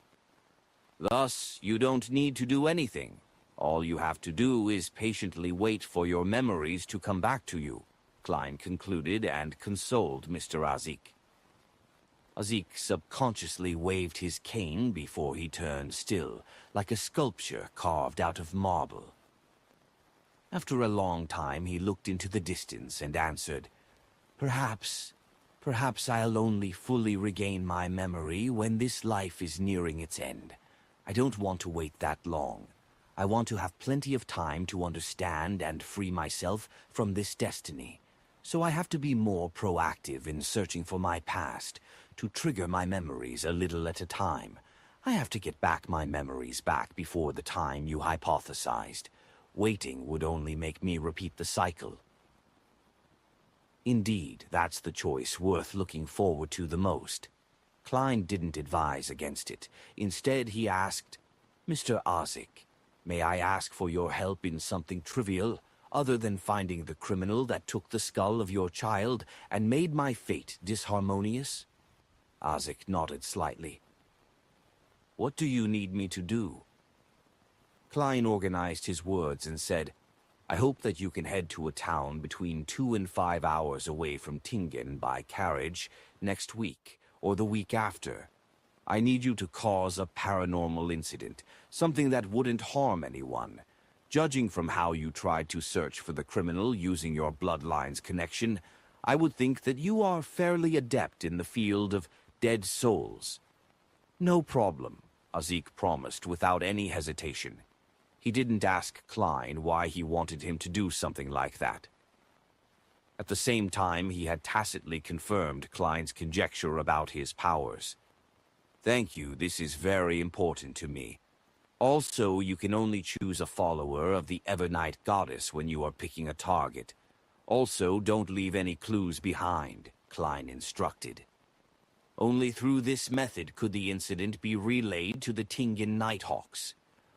Thus, you don't need to do anything. All you have to do is patiently wait for your memories to come back to you, Klein concluded and consoled Mr. Azik. Azik subconsciously waved his cane before he turned still, like a sculpture carved out of marble. After a long time he looked into the distance and answered, Perhaps I'll only fully regain my memory when this life is nearing its end. I don't want to wait that long. I want to have plenty of time to understand and free myself from this destiny. So I have to be more proactive in searching for my past, to trigger my memories a little at a time. I have to get back my memories back before the time you hypothesized. Waiting would only make me repeat the cycle. Indeed, that's the choice worth looking forward to the most. Klein didn't advise against it. Instead, he asked, Mr. Azik, may I ask for your help in something trivial, other than finding the criminal that took the skull of your child and made my fate disharmonious? Azik nodded slightly. What do you need me to do? Klein organized his words and said, I hope that you can head to a town between 2 and 5 hours away from Tingen by carriage next week or the week after. I need you to cause a paranormal incident, something that wouldn't harm anyone. Judging from how you tried to search for the criminal using your bloodline's connection, I would think that you are fairly adept in the field of dead souls. No problem, Azik promised without any hesitation. He didn't ask Klein why he wanted him to do something like that. At the same time, he had tacitly confirmed Klein's conjecture about his powers. Thank you, this is very important to me. Also, you can only choose a follower of the Evernight Goddess when you are picking a target. Also, don't leave any clues behind, Klein instructed. Only through this method could the incident be relayed to the Tingen Nighthawks.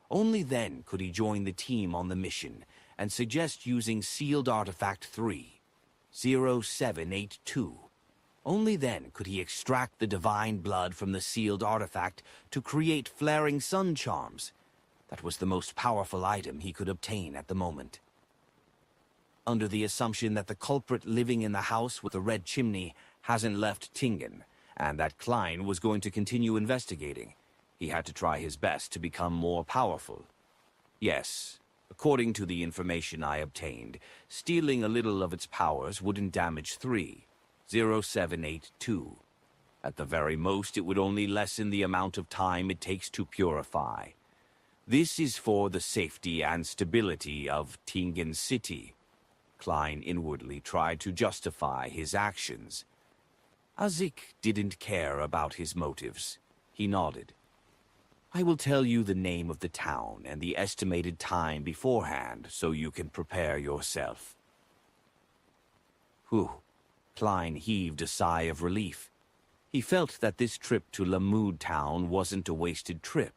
Only then could he join the team on the mission and suggest using Sealed Artifact 3, 0782. Only then could he extract the divine blood from the sealed artifact to create flaring sun charms. That was the most powerful item he could obtain at the moment. Under the assumption that the culprit living in the house with the red chimney hasn't left Tingen, and that Klein was going to continue investigating, he had to try his best to become more powerful. Yes, according to the information I obtained, stealing a little of its powers wouldn't damage 0782. At the very most, it would only lessen the amount of time it takes to purify. This is for the safety and stability of Tingen City. Klein inwardly tried to justify his actions. Azik didn't care about his motives. He nodded. I will tell you the name of the town and the estimated time beforehand so you can prepare yourself. Whew. Klein heaved a sigh of relief. He felt that this trip to Lamud Town wasn't a wasted trip.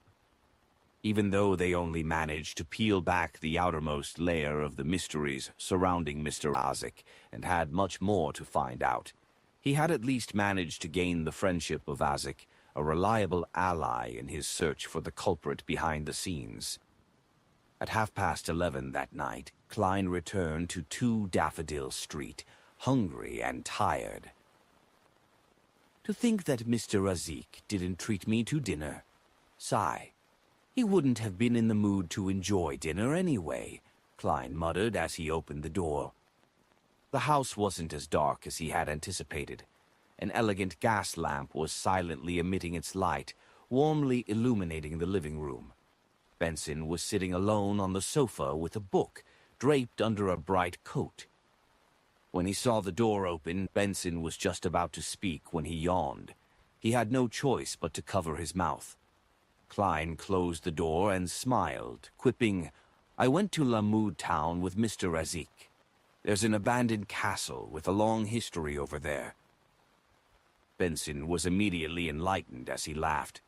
even though they only managed to peel back the outermost layer of the mysteries surrounding Mr. Isaac and had much more to find out. He had at least managed to gain the friendship of Isaac, a reliable ally in his search for the culprit behind the scenes. At 11:30 that night, Klein returned to 2 Daffodil Street, hungry and tired. To think that Mr. Isaac didn't treat me to dinner. Sigh. He wouldn't have been in the mood to enjoy dinner anyway, Klein muttered as he opened the door. The house wasn't as dark as he had anticipated. An elegant gas lamp was silently emitting its light, warmly illuminating the living room. Benson was sitting alone on the sofa with a book, draped under a bright coat. When he saw the door open, Benson was just about to speak when he yawned. He had no choice but to cover his mouth. Klein closed the door and smiled, quipping, "I went to Lamoud town with Mr. Isaac. There's an abandoned castle with a long history over there." Benson was immediately enlightened as he laughed.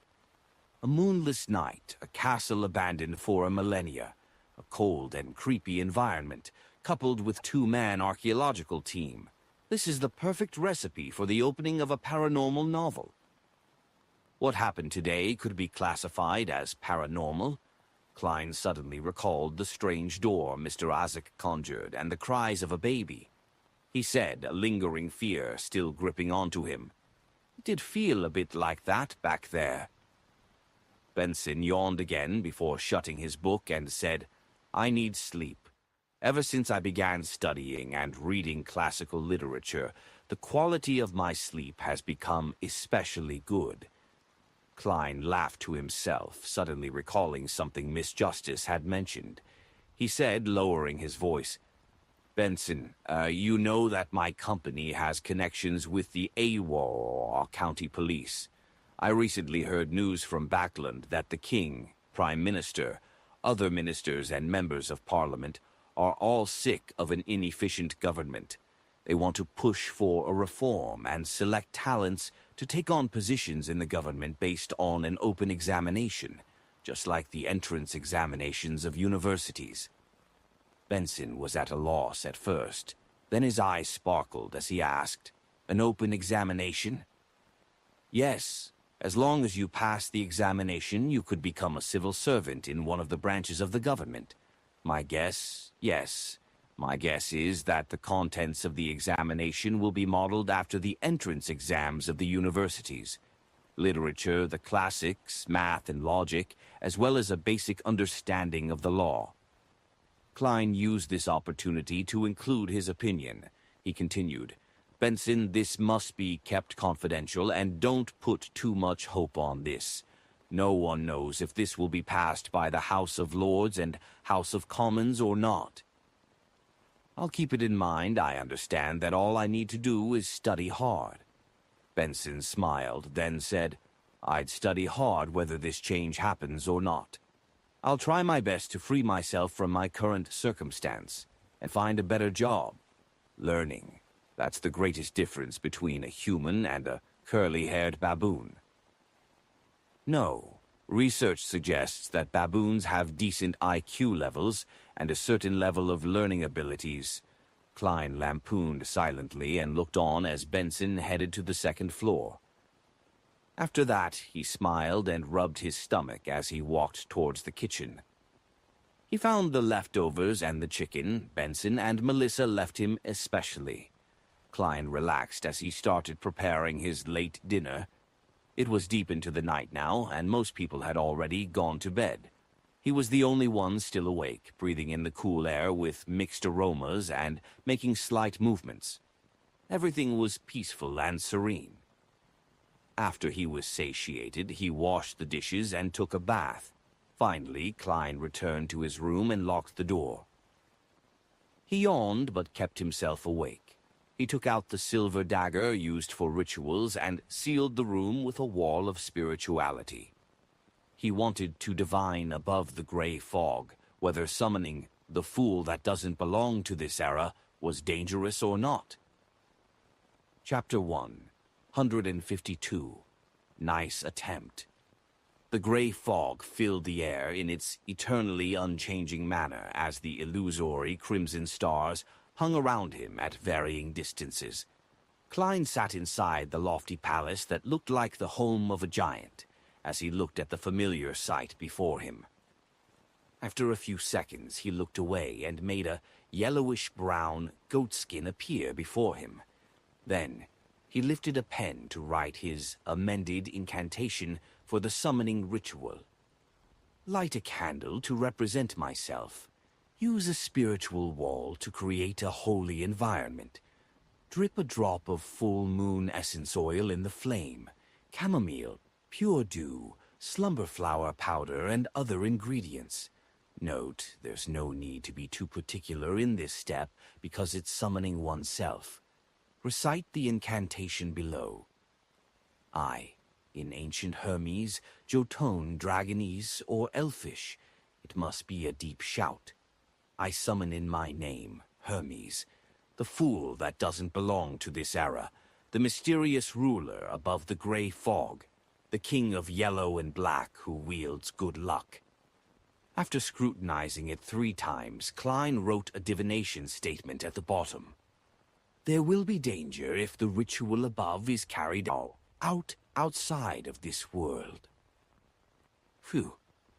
A moonless night, a castle abandoned for a millennia, a cold and creepy environment, coupled with 2-man archaeological team. This is the perfect recipe for the opening of a paranormal novel. What happened today could be classified as paranormal. Klein suddenly recalled the strange door Mr. Isaac conjured and the cries of a baby. He said, a lingering fear still gripping onto him. It did feel a bit like that back there. Benson yawned again before shutting his book and said, "I need sleep. Ever since I began studying and reading classical literature, the quality of my sleep has become especially good." Klein laughed to himself, suddenly recalling something Miss Justice had mentioned. He said, lowering his voice, "Benson, you know that my company has connections with the AWOL County Police. I recently heard news from Backland that the King, Prime Minister, other ministers and members of Parliament are all sick of an inefficient government. They want to push for a reform and select talents to take on positions in the government based on an open examination, just like the entrance examinations of universities." Benson was at a loss at first. Then his eyes sparkled as he asked, "An open examination?" "Yes. As long as you pass the examination, you could become a civil servant in one of the branches of the government. My guess, yes. My guess is that the contents of the examination will be modeled after the entrance exams of the universities. Literature, the classics, math and logic, as well as a basic understanding of the law." Klein used this opportunity to include his opinion. He continued, "Benson, this must be kept confidential, and don't put too much hope on this. No one knows if this will be passed by the House of Lords and House of Commons or not. I'll keep it in mind. I understand that all I need to do is study hard." Benson smiled, then said, "I'd study hard whether this change happens or not. I'll try my best to free myself from my current circumstance and find a better job. Learning. That's the greatest difference between a human and a curly-haired baboon." "No. Research suggests that baboons have decent IQ levels and a certain level of learning abilities." Klein lampooned silently and looked on as Benson headed to the 2nd floor. After that, he smiled and rubbed his stomach as he walked towards the kitchen. He found the leftovers and the chicken. Benson and Melissa left him especially. Klein relaxed as he started preparing his late dinner. It was deep into the night now, and most people had already gone to bed. He was the only one still awake, breathing in the cool air with mixed aromas and making slight movements. Everything was peaceful and serene. After he was satiated, he washed the dishes and took a bath. Finally, Klein returned to his room and locked the door. He yawned but kept himself awake. He took out the silver dagger used for rituals and sealed the room with a wall of spirituality. He wanted to divine above the gray fog whether summoning the fool that doesn't belong to this era was dangerous or not. Chapter 1, 152. Nice Attempt. The gray fog filled the air in its eternally unchanging manner as the illusory crimson stars hung around him at varying distances. Klein sat inside the lofty palace that looked like the home of a giant, as he looked at the familiar sight before him. After a few seconds, he looked away and made a yellowish-brown goatskin appear before him. Then, he lifted a pen to write his amended incantation for the summoning ritual. Light a candle to represent myself. Use a spiritual wall to create a holy environment. Drip a drop of full moon essence oil in the flame, chamomile, pure dew, slumber flower powder, and other ingredients. Note, there's no need to be too particular in this step because it's summoning oneself. Recite the incantation below. I, in ancient Hermes, Jotun, Dragonese, or Elfish, it must be a deep shout. I summon in my name, Hermes, the fool that doesn't belong to this era, the mysterious ruler above the gray fog, the king of yellow and black who wields good luck. After scrutinizing it 3 times, Klein wrote a divination statement at the bottom. There will be danger if the ritual above is carried outside of this world. Phew.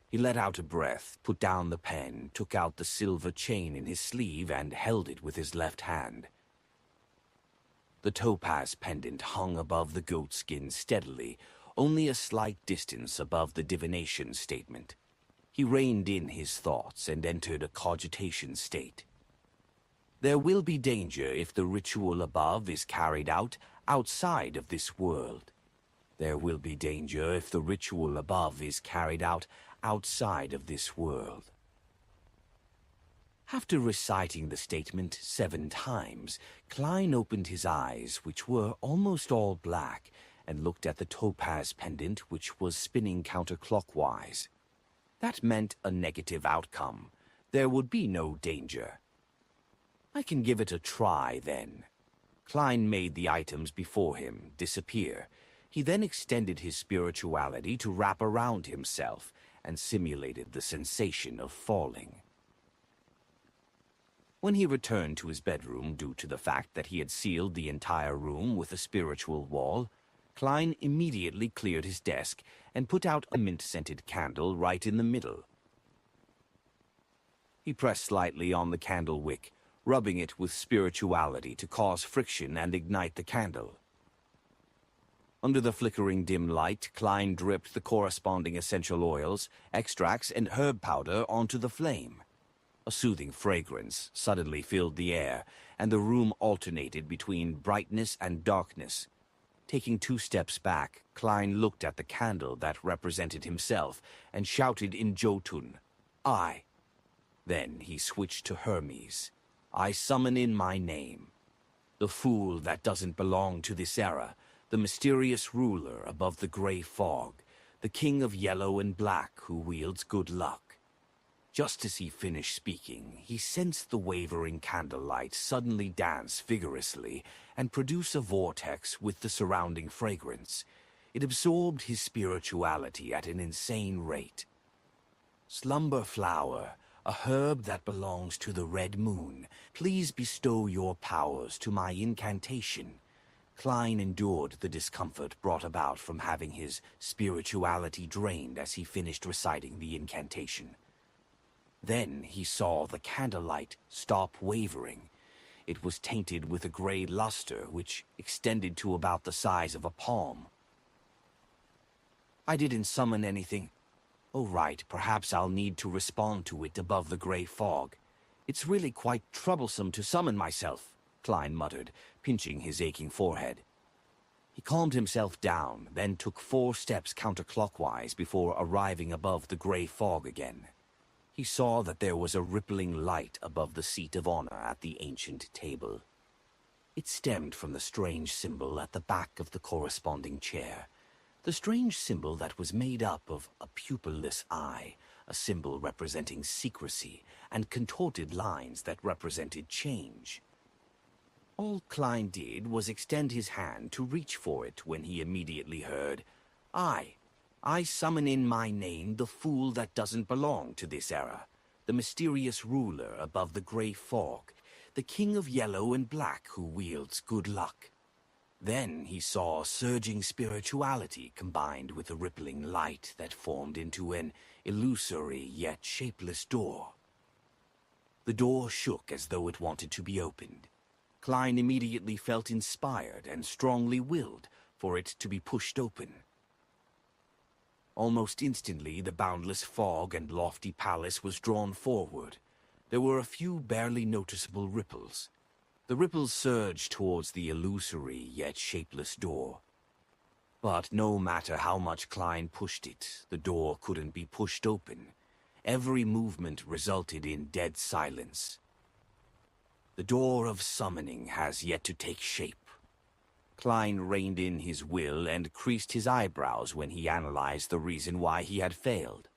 He let out a breath, put down the pen, took out the silver chain in his sleeve, and held it with his left hand. The topaz pendant hung above the goatskin steadily, only a slight distance above the divination statement. He reined in his thoughts and entered a cogitation state. There will be danger if the ritual above is carried out outside of this world. There will be danger if the ritual above is carried out outside of this world. After reciting the statement 7 times, Klein opened his eyes, which were almost all black, and looked at the topaz pendant, which was spinning counterclockwise. That meant a negative outcome. There would be no danger. I can give it a try, then. Klein made the items before him disappear. He then extended his spirituality to wrap around himself and simulated the sensation of falling. When he returned to his bedroom due to the fact that he had sealed the entire room with a spiritual wall, Klein immediately cleared his desk and put out a mint-scented candle right in the middle. He pressed slightly on the candle wick, rubbing it with spirituality to cause friction and ignite the candle. Under the flickering dim light, Klein dripped the corresponding essential oils, extracts, and herb powder onto the flame. A soothing fragrance suddenly filled the air, and the room alternated between brightness and darkness. Taking 2 steps back, Klein looked at the candle that represented himself and shouted in Jotun, I. Then he switched to Hermes. I summon in my name. The fool that doesn't belong to this era, the mysterious ruler above the gray fog, the king of yellow and black who wields good luck. Just as he finished speaking, he sensed the wavering candlelight suddenly dance vigorously and produce a vortex with the surrounding fragrance. It absorbed his spirituality at an insane rate. Slumber flower, a herb that belongs to the red moon, please bestow your powers to my incantation. Klein endured the discomfort brought about from having his spirituality drained as he finished reciting the incantation. Then he saw the candlelight stop wavering. It was tainted with a gray luster which extended to about the size of a palm. I didn't summon anything. Oh right, perhaps I'll need to respond to it above the gray fog. It's really quite troublesome to summon myself, Klein muttered, pinching his aching forehead. He calmed himself down, then took 4 steps counterclockwise before arriving above the gray fog again. He saw that there was a rippling light above the seat of honor at the ancient table. It stemmed from the strange symbol at the back of the corresponding chair. The strange symbol that was made up of a pupilless eye, a symbol representing secrecy, and contorted lines that represented change. All Klein did was extend his hand to reach for it when he immediately heard, I. I summon in my name the fool that doesn't belong to this era, the mysterious ruler above the gray fog, the king of yellow and black who wields good luck. Then he saw surging spirituality combined with a rippling light that formed into an illusory yet shapeless door. The door shook as though it wanted to be opened. Klein immediately felt inspired and strongly willed for it to be pushed open. Almost instantly, the boundless fog and lofty palace was drawn forward. There were a few barely noticeable ripples. The ripples surged towards the illusory yet shapeless door. But no matter how much Klein pushed it, the door couldn't be pushed open. Every movement resulted in dead silence. The door of summoning has yet to take shape. Klein reined in his will and creased his eyebrows when he analyzed the reason why he had failed.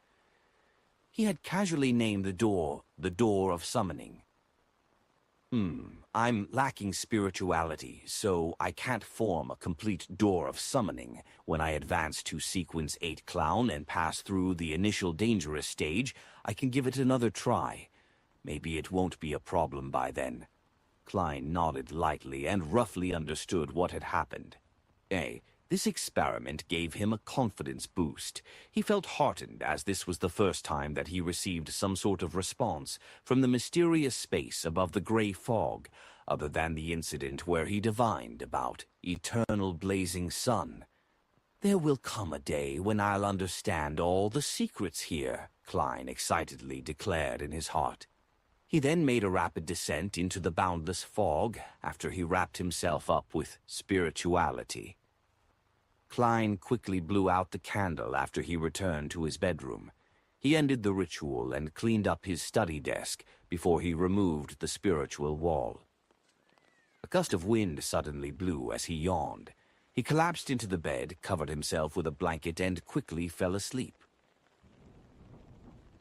He had casually named the door of summoning. I'm lacking spirituality, so I can't form a complete door of summoning when I advance to Sequence 8 Clown and pass through the initial dangerous stage. I can give it another try. Maybe it won't be a problem by then. Klein nodded lightly and roughly understood what had happened. This experiment gave him a confidence boost. He felt heartened as this was the first time that he received some sort of response from the mysterious space above the gray fog, other than the incident where he divined about eternal blazing sun. There will come a day when I'll understand all the secrets here, Klein excitedly declared in his heart. He then made a rapid descent into the boundless fog after he wrapped himself up with spirituality. Klein quickly blew out the candle after he returned to his bedroom. He ended the ritual and cleaned up his study desk before he removed the spiritual wall. A gust of wind suddenly blew as he yawned. He collapsed into the bed, covered himself with a blanket, and quickly fell asleep.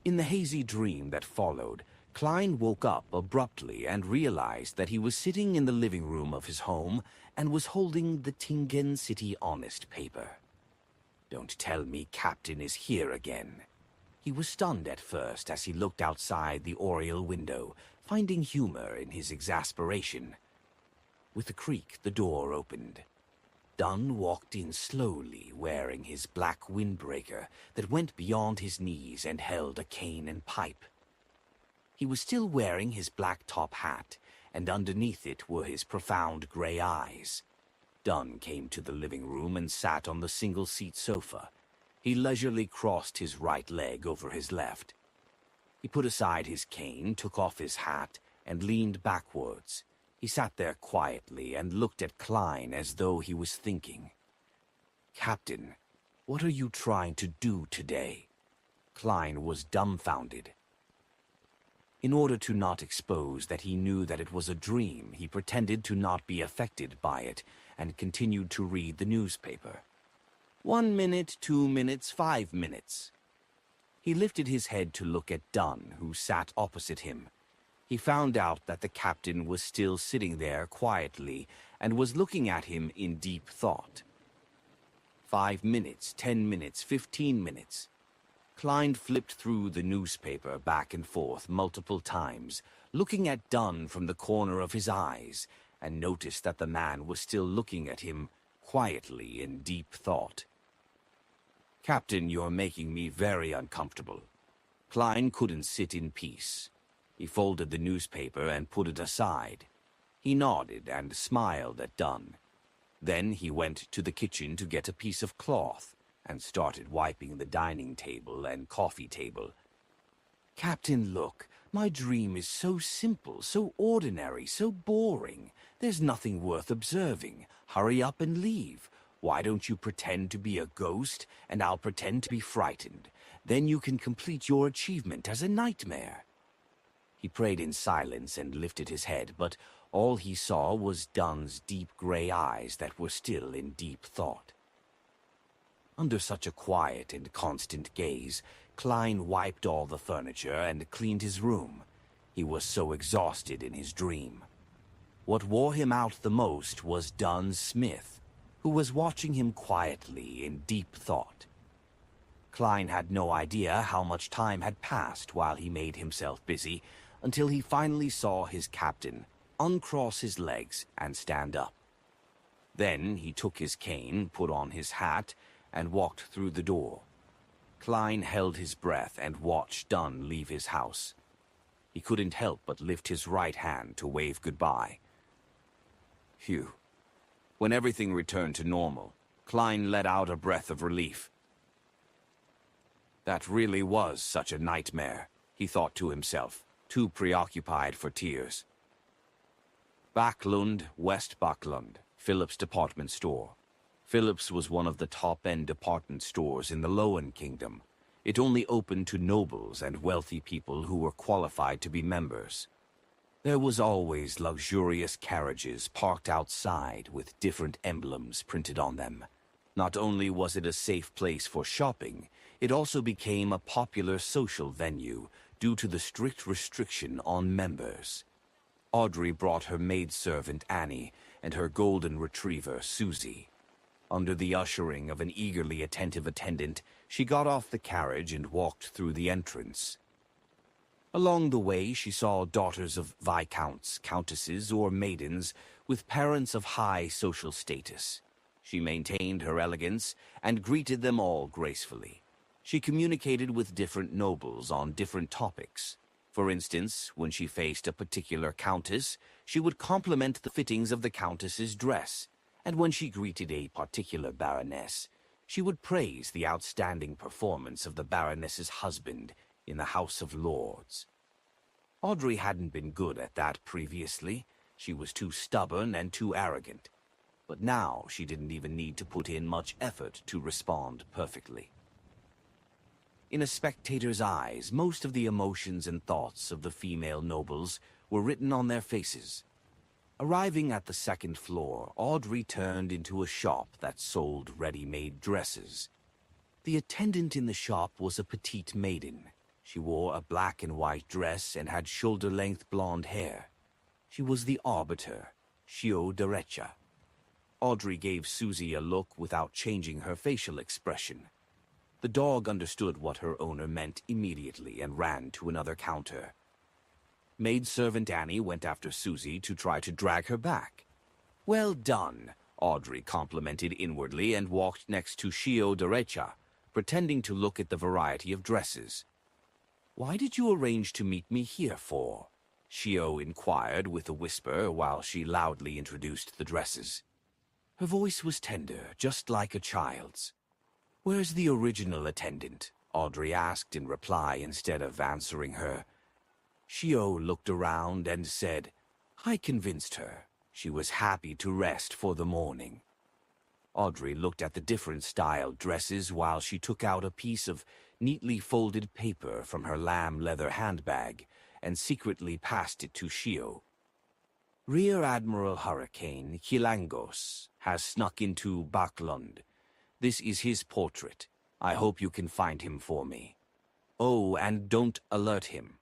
In the hazy dream that followed, Klein woke up abruptly and realized that he was sitting in the living room of his home and was holding the Tingen City Honest paper. Don't tell me Captain is here again. He was stunned at first as he looked outside the oriel window, finding humor in his exasperation. With a creak, the door opened. Dunn walked in slowly, wearing his black windbreaker that went beyond his knees and held a cane and pipe. He was still wearing his black top hat, and underneath it were his profound gray eyes. Dunn came to the living room and sat on the single-seat sofa. He leisurely crossed his right leg over his left. He put aside his cane, took off his hat, and leaned backwards. He sat there quietly and looked at Klein as though he was thinking. "Captain, what are you trying to do today?" Klein was dumbfounded. In order to not expose that he knew that it was a dream, he pretended to not be affected by it and continued to read the newspaper. 1 minute, 2 minutes, 5 minutes. He lifted his head to look at Dunn, who sat opposite him. He found out that the captain was still sitting there quietly and was looking at him in deep thought. 5 minutes, 10 minutes, 15 minutes. Klein flipped through the newspaper back and forth multiple times, looking at Dunn from the corner of his eyes, and noticed that the man was still looking at him quietly in deep thought. "Captain, you're making me very uncomfortable." Klein couldn't sit in peace. He folded the newspaper and put it aside. He nodded and smiled at Dunn. Then he went to the kitchen to get a piece of cloth and started wiping the dining table and coffee table. "Captain, look, my dream is so simple, so ordinary, so boring. There's nothing worth observing. Hurry up and leave. Why don't you pretend to be a ghost, and I'll pretend to be frightened. Then you can complete your achievement as a nightmare." He prayed in silence and lifted his head, but all he saw was Dunn's deep gray eyes that were still in deep thought. Under such a quiet and constant gaze, Klein wiped all the furniture and cleaned his room. He was so exhausted in his dream. What wore him out the most was Dunn Smith, who was watching him quietly in deep thought. Klein had no idea how much time had passed while he made himself busy, until he finally saw his captain uncross his legs and stand up. Then he took his cane, put on his hat, and walked through the door. Klein held his breath and watched Dunn leave his house. He couldn't help but lift his right hand to wave goodbye. Phew. When everything returned to normal, Klein let out a breath of relief. That really was such a nightmare, he thought to himself, too preoccupied for tears. Backlund, West Backlund, Phillips department store. Phillips was one of the top-end department stores in the Lowen Kingdom. It only opened to nobles and wealthy people who were qualified to be members. There was always luxurious carriages parked outside with different emblems printed on them. Not only was it a safe place for shopping, it also became a popular social venue due to the strict restriction on members. Audrey brought her maidservant Annie and her golden retriever Susie. Under the ushering of an eagerly attentive attendant, she got off the carriage and walked through the entrance. Along the way, she saw daughters of viscounts, countesses, or maidens with parents of high social status. She maintained her elegance and greeted them all gracefully. She communicated with different nobles on different topics. For instance, when she faced a particular countess, she would compliment the fittings of the countess's dress, and when she greeted a particular baroness, she would praise the outstanding performance of the baroness's husband in the House of Lords. Audrey hadn't been good at that previously. She was too stubborn and too arrogant. But now she didn't even need to put in much effort to respond perfectly. In a spectator's eyes, most of the emotions and thoughts of the female nobles were written on their faces. Arriving at the second floor, Audrey turned into a shop that sold ready-made dresses. The attendant in the shop was a petite maiden. She wore a black and white dress and had shoulder-length blonde hair. She was the arbiter, Shio Derecha. Audrey gave Susie a look without changing her facial expression. The dog understood what her owner meant immediately and ran to another counter. Maidservant Annie went after Susie to try to drag her back. "Well done," Audrey complimented inwardly and walked next to Shio Derecha, pretending to look at the variety of dresses. "Why did you arrange to meet me here for?" Shio inquired with a whisper while she loudly introduced the dresses. Her voice was tender, just like a child's. "Where's the original attendant?" Audrey asked in reply instead of answering her. Shio looked around and said, "I convinced her. She was happy to rest for the morning." Audrey looked at the different styled dresses while she took out a piece of neatly folded paper from her lamb leather handbag and secretly passed it to Shio. "Rear Admiral Hurricane Kilangos has snuck into Backlund. This is his portrait. I hope you can find him for me. Oh, and don't alert him."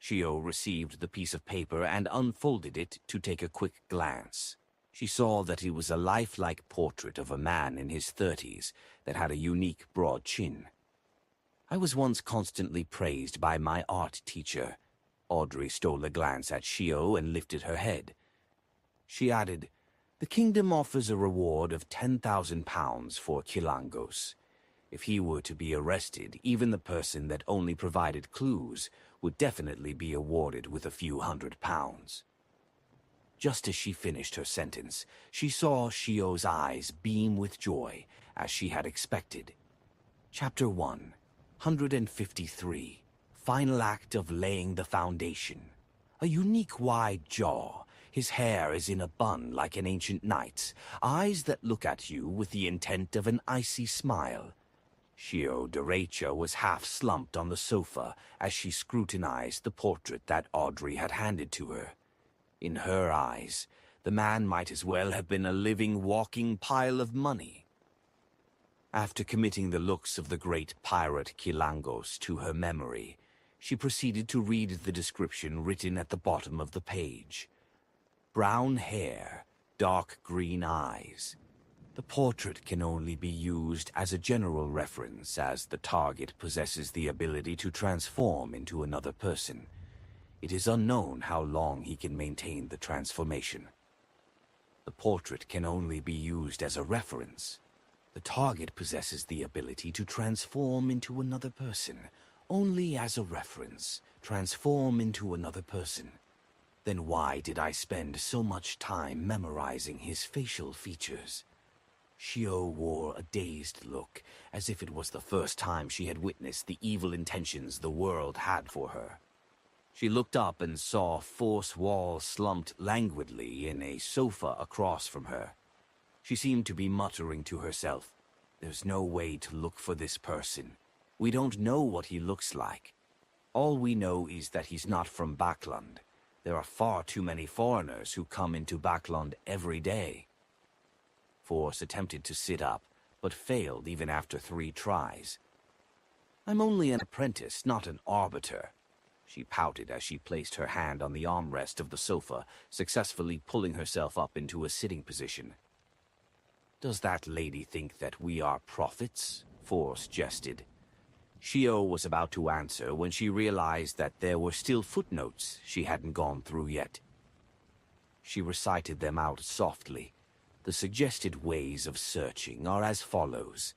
Shio received the piece of paper and unfolded it to take a quick glance. She saw that it was a lifelike portrait of a man in his 30s that had a unique broad chin. "I was once constantly praised by my art teacher." Audrey stole a glance at Shio and lifted her head. She added, "The kingdom offers a reward of 10,000 pounds for Kilangos. If he were to be arrested, even the person that only provided clues would definitely be awarded with a few £100. Just as she finished her sentence, she saw Shio's eyes beam with joy, as she had expected. Chapter 1, 153. Final act of laying the foundation. A unique wide jaw. His hair is in a bun like an ancient knight's. Eyes that look at you with the intent of an icy smile. Shio Derecha was half slumped on the sofa as she scrutinized the portrait that Audrey had handed to her. In her eyes, the man might as well have been a living, walking pile of money. After committing the looks of the great pirate Kilangos to her memory, she proceeded to read the description written at the bottom of the page. Brown hair, dark green eyes. The portrait can only be used as a general reference, as the target possesses the ability to transform into another person. It is unknown how long he can maintain the transformation. The portrait can only be used as a reference. The target possesses the ability to transform into another person, only as a reference. Transform into another person. Then why did I spend so much time memorizing his facial features? Shio wore a dazed look, as if it was the first time she had witnessed the evil intentions the world had for her. She looked up and saw Force Wall slumped languidly in a sofa across from her. She seemed to be muttering to herself, "There's no way to look for this person. We don't know what he looks like. All we know is that he's not from Backland. There are far too many foreigners who come into Backland every day." Force attempted to sit up, but failed even after 3 tries. "I'm only an apprentice, not an arbiter," she pouted as she placed her hand on the armrest of the sofa, successfully pulling herself up into a sitting position. "Does that lady think that we are prophets?" Force jested. Shio was about to answer when she realized that there were still footnotes she hadn't gone through yet. She recited them out softly. The suggested ways of searching are as follows.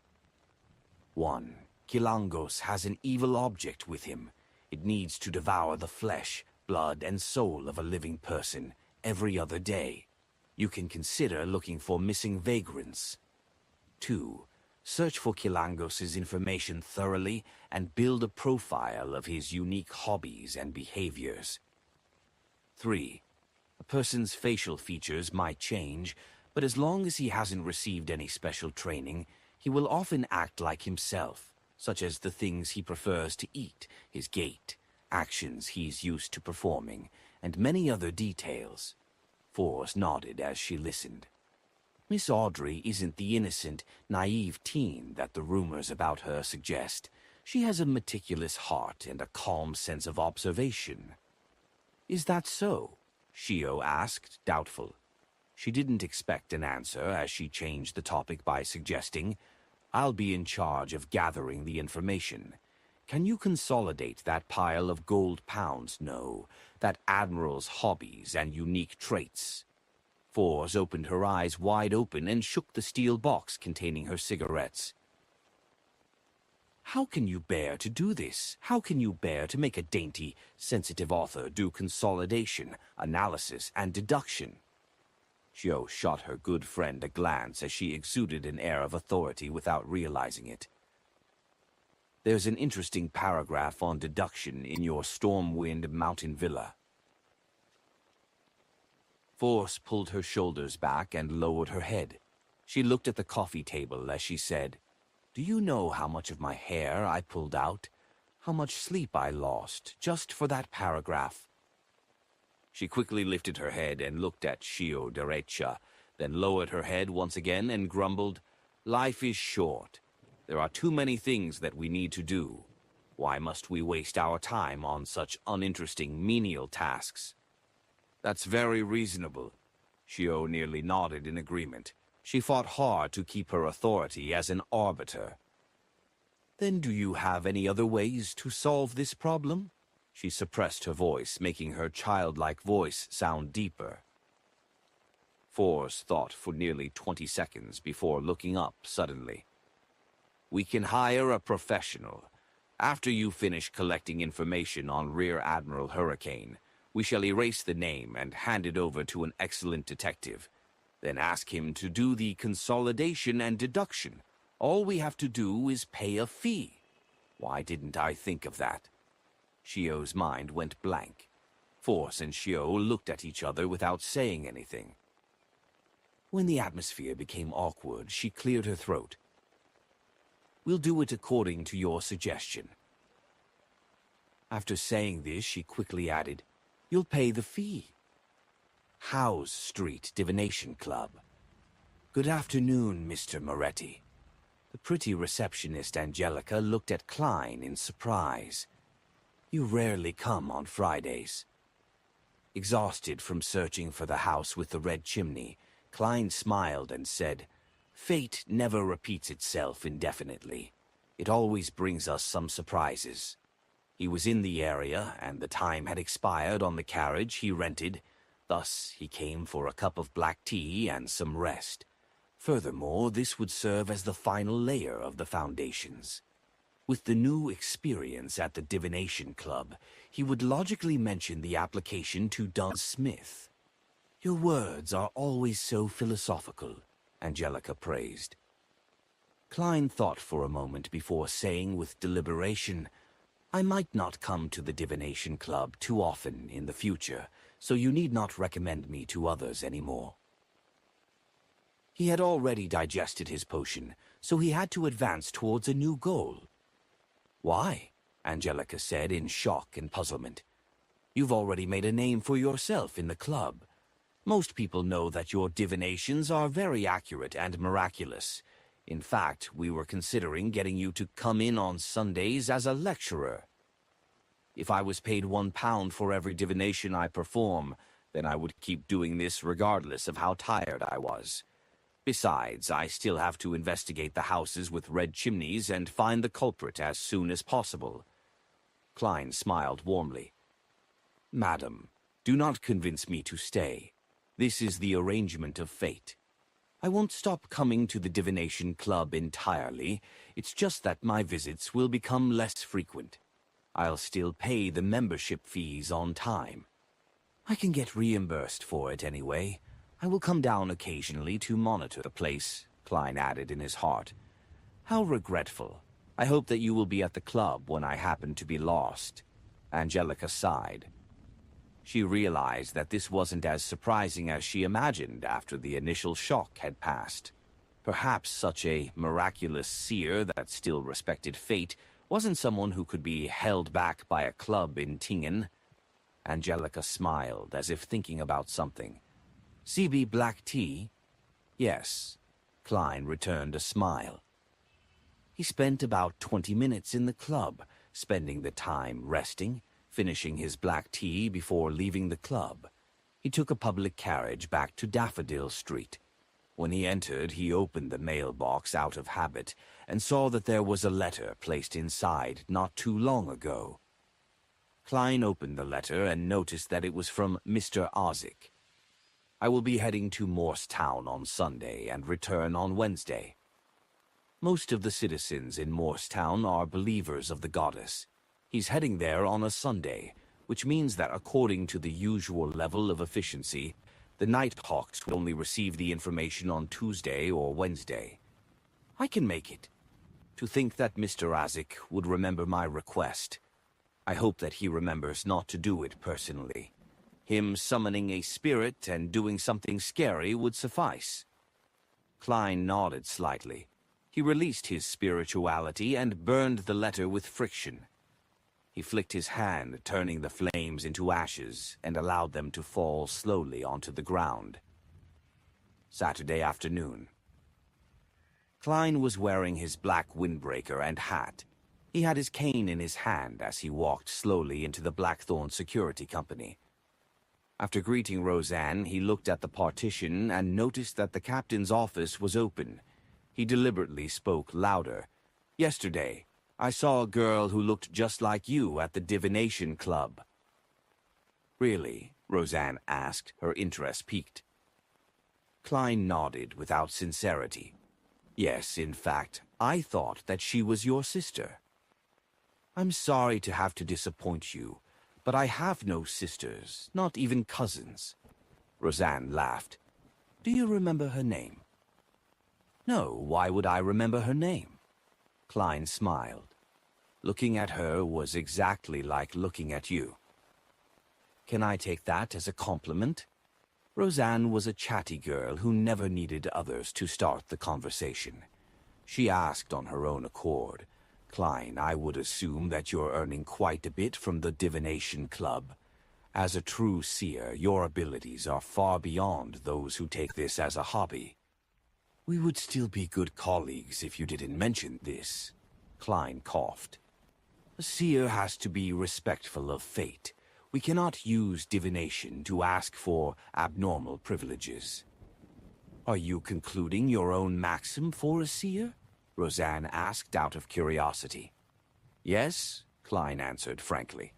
1. Kilangos has an evil object with him. It needs to devour the flesh, blood, and soul of a living person every other day. You can consider looking for missing vagrants. 2. Search for Kilangos' information thoroughly and build a profile of his unique hobbies and behaviors. 3. A person's facial features might change, but as long as he hasn't received any special training, he will often act like himself, such as the things he prefers to eat, his gait, actions he's used to performing, and many other details. Force nodded as she listened. Miss Audrey isn't the innocent, naive teen that the rumors about her suggest. She has a meticulous heart and a calm sense of observation. "Is that so?" Shio asked, doubtful. She didn't expect an answer as she changed the topic by suggesting, "I'll be in charge of gathering the information. Can you consolidate that pile of gold pounds? No, that Admiral's hobbies and unique traits?" Force opened her eyes wide open and shook the steel box containing her cigarettes. "How can you bear to do this? How can you bear to make a dainty, sensitive author do consolidation, analysis, and deduction?" Shio shot her good friend a glance as she exuded an air of authority without realizing it. "There's an interesting paragraph on deduction in your Stormwind Mountain Villa." Force pulled her shoulders back and lowered her head. She looked at the coffee table as she said, "Do you know how much of my hair I pulled out? How much sleep I lost, just for that paragraph?" She quickly lifted her head and looked at Shio Derecha, then lowered her head once again and grumbled, "Life is short. There are too many things that we need to do. Why must we waste our time on such uninteresting menial tasks?" "That's very reasonable." Shio nearly nodded in agreement. She fought hard to keep her authority as an arbiter. "Then do you have any other ways to solve this problem?" She suppressed her voice, making her childlike voice sound deeper. Force thought for nearly 20 seconds before looking up suddenly. "We can hire a professional. After you finish collecting information on Rear Admiral Hurricane, we shall erase the name and hand it over to an excellent detective. Then ask him to do the consolidation and deduction. All we have to do is pay a fee. Why didn't I think of that?" Shio's mind went blank. Force and Shio looked at each other without saying anything. When the atmosphere became awkward, she cleared her throat. "We'll do it according to your suggestion." After saying this, she quickly added, "You'll pay the fee." Howe's Street Divination Club. "Good afternoon, Mr. Moretti." The pretty receptionist Angelica looked at Klein in surprise. "You rarely come on Fridays." Exhausted from searching for the house with the red chimney, Klein smiled and said, Fate never repeats itself indefinitely. It always brings us some surprises. He was in the area, and the time had expired on the carriage he rented. Thus, he came for a cup of black tea and some rest. Furthermore, this would serve as the final layer of the foundations. With the new experience at the Divination Club, he would logically mention the application to Duns Smith. "Your words are always so philosophical," Angelica praised. Klein thought for a moment before saying with deliberation, "I might not come to the Divination Club too often in the future, so you need not recommend me to others anymore." He had already digested his potion, so he had to advance towards a new goal. "Why?" Angelica said in shock and puzzlement. "You've already made a name for yourself in the club. Most people know that your divinations are very accurate and miraculous. In fact, we were considering getting you to come in on Sundays as a lecturer. If I was paid £1 for every divination I perform, then I would keep doing this regardless of how tired I was. Besides, I still have to investigate the houses with red chimneys and find the culprit as soon as possible." Klein smiled warmly. "Madam, do not convince me to stay. This is the arrangement of fate. I won't stop coming to the Divination Club entirely. It's just that my visits will become less frequent. I'll still pay the membership fees on time. I can get reimbursed for it anyway. I will come down occasionally to monitor the place," Klein added in his heart. "How regretful. I hope that you will be at the club when I happen to be lost." Angelica sighed. She realized that this wasn't as surprising as she imagined after the initial shock had passed. Perhaps such a miraculous seer that still respected fate wasn't someone who could be held back by a club in Tingen. Angelica smiled, as if thinking about something. "CB black tea?" "Yes." Klein returned a smile. He spent about 20 minutes in the club, spending the time resting, finishing his black tea before leaving the club. He took a public carriage back to Daffodil Street. When he entered, he opened the mailbox out of habit and saw that there was a letter placed inside not too long ago. Klein opened the letter and noticed that it was from Mr. Ozick. "I will be heading to Morstown on Sunday and return on Wednesday. Most of the citizens in Morstown are believers of the goddess. He's heading there on a Sunday, which means that according to the usual level of efficiency, the Nighthawks would only receive the information on Tuesday or Wednesday. I can make it. To think that Mr. Ozick would remember my request. I hope that he remembers not to do it personally. Him summoning a spirit and doing something scary would suffice." Klein nodded slightly. He released his spirituality and burned the letter with friction. He flicked his hand, turning the flames into ashes, and allowed them to fall slowly onto the ground. Saturday afternoon. Klein was wearing his black windbreaker and hat. He had his cane in his hand as he walked slowly into the Blackthorn Security Company. After greeting Roseanne, he looked at the partition and noticed that the captain's office was open. He deliberately spoke louder. "Yesterday, I saw a girl who looked just like you at the Divination Club." "Really?" Roseanne asked, her interest piqued. Klein nodded without sincerity. "Yes, in fact, I thought that she was your sister." "I'm sorry to have to disappoint you, but I have no sisters, not even cousins." Roseanne laughed. "Do you remember her name?" "No, why would I remember her name?" Klein smiled. Looking at her was exactly like looking at you. "Can I take that as a compliment?" Roseanne was a chatty girl who never needed others to start the conversation. She asked on her own accord, "Klein, I would assume that you're earning quite a bit from the Divination Club. As a true seer, your abilities are far beyond those who take this as a hobby." "We would still be good colleagues if you didn't mention this," Klein coughed. "A seer has to be respectful of fate. We cannot use divination to ask for abnormal privileges." Are you concluding your own maxim for a seer? Roseanne asked out of curiosity. Yes, Klein answered frankly.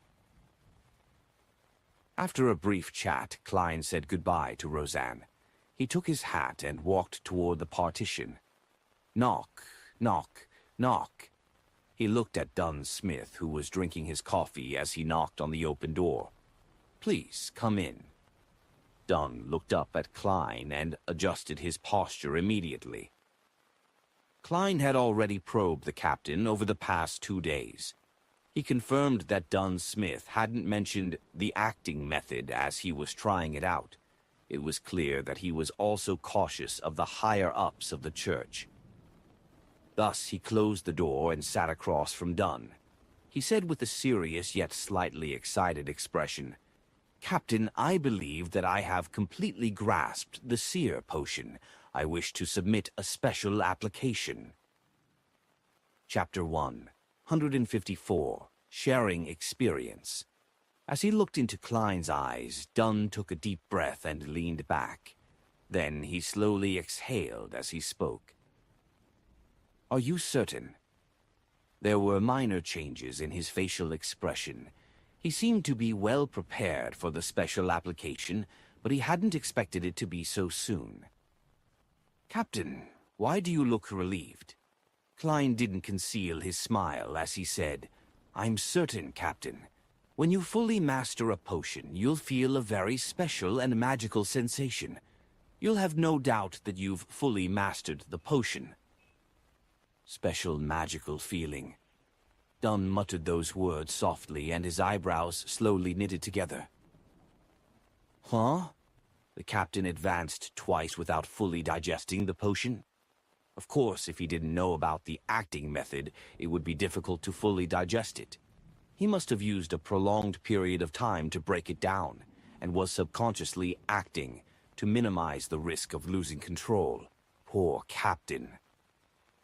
After a brief chat, Klein said goodbye to Roseanne. He took his hat and walked toward the partition. Knock, knock, knock. He looked at Dunn Smith, who was drinking his coffee as he knocked on the open door. Please, come in. Dunn looked up at Klein and adjusted his posture immediately. Klein had already probed the captain over the past 2 days. He confirmed that Dunn Smith hadn't mentioned the acting method as he was trying it out. It was clear that he was also cautious of the higher-ups of the church. Thus he closed the door and sat across from Dunn. He said with a serious yet slightly excited expression, "Captain, I believe that I have completely grasped the seer potion. I wish to submit a special application." Chapter 1, 154, Sharing Experience. As he looked into Klein's eyes, Dunn took a deep breath and leaned back. Then he slowly exhaled as he spoke. "Are you certain?" There were minor changes in his facial expression. He seemed to be well prepared for the special application, but he hadn't expected it to be so soon. "Captain, why do you look relieved?" Klein didn't conceal his smile as he said, "I'm certain, Captain. When you fully master a potion, you'll feel a very special and magical sensation. You'll have no doubt that you've fully mastered the potion." Special magical feeling. Dunn muttered those words softly, and his eyebrows slowly knitted together. "Huh?" The captain advanced twice without fully digesting the potion. Of course, if he didn't know about the acting method, it would be difficult to fully digest it. He must have used a prolonged period of time to break it down, and was subconsciously acting to minimize the risk of losing control. Poor captain.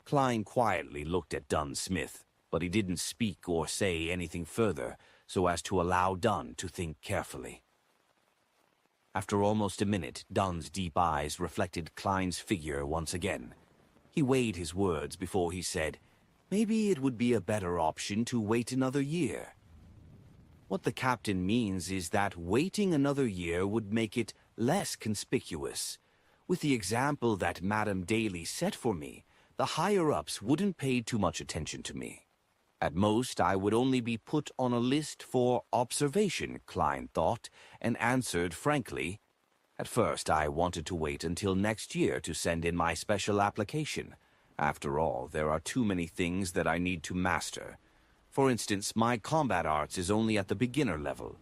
Klein quietly looked at Dunn Smith, but he didn't speak or say anything further, so as to allow Dunn to think carefully. After almost a minute, Dunn's deep eyes reflected Klein's figure once again. He weighed his words before he said, "Maybe it would be a better option to wait another year." What the captain means is that waiting another year would make it less conspicuous. With the example that Madame Daly set for me, the higher-ups wouldn't pay too much attention to me. At most, I would only be put on a list for observation, Klein thought, and answered frankly, "At first, I wanted to wait until next year to send in my special application. After all, there are too many things that I need to master. For instance, my combat arts is only at the beginner level."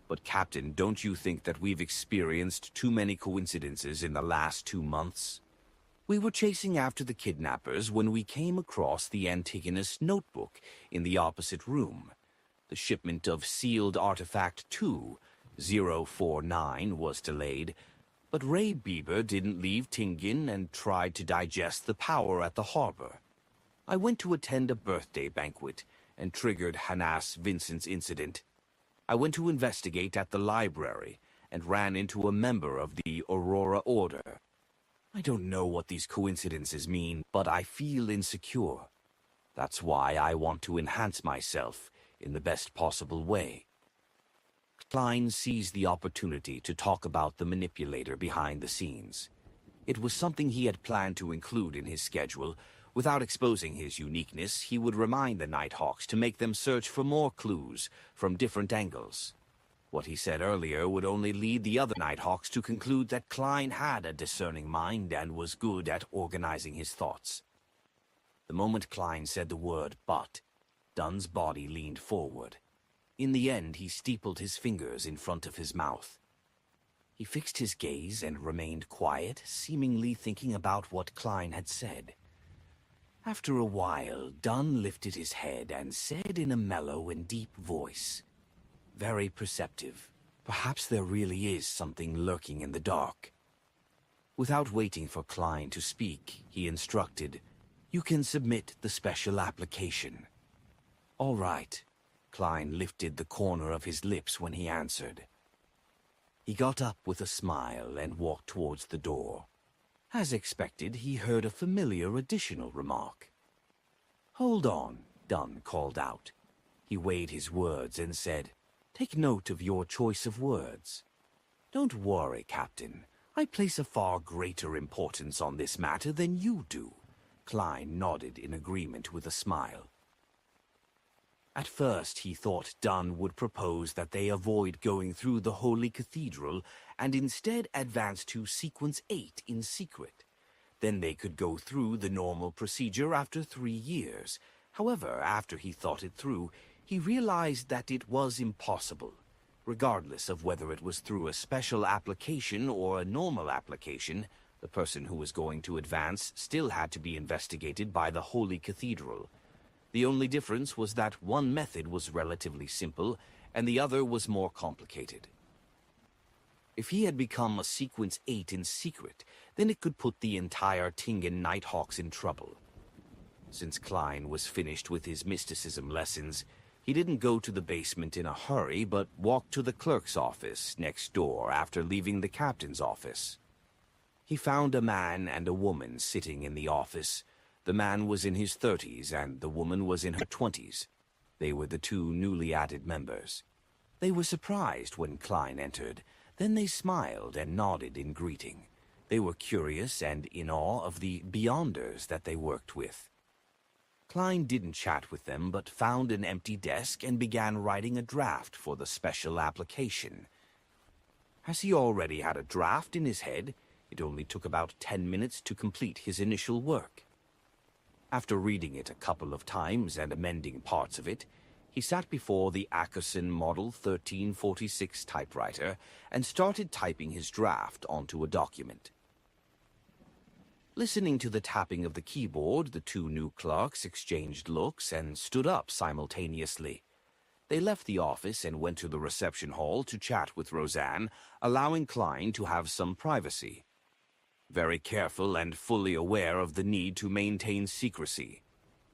"But Captain, don't you think that we've experienced too many coincidences in the last 2 months? We were chasing after the kidnappers when we came across the Antigonus notebook in the opposite room. The shipment of sealed artifact 2-049 was delayed, but Ray Bieber didn't leave Tingen and tried to digest the power at the harbor. I went to attend a birthday banquet and triggered Hanas Vincent's incident. I went to investigate at the library and ran into a member of the Aurora Order. I don't know what these coincidences mean, but I feel insecure. That's why I want to enhance myself in the best possible way." Klein seized the opportunity to talk about the manipulator behind the scenes. It was something he had planned to include in his schedule. Without exposing his uniqueness, he would remind the Nighthawks to make them search for more clues from different angles. What he said earlier would only lead the other Nighthawks to conclude that Klein had a discerning mind and was good at organizing his thoughts. The moment Klein said the word "but," Dunn's body leaned forward. In the end, he steepled his fingers in front of his mouth. He fixed his gaze and remained quiet, seemingly thinking about what Klein had said. After a while, Dunn lifted his head and said in a mellow and deep voice, "Very perceptive. Perhaps there really is something lurking in the dark." Without waiting for Klein to speak, he instructed, "You can submit the special application." "All right." Klein lifted the corner of his lips when he answered. He got up with a smile and walked towards the door. As expected, he heard a familiar additional remark. "Hold on," Dunn called out. He weighed his words and said, "Take note of your choice of words." "Don't worry, Captain. I place a far greater importance on this matter than you do." Klein nodded in agreement with a smile. At first he thought Dunn would propose that they avoid going through the Holy Cathedral and instead advance to Sequence 8 in secret. Then they could go through the normal procedure after 3 years. However, after he thought it through, he realized that it was impossible. Regardless of whether it was through a special application or a normal application, the person who was going to advance still had to be investigated by the Holy Cathedral. The only difference was that one method was relatively simple and the other was more complicated. If he had become a Sequence 8 in secret, then it could put the entire Tingen Nighthawks in trouble. Since Klein was finished with his mysticism lessons, he didn't go to the basement in a hurry, but walked to the clerk's office next door after leaving the captain's office. He found a man and a woman sitting in the office. The man was in his 30s and the woman was in her 20s. They were the 2 newly added members. They were surprised when Klein entered. Then they smiled and nodded in greeting. They were curious and in awe of the Beyonders that they worked with. Klein didn't chat with them, but found an empty desk and began writing a draft for the special application. As he already had a draft in his head, it only took about 10 minutes to complete his initial work. After reading it a couple of times and amending parts of it, he sat before the Ackerson Model 1346 typewriter and started typing his draft onto a document. Listening to the tapping of the keyboard, the 2 new clerks exchanged looks and stood up simultaneously. They left the office and went to the reception hall to chat with Roseanne, allowing Klein to have some privacy. Very careful and fully aware of the need to maintain secrecy,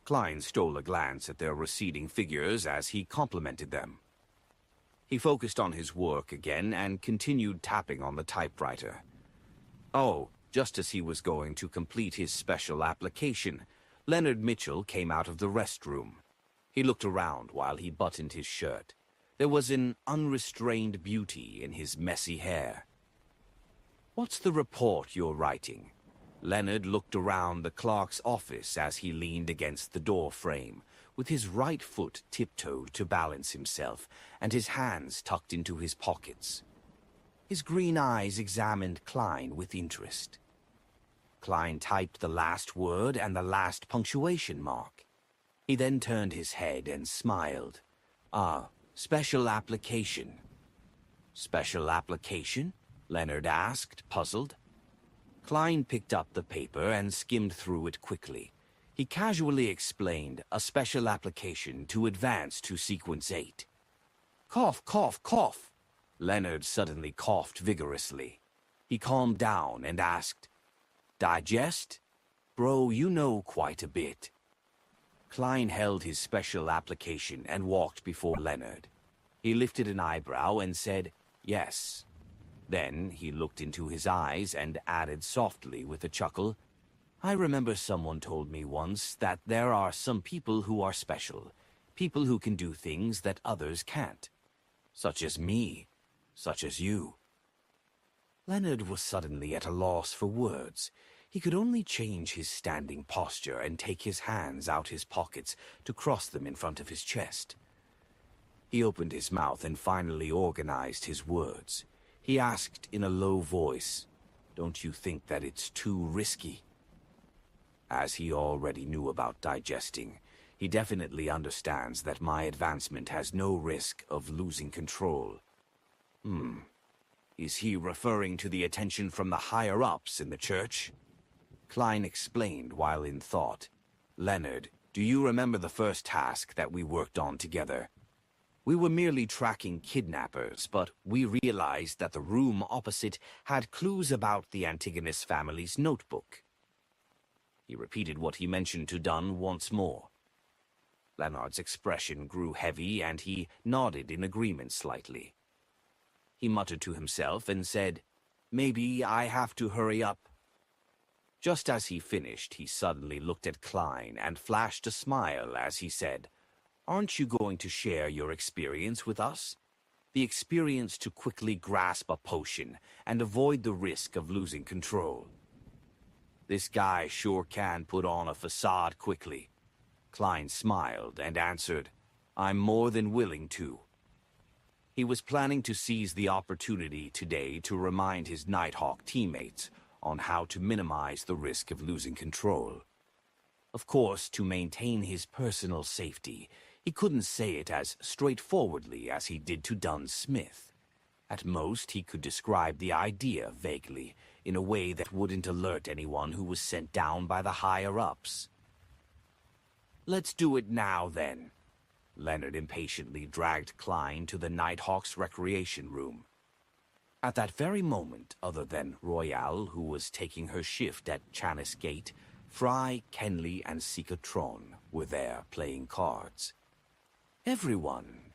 Klein stole a glance at their receding figures as he complimented them. He focused on his work again and continued tapping on the typewriter. Oh, just as he was going to complete his special application, Leonard Mitchell came out of the restroom. He looked around while he buttoned his shirt. There was an unrestrained beauty in his messy hair. "What's the report you're writing?" Leonard looked around the clerk's office as he leaned against the door frame, with his right foot tiptoed to balance himself, and his hands tucked into his pockets. His green eyes examined Klein with interest. Klein typed the last word and the last punctuation mark. He then turned his head and smiled. "Ah, special application." "Special application?" Leonard asked, puzzled. Klein picked up the paper and skimmed through it quickly. He casually explained, "A special application to advance to Sequence 8. "Cough, cough, cough!" Leonard suddenly coughed vigorously. He calmed down and asked, "Digest? Bro, you know quite a bit." Klein held his special application and walked before Leonard. He lifted an eyebrow and said, "Yes." Then he looked into his eyes and added softly with a chuckle, "I remember someone told me once that there are some people who are special, people who can do things that others can't. Such as me, such as you." Leonard was suddenly at a loss for words. He could only change his standing posture and take his hands out his pockets to cross them in front of his chest. He opened his mouth and finally organized his words. He asked in a low voice, "Don't you think that it's too risky?" As he already knew about digesting, he definitely understands that my advancement has no risk of losing control. Is he referring to the attention from the higher-ups in the church? Klein explained while in thought. "Leonard, do you remember the first task that we worked on together? We were merely tracking kidnappers, but we realized that the room opposite had clues about the Antigonus family's notebook." He repeated what he mentioned to Dunn once more. Leonard's expression grew heavy and he nodded in agreement slightly. He muttered to himself and said, "Maybe I have to hurry up." Just as he finished, he suddenly looked at Klein and flashed a smile as he said, "Aren't you going to share your experience with us? The experience to quickly grasp a potion and avoid the risk of losing control." "This guy sure can put on a facade quickly." Klein smiled and answered, "I'm more than willing to." He was planning to seize the opportunity today to remind his Nighthawk teammates on how to minimize the risk of losing control. Of course, to maintain his personal safety, he couldn't say it as straightforwardly as he did to Dunn Smith. At most, he could describe the idea vaguely, in a way that wouldn't alert anyone who was sent down by the higher-ups. "Let's do it now, then." Leonard impatiently dragged Klein to the Nighthawk's recreation room. At that very moment, other than Royale, who was taking her shift at Chanis Gate, Fry, Kenley, and Sikatron were there playing cards. Everyone.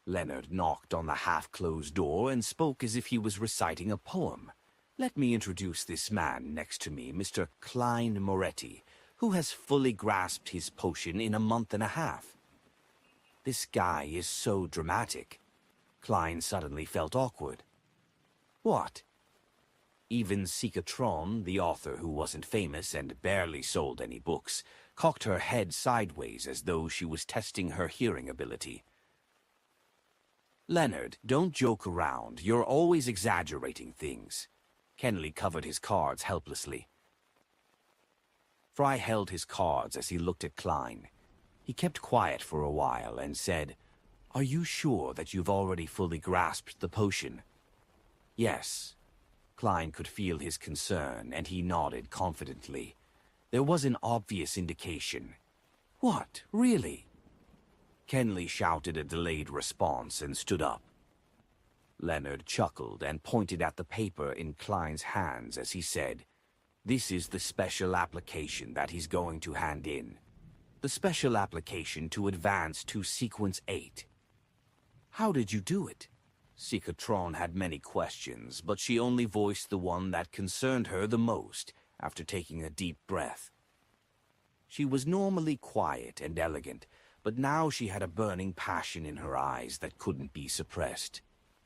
Leonard knocked on the half-closed door and spoke as if he was reciting a poem. "Let me introduce this man next to me, Mr. Klein Moretti, who has fully grasped his potion in a month and a half." This guy is so dramatic. Klein suddenly felt awkward. "What?" Even Sikatron, the author who wasn't famous and barely sold any books, cocked her head sideways as though she was testing her hearing ability. "Leonard, don't joke around. You're always exaggerating things." Kenley covered his cards helplessly. Fry held his cards as he looked at Klein. He kept quiet for a while and said, "Are you sure that you've already fully grasped the potion?" "Yes." Klein could feel his concern, and he nodded confidently. There was an obvious indication. "What, really?" Kenley shouted a delayed response and stood up. Leonard chuckled and pointed at the paper in Klein's hands as he said, "This is the special application that he's going to hand in. The special application to advance to Sequence 8. "How did you do it?" Sikatron had many questions, but she only voiced the one that concerned her the most after taking a deep breath. She was normally quiet and elegant, but now she had a burning passion in her eyes that couldn't be suppressed.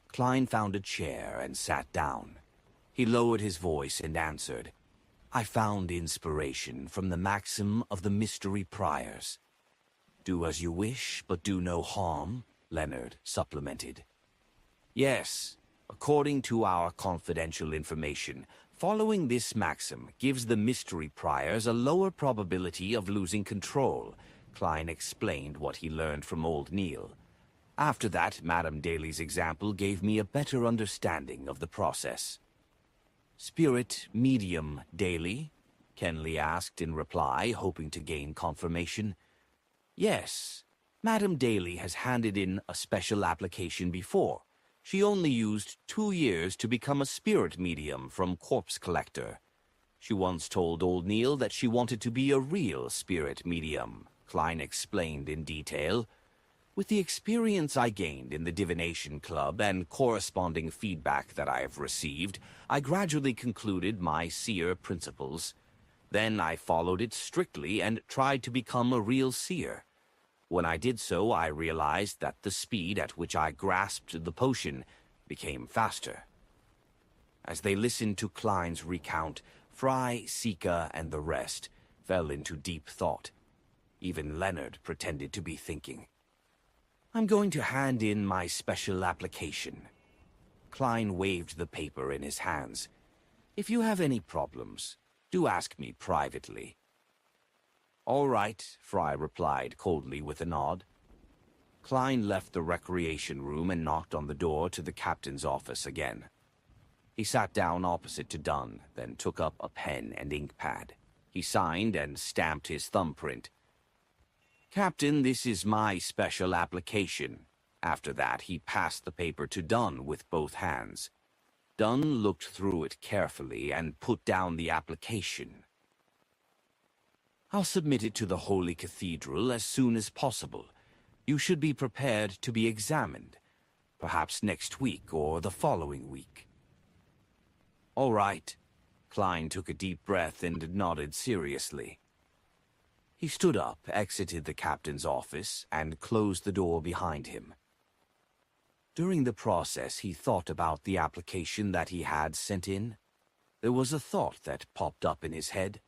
Klein found a chair and sat down. He lowered his voice and answered, "I found inspiration from the maxim of the Mystery Priors. 'Do as you wish, but do no harm,'" Leonard supplemented. "Yes, according to our confidential information, following this maxim gives the Mystery Priors a lower probability of losing control." Klein explained what he learned from old Neil. "After that, Madame Daly's example gave me a better understanding of the process." "Spirit medium, Daly?" Kenley asked in reply, hoping to gain confirmation. "Yes. Madame Daly has handed in a special application before. She only used 2 years to become a spirit medium from Corpse Collector. She once told old Neil that she wanted to be a real spirit medium," Klein explained in detail. "With the experience I gained in the Divination Club and corresponding feedback that I have received, I gradually concluded my seer principles. Then I followed it strictly and tried to become a real seer. When I did so, I realized that the speed at which I grasped the potion became faster." As they listened to Klein's recount, Fry, Sika, and the rest fell into deep thought. Even Leonard pretended to be thinking. "I'm going to hand in my special application." Klein waved the paper in his hands. "If you have any problems, do ask me privately." "All right," Fry replied coldly with a nod. Klein left the recreation room and knocked on the door to the captain's office again. He sat down opposite to Dunn, then took up a pen and ink pad. He signed and stamped his thumbprint. "Captain, this is my special application." After that, he passed the paper to Dunn with both hands. Dunn looked through it carefully and put down the application. "I'll submit it to the Holy Cathedral as soon as possible. You should be prepared to be examined, perhaps next week or the following week." "All right." Klein took a deep breath and nodded seriously. He stood up, exited the captain's office, and closed the door behind him. During the process, he thought about the application that he had sent in. There was a thought that popped up in his head.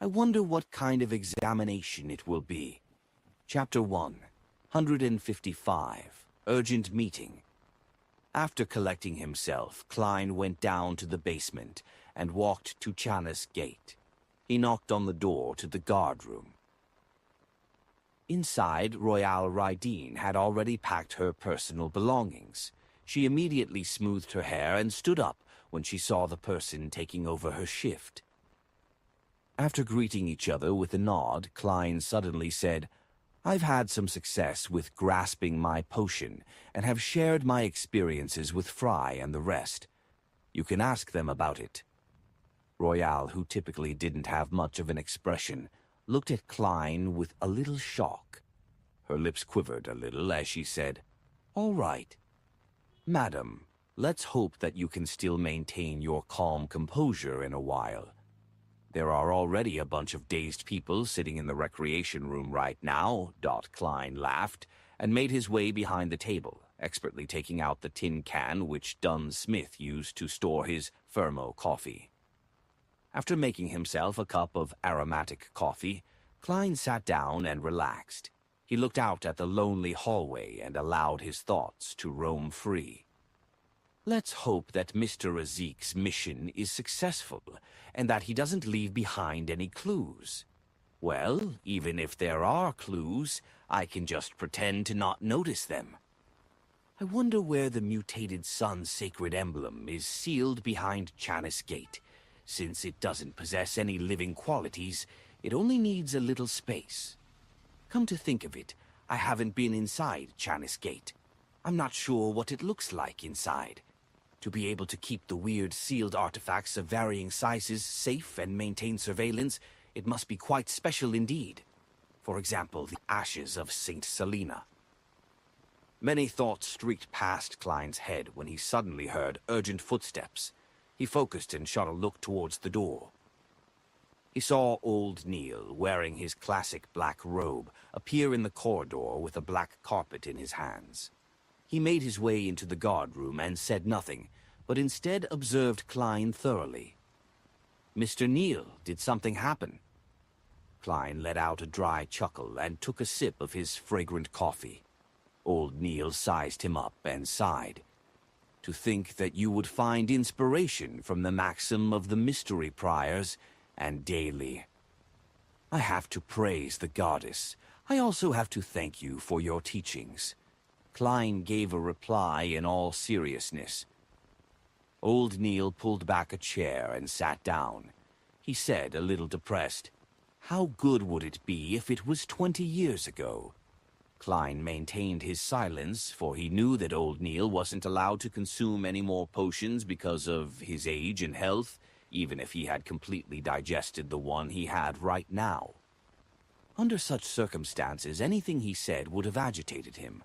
I wonder what kind of examination it will be. Chapter 1, 155, Urgent Meeting. After collecting himself, Klein went down to the basement and walked to Channa's gate. He knocked on the door to the guard room. Inside, Royale Rydeen had already packed her personal belongings. She immediately smoothed her hair and stood up when she saw the person taking over her shift. After greeting each other with a nod, Klein suddenly said, "I've had some success with grasping my potion and have shared my experiences with Fry and the rest. You can ask them about it." Royale, who typically didn't have much of an expression, looked at Klein with a little shock. Her lips quivered a little as she said, "All right. Madam, let's hope that you can still maintain your calm composure in a while. There are already a bunch of dazed people sitting in the recreation room right now." Klein laughed and made his way behind the table, expertly taking out the tin can which Dunn Smith used to store his Fermo coffee. After making himself a cup of aromatic coffee, Klein sat down and relaxed. He looked out at the lonely hallway and allowed his thoughts to roam free. Let's hope that Mr. Azik's mission is successful, and that he doesn't leave behind any clues. Well, even if there are clues, I can just pretend to not notice them. I wonder where the mutated sun's sacred emblem is sealed behind Channa's gate. Since it doesn't possess any living qualities, it only needs a little space. Come to think of it, I haven't been inside Channa's gate. I'm not sure what it looks like inside. To be able to keep the weird sealed artifacts of varying sizes safe and maintain surveillance, it must be quite special indeed. For example, the ashes of Saint Selena. Many thoughts streaked past Klein's head when he suddenly heard urgent footsteps. He focused and shot a look towards the door. He saw old Neil, wearing his classic black robe, appear in the corridor with a black carpet in his hands. He made his way into the guard room and said nothing, but instead observed Klein thoroughly. "Mr. Neil, did something happen?" Klein let out a dry chuckle and took a sip of his fragrant coffee. Old Neil sized him up and sighed. "To think that you would find inspiration from the maxim of the mystery priors and daily. I have to praise the goddess. I also have to thank you for your teachings." Klein gave a reply in all seriousness. Old Neil pulled back a chair and sat down. He said, a little depressed, "How good would it be if it was 20 years ago?" Klein maintained his silence, for he knew that old Neil wasn't allowed to consume any more potions because of his age and health, even if he had completely digested the one he had right now. Under such circumstances, anything he said would have agitated him.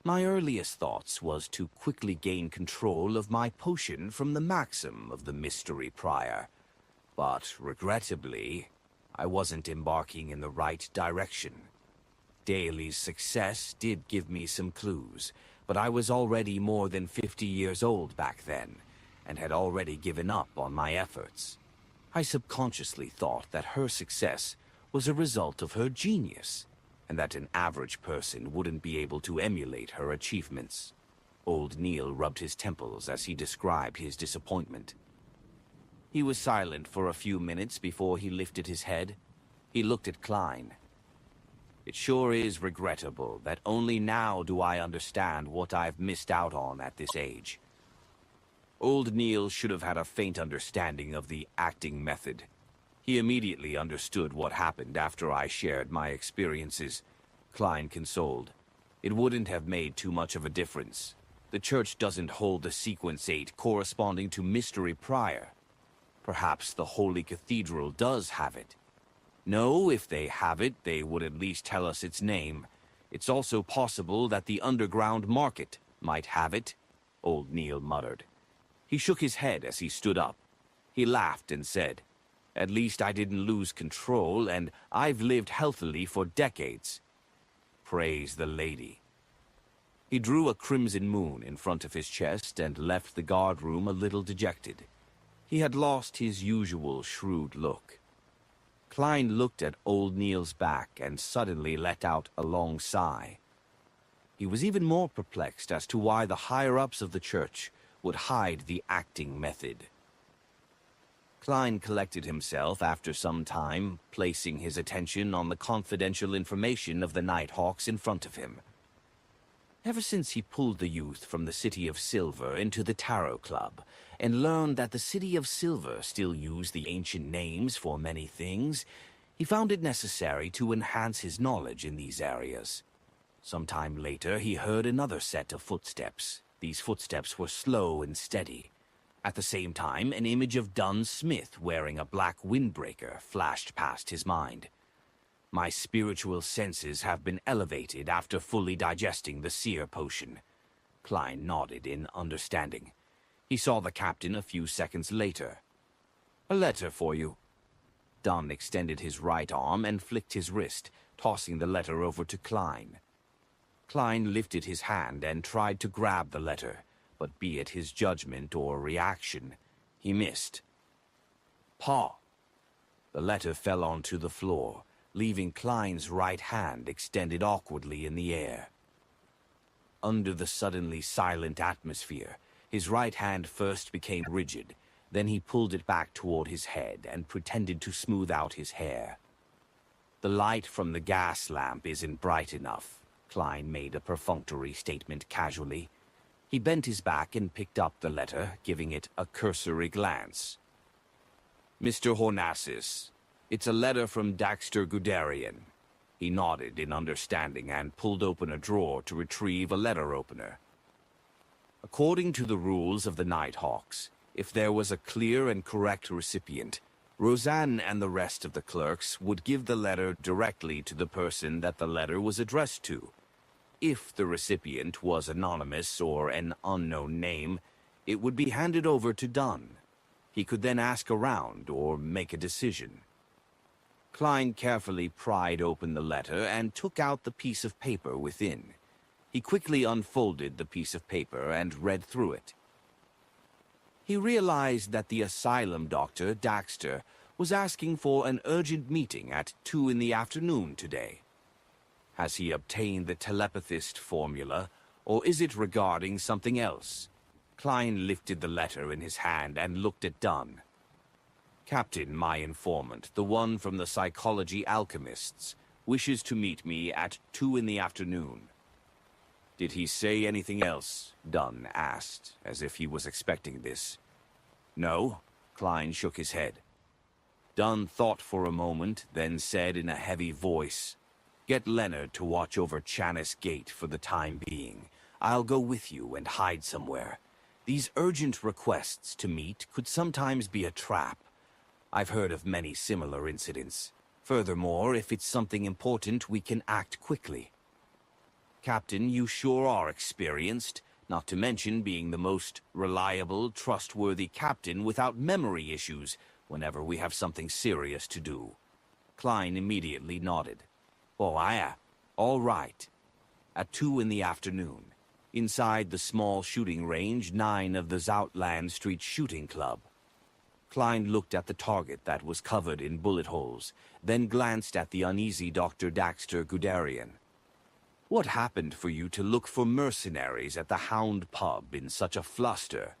My earliest thoughts was to quickly gain control of my potion from the maxim of the mystery prior. But, regrettably, I wasn't embarking in the right direction. Daly's success did give me some clues, but I was already more than 50 years old back then, and had already given up on my efforts. I subconsciously thought that her success was a result of her genius, and that an average person wouldn't be able to emulate her achievements. Old Neil rubbed his temples as he described his disappointment. He was silent for a few minutes before he lifted his head. He looked at Klein. "It sure is regrettable that only now do I understand what I've missed out on at this age." Old Neil should have had a faint understanding of the acting method. He immediately understood what happened after I shared my experiences, Klein consoled. It wouldn't have made too much of a difference. The church doesn't hold the sequence 8 corresponding to Mystery Prior. Perhaps the Holy Cathedral does have it. No, if they have it, they would at least tell us its name. It's also possible that the underground market might have it, old Neil muttered. He shook his head as he stood up. He laughed and said, "At least I didn't lose control, and I've lived healthily for decades." Praise the lady. He drew a crimson moon in front of his chest and left the guardroom a little dejected. He had lost his usual shrewd look. Klein looked at old Neil's back and suddenly let out a long sigh. He was even more perplexed as to why the higher-ups of the church would hide the acting method. Klein collected himself after some time, placing his attention on the confidential information of the Nighthawks in front of him. Ever since he pulled the youth from the City of Silver into the Tarot Club and learned that the City of Silver still used the ancient names for many things, he found it necessary to enhance his knowledge in these areas. Some time later, he heard another set of footsteps. These footsteps were slow and steady. At the same time, an image of Dunn Smith wearing a black windbreaker flashed past his mind. My spiritual senses have been elevated after fully digesting the seer potion. Klein nodded in understanding. He saw the captain a few seconds later. "A letter for you." Dunn extended his right arm and flicked his wrist, tossing the letter over to Klein. Klein lifted his hand and tried to grab the letter, but be it his judgment or reaction, he missed. "Pa!" The letter fell onto the floor, leaving Klein's right hand extended awkwardly in the air. Under the suddenly silent atmosphere, his right hand first became rigid, then he pulled it back toward his head and pretended to smooth out his hair. "The light from the gas lamp isn't bright enough," Klein made a perfunctory statement casually. He bent his back and picked up the letter, giving it a cursory glance. "Mr. Hornassus, it's a letter from Daxter Guderian." He nodded in understanding and pulled open a drawer to retrieve a letter opener. According to the rules of the Nighthawks, if there was a clear and correct recipient, Roseanne and the rest of the clerks would give the letter directly to the person that the letter was addressed to. If the recipient was anonymous or an unknown name, it would be handed over to Dunn. He could then ask around or make a decision. Klein carefully pried open the letter and took out the piece of paper within. He quickly unfolded the piece of paper and read through it. He realized that the asylum doctor, Daxter, was asking for an urgent meeting at 2 in the afternoon today. Has he obtained the telepathist formula, or is it regarding something else? Klein lifted the letter in his hand and looked at Dunn. "Captain, my informant, the one from the psychology alchemists, wishes to meet me at 2 in the afternoon. "Did he say anything else?" Dunn asked, as if he was expecting this. "No," Klein shook his head. Dunn thought for a moment, then said in a heavy voice, "Get Leonard to watch over Chanis Gate for the time being. I'll go with you and hide somewhere. These urgent requests to meet could sometimes be a trap. I've heard of many similar incidents. Furthermore, if it's something important, we can act quickly." "Captain, you sure are experienced, not to mention being the most reliable, trustworthy captain without memory issues whenever we have something serious to do." Klein immediately nodded. "Oh, aye, all right." At 2 in the afternoon, inside the small shooting range 9 of the Zoutland Street Shooting Club. Klein looked at the target that was covered in bullet holes, then glanced at the uneasy Dr. Daxter Guderian. "What happened for you to look for mercenaries at the Hound Pub in such a fluster?"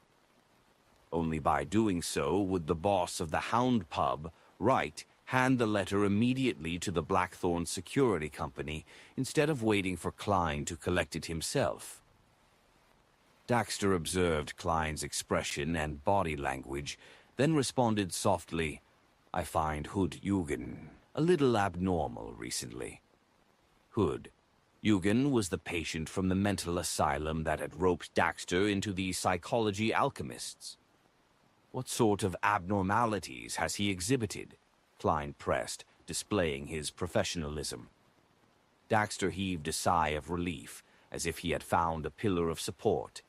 Only by doing so would the boss of the Hound Pub, Wright, hand the letter immediately to the Blackthorn Security Company instead of waiting for Klein to collect it himself. Daxter observed Klein's expression and body language, then responded softly, "I find Hood Eugen a little abnormal recently." Hood Eugen was the patient from the mental asylum that had roped Daxter into the psychology alchemists. "What sort of abnormalities has he exhibited?" Klein pressed, displaying his professionalism. Daxter heaved a sigh of relief, as if he had found a pillar of support.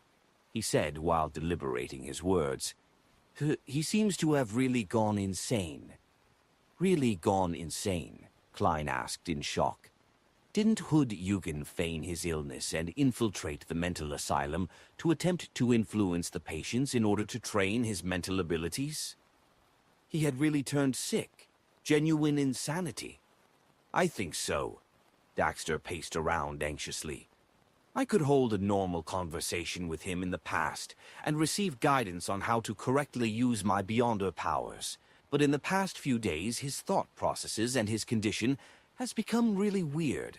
He said, while deliberating his words, He seems to have really gone insane. Really gone insane? Klein asked in shock. Didn't Hood Eugen feign his illness and infiltrate the mental asylum to attempt to influence the patients in order to train his mental abilities? He had really turned sick. Genuine insanity. I think so. Daxter paced around anxiously. I could hold a normal conversation with him in the past and receive guidance on how to correctly use my Beyonder powers. But in the past few days, his thought processes and his condition has become really weird.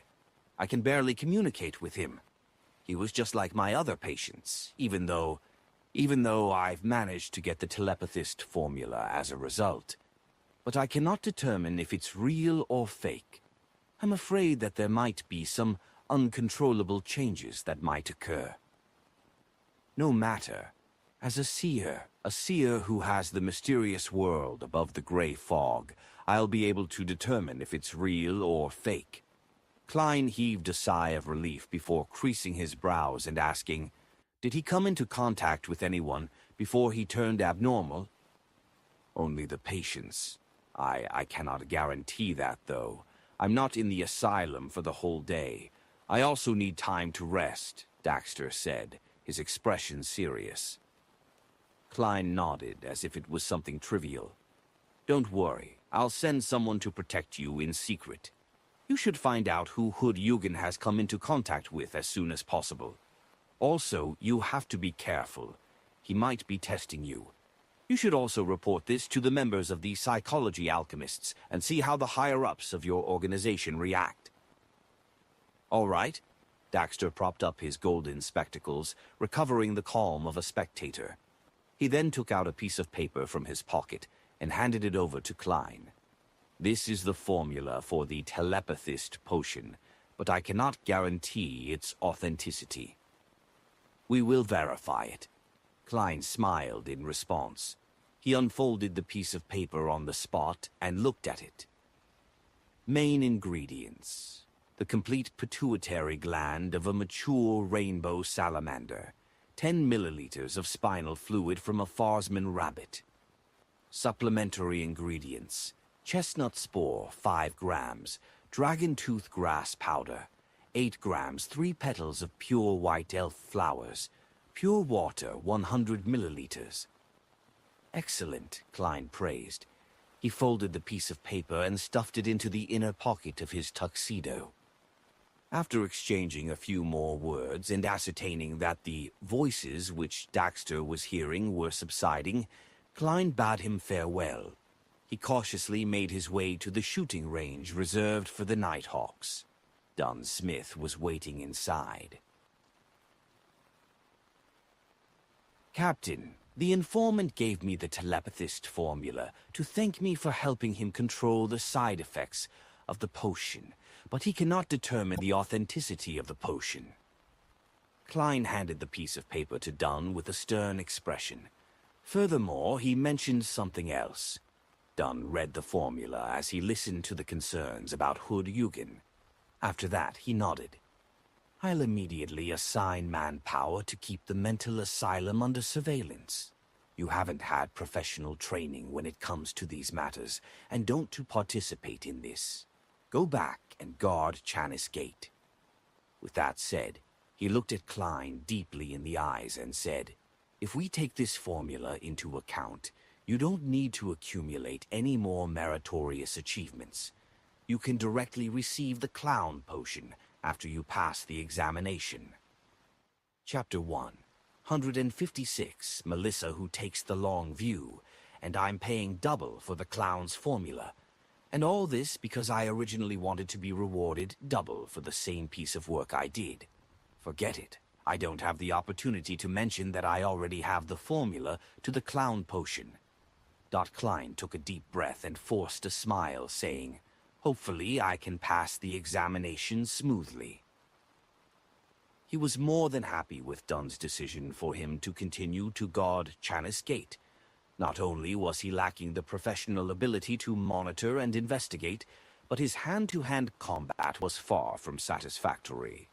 I can barely communicate with him. He was just like my other patients, even though I've managed to get the telepathist formula as a result. But I cannot determine if it's real or fake. I'm afraid that there might be some uncontrollable changes that might occur. No matter. As a seer who has the mysterious world above the gray fog, I'll be able to determine if it's real or fake. Klein heaved a sigh of relief before creasing his brows and asking, did he come into contact with anyone before he turned abnormal? Only the patients. I cannot guarantee that, though. I'm not in the asylum for the whole day. I also need time to rest, Daxter said, his expression serious. Klein nodded as if it was something trivial. Don't worry, I'll send someone to protect you in secret. You should find out who Hood Eugen has come into contact with as soon as possible. Also, you have to be careful. He might be testing you. You should also report this to the members of the psychology alchemists and see how the higher-ups of your organization react. All right. Daxter propped up his golden spectacles, recovering the calm of a spectator. He then took out a piece of paper from his pocket and handed it over to Klein. This is the formula for the telepathist potion, but I cannot guarantee its authenticity. We will verify it. Klein smiled in response. He unfolded the piece of paper on the spot and looked at it. Main ingredients. The complete pituitary gland of a mature rainbow salamander. 10 milliliters of spinal fluid from a Farsman rabbit. Supplementary ingredients. Chestnut spore, 5 grams. Dragon tooth grass powder. 8 grams, 3 petals of pure white elf flowers. Pure water, 100 milliliters. Excellent, Klein praised. He folded the piece of paper and stuffed it into the inner pocket of his tuxedo. After exchanging a few more words and ascertaining that the voices which Daxter was hearing were subsiding, Klein bade him farewell. He cautiously made his way to the shooting range reserved for the Nighthawks. Dunn Smith was waiting inside. Captain, the informant gave me the telepathist formula to thank me for helping him control the side effects of the potion, but he cannot determine the authenticity of the potion. Klein handed the piece of paper to Dunn with a stern expression. Furthermore, he mentioned something else. Dunn read the formula as he listened to the concerns about Hood Eugen. After that, he nodded. I'll immediately assign manpower to keep the mental asylum under surveillance. You haven't had professional training when it comes to these matters, and don't to participate in this. Go back and guard Chanis Gate. With that said, he looked at Klein deeply in the eyes and said, if we take this formula into account, you don't need to accumulate any more meritorious achievements. You can directly receive the clown potion after you pass the examination. Chapter 1. 156, Melissa Who Takes the Long View, and I'm paying double for the clown's formula. And all this because I originally wanted to be rewarded double for the same piece of work I did. Forget it. I don't have the opportunity to mention that I already have the formula to the clown potion. Klein took a deep breath and forced a smile, saying, hopefully I can pass the examination smoothly. He was more than happy with Dunn's decision for him to continue to guard Chanis Gate. Not only was he lacking the professional ability to monitor and investigate, but his hand-to-hand combat was far from satisfactory.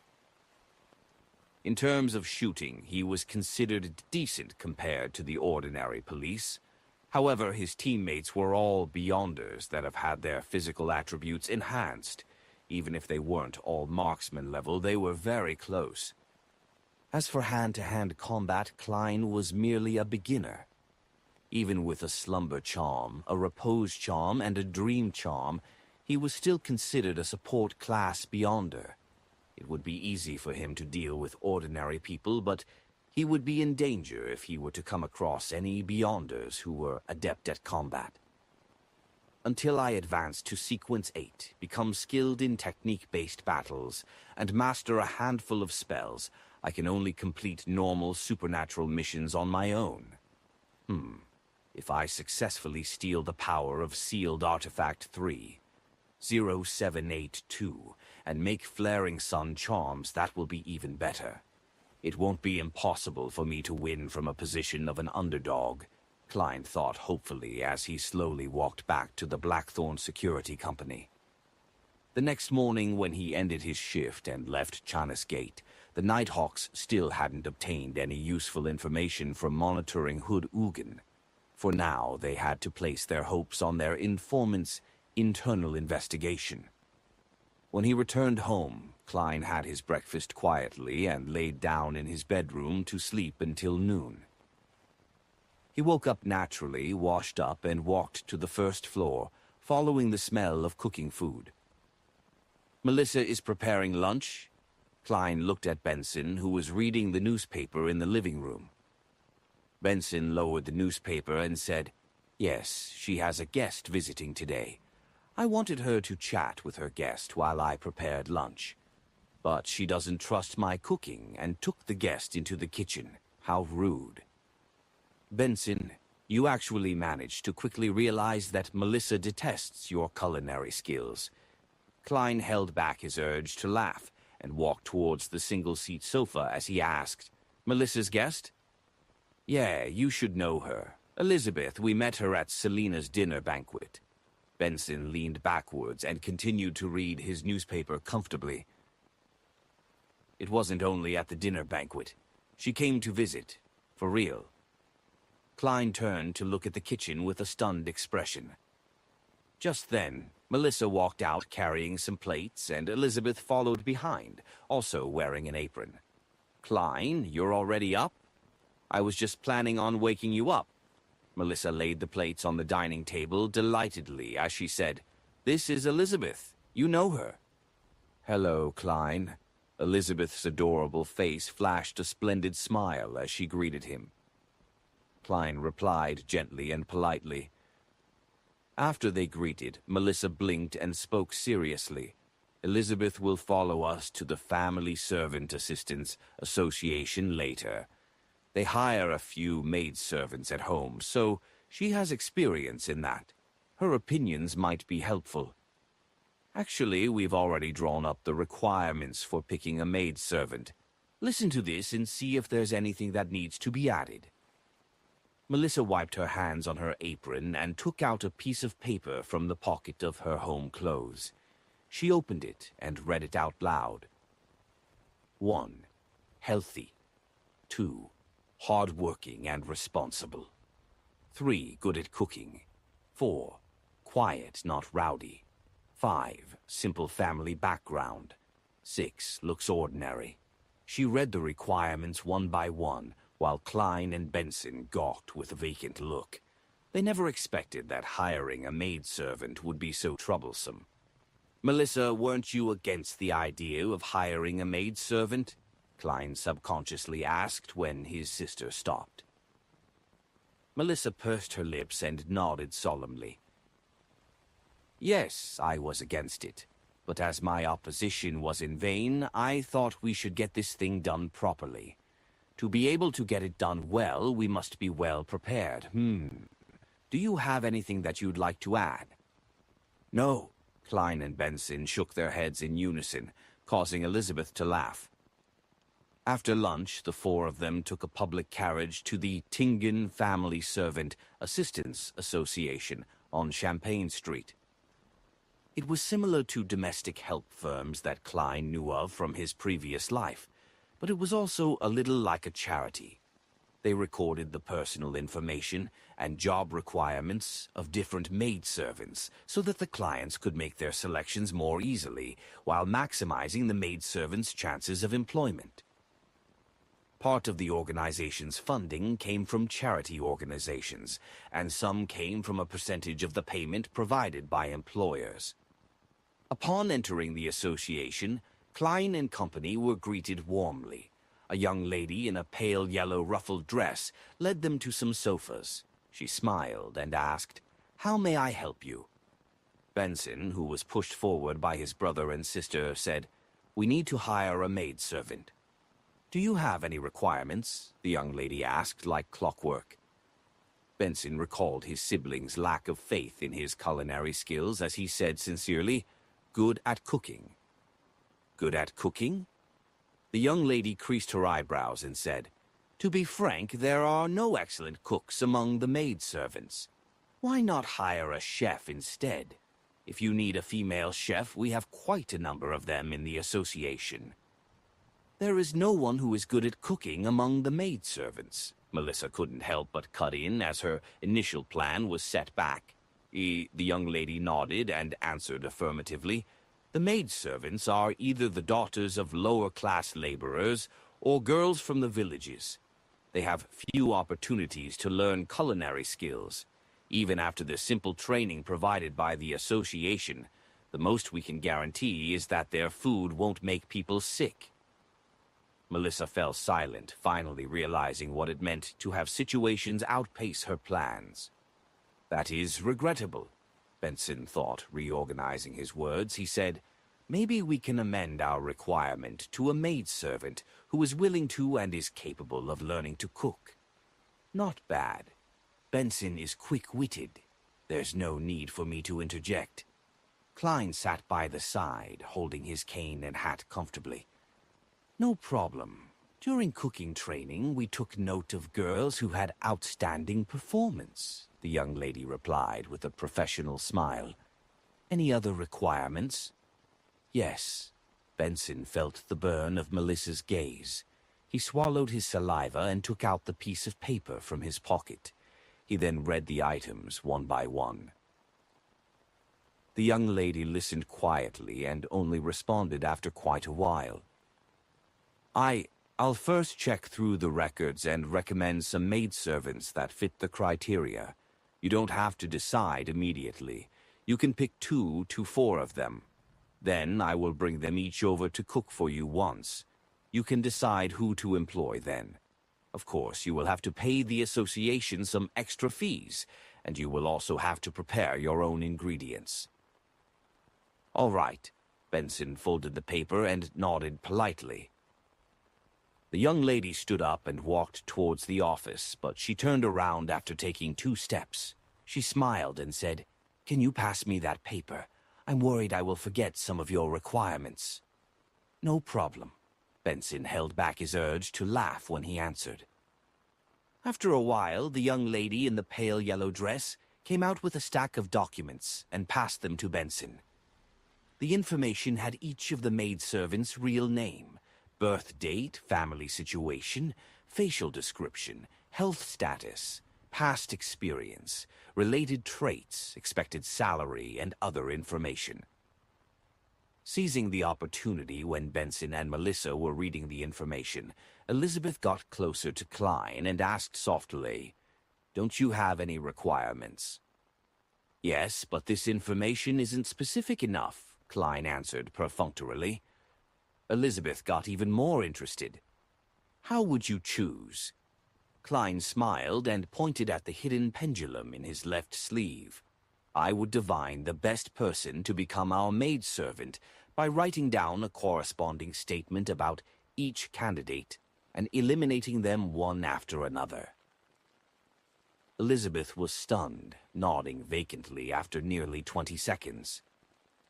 In terms of shooting, he was considered decent compared to the ordinary police. However, his teammates were all Beyonders that have had their physical attributes enhanced. Even if they weren't all marksman level, they were very close. As for hand-to-hand combat, Klein was merely a beginner. Even with a slumber charm, a repose charm, and a dream charm, he was still considered a support class Beyonder. It would be easy for him to deal with ordinary people, but he would be in danger if he were to come across any Beyonders who were adept at combat. Until I advance to Sequence 8, become skilled in technique-based battles, and master a handful of spells, I can only complete normal supernatural missions on my own. If I successfully steal the power of Sealed Artifact 3, 0782, and make Flaring Sun charms, that will be even better. It won't be impossible for me to win from a position of an underdog, Klein thought hopefully as he slowly walked back to the Blackthorn Security Company. The next morning when he ended his shift and left China's Gate, the Nighthawks still hadn't obtained any useful information from monitoring Hood Ugin. For now, they had to place their hopes on their informant's internal investigation. When he returned home, Klein had his breakfast quietly and laid down in his bedroom to sleep until noon. He woke up naturally, washed up, and walked to the first floor, following the smell of cooking food. "Melissa is preparing lunch?" Klein looked at Benson, who was reading the newspaper in the living room. Benson lowered the newspaper and said, "Yes, she has a guest visiting today. I wanted her to chat with her guest while I prepared lunch. But she doesn't trust my cooking and took the guest into the kitchen. How rude." "Benson, you actually managed to quickly realize that Melissa detests your culinary skills." Klein held back his urge to laugh and walked towards the single-seat sofa as he asked, "Melissa's guest?" "Yeah, you should know her. Elizabeth, we met her at Selena's dinner banquet." Benson leaned backwards and continued to read his newspaper comfortably. "It wasn't only at the dinner banquet. She came to visit. For real." Klein turned to look at the kitchen with a stunned expression. Just then, Melissa walked out carrying some plates, and Elizabeth followed behind, also wearing an apron. "Klein, you're already up? I was just planning on waking you up." Melissa laid the plates on the dining table delightedly as she said, "This is Elizabeth. You know her." "Hello, Klein." Elizabeth's adorable face flashed a splendid smile as she greeted him. Klein replied gently and politely. After they greeted, Melissa blinked and spoke seriously. "Elizabeth will follow us to the Family Servant Assistance Association later. They hire a few maidservants at home, so she has experience in that. Her opinions might be helpful. Actually, we've already drawn up the requirements for picking a maidservant. Listen to this and see if there's anything that needs to be added." Melissa wiped her hands on her apron and took out a piece of paper from the pocket of her home clothes. She opened it and read it out loud. 1. Healthy. 2. Hard-working and responsible. 3. Good at cooking. 4. Quiet, not rowdy. 5. Simple family background. 6. Looks ordinary. She read the requirements one by one, while Klein and Benson gawked with a vacant look. They never expected that hiring a maidservant would be so troublesome. "Melissa, weren't you against the idea of hiring a maidservant?" Klein subconsciously asked when his sister stopped. Melissa pursed her lips and nodded solemnly. "Yes, I was against it. But as my opposition was in vain, I thought we should get this thing done properly. To be able to get it done well, we must be well prepared. Do you have anything that you'd like to add?" "No." Klein and Benson shook their heads in unison, causing Elizabeth to laugh. After lunch, the four of them took a public carriage to the Tingen Family Servant Assistance Association on Champagne Street. It was similar to domestic help firms that Klein knew of from his previous life, but it was also a little like a charity. They recorded the personal information and job requirements of different maidservants so that the clients could make their selections more easily while maximizing the maidservants' chances of employment. Part of the organization's funding came from charity organizations, and some came from a percentage of the payment provided by employers. Upon entering the association, Klein and Company were greeted warmly. A young lady in a pale yellow ruffled dress led them to some sofas. She smiled and asked, "How may I help you?" Benson, who was pushed forward by his brother and sister, said, "We need to hire a maidservant." "Do you have any requirements?" the young lady asked, like clockwork. Benson recalled his siblings' lack of faith in his culinary skills as he said sincerely, "Good at cooking." "Good at cooking?" The young lady creased her eyebrows and said, "To be frank, there are no excellent cooks among the maidservants. Why not hire a chef instead? If you need a female chef, we have quite a number of them in the association." "There is no one who is good at cooking among the maidservants," Melissa couldn't help but cut in as her initial plan was set back. The young lady nodded and answered affirmatively. "The maidservants are either the daughters of lower-class laborers or girls from the villages. They have few opportunities to learn culinary skills. Even after the simple training provided by the association, the most we can guarantee is that their food won't make people sick." Melissa fell silent, finally realizing what it meant to have situations outpace her plans. "That is regrettable," Benson thought, reorganizing his words. He said, "Maybe we can amend our requirement to a maidservant who is willing to and is capable of learning to cook." "Not bad. Benson is quick-witted. There's no need for me to interject." Klein sat by the side, holding his cane and hat comfortably. "No problem. During cooking training, we took note of girls who had outstanding performance," the young lady replied with a professional smile. "Any other requirements?" "Yes." Benson felt the burn of Melissa's gaze. He swallowed his saliva and took out the piece of paper from his pocket. He then read the items one by one. The young lady listened quietly and only responded after quite a while. I'll first check through the records and recommend some maidservants that fit the criteria. You don't have to decide immediately. You can pick 2 to 4 of them. Then I will bring them each over to cook for you once. You can decide who to employ then. Of course, you will have to pay the association some extra fees, and you will also have to prepare your own ingredients." "All right." Benson folded the paper and nodded politely. The young lady stood up and walked towards the office, but she turned around after taking 2 steps. She smiled and said, "Can you pass me that paper? I'm worried I will forget some of your requirements." "No problem." Benson held back his urge to laugh when he answered. After a while, the young lady in the pale yellow dress came out with a stack of documents and passed them to Benson. The information had each of the maidservants' real name, birth date, family situation, facial description, health status, past experience, related traits, expected salary, and other information. Seizing the opportunity when Benson and Melissa were reading the information, Elizabeth got closer to Klein and asked softly, "Don't you have any requirements?" "Yes, but this information isn't specific enough," Klein answered perfunctorily. Elizabeth got even more interested. "How would you choose?" Klein smiled and pointed at the hidden pendulum in his left sleeve. "I would divine the best person to become our maidservant by writing down a corresponding statement about each candidate and eliminating them one after another." Elizabeth was stunned, nodding vacantly after nearly 20 seconds.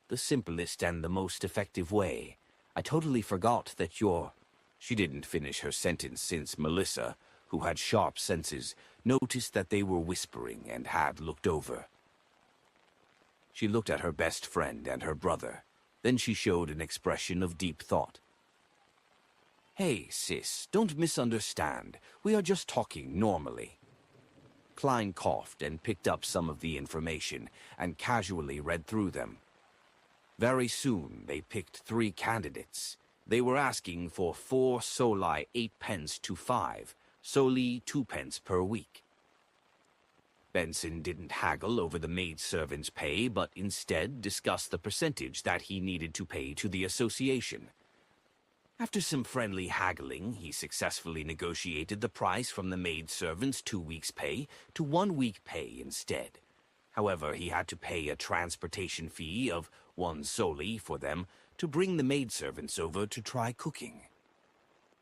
"The simplest and the most effective way. I totally forgot that you're—" She didn't finish her sentence since Melissa, who had sharp senses, noticed that they were whispering and had looked over. She looked at her best friend and her brother. Then she showed an expression of deep thought. Hey, sis, don't misunderstand. We are just talking normally. Klein coughed and picked up some of the information and casually read through them. Very soon they picked 3 candidates. They were asking for 4 soli 8 pence to 5, soli 2 pence per week. Benson didn't haggle over the maidservant's pay, but instead discussed the percentage that he needed to pay to the association. After some friendly haggling, he successfully negotiated the price from the maidservant's 2 weeks' pay to 1 week pay instead. However, he had to pay a transportation fee of 1 soli for them to bring the maidservants over to try cooking.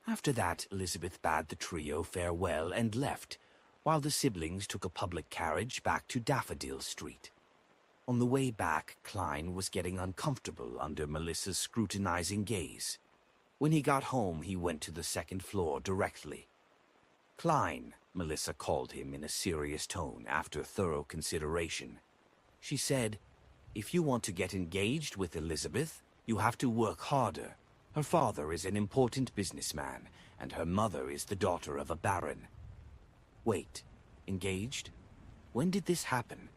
After that, Elizabeth bade the trio farewell and left, while the siblings took a public carriage back to Daffodil Street. On the way back, Klein was getting uncomfortable under Melissa's scrutinizing gaze. When he got home, he went to the 2nd floor directly. Klein, Melissa called him in a serious tone after thorough consideration. She said, "If you want to get engaged with Elizabeth, you have to work harder. Her father is an important businessman, and her mother is the daughter of a baron." Wait, engaged? When did this happen?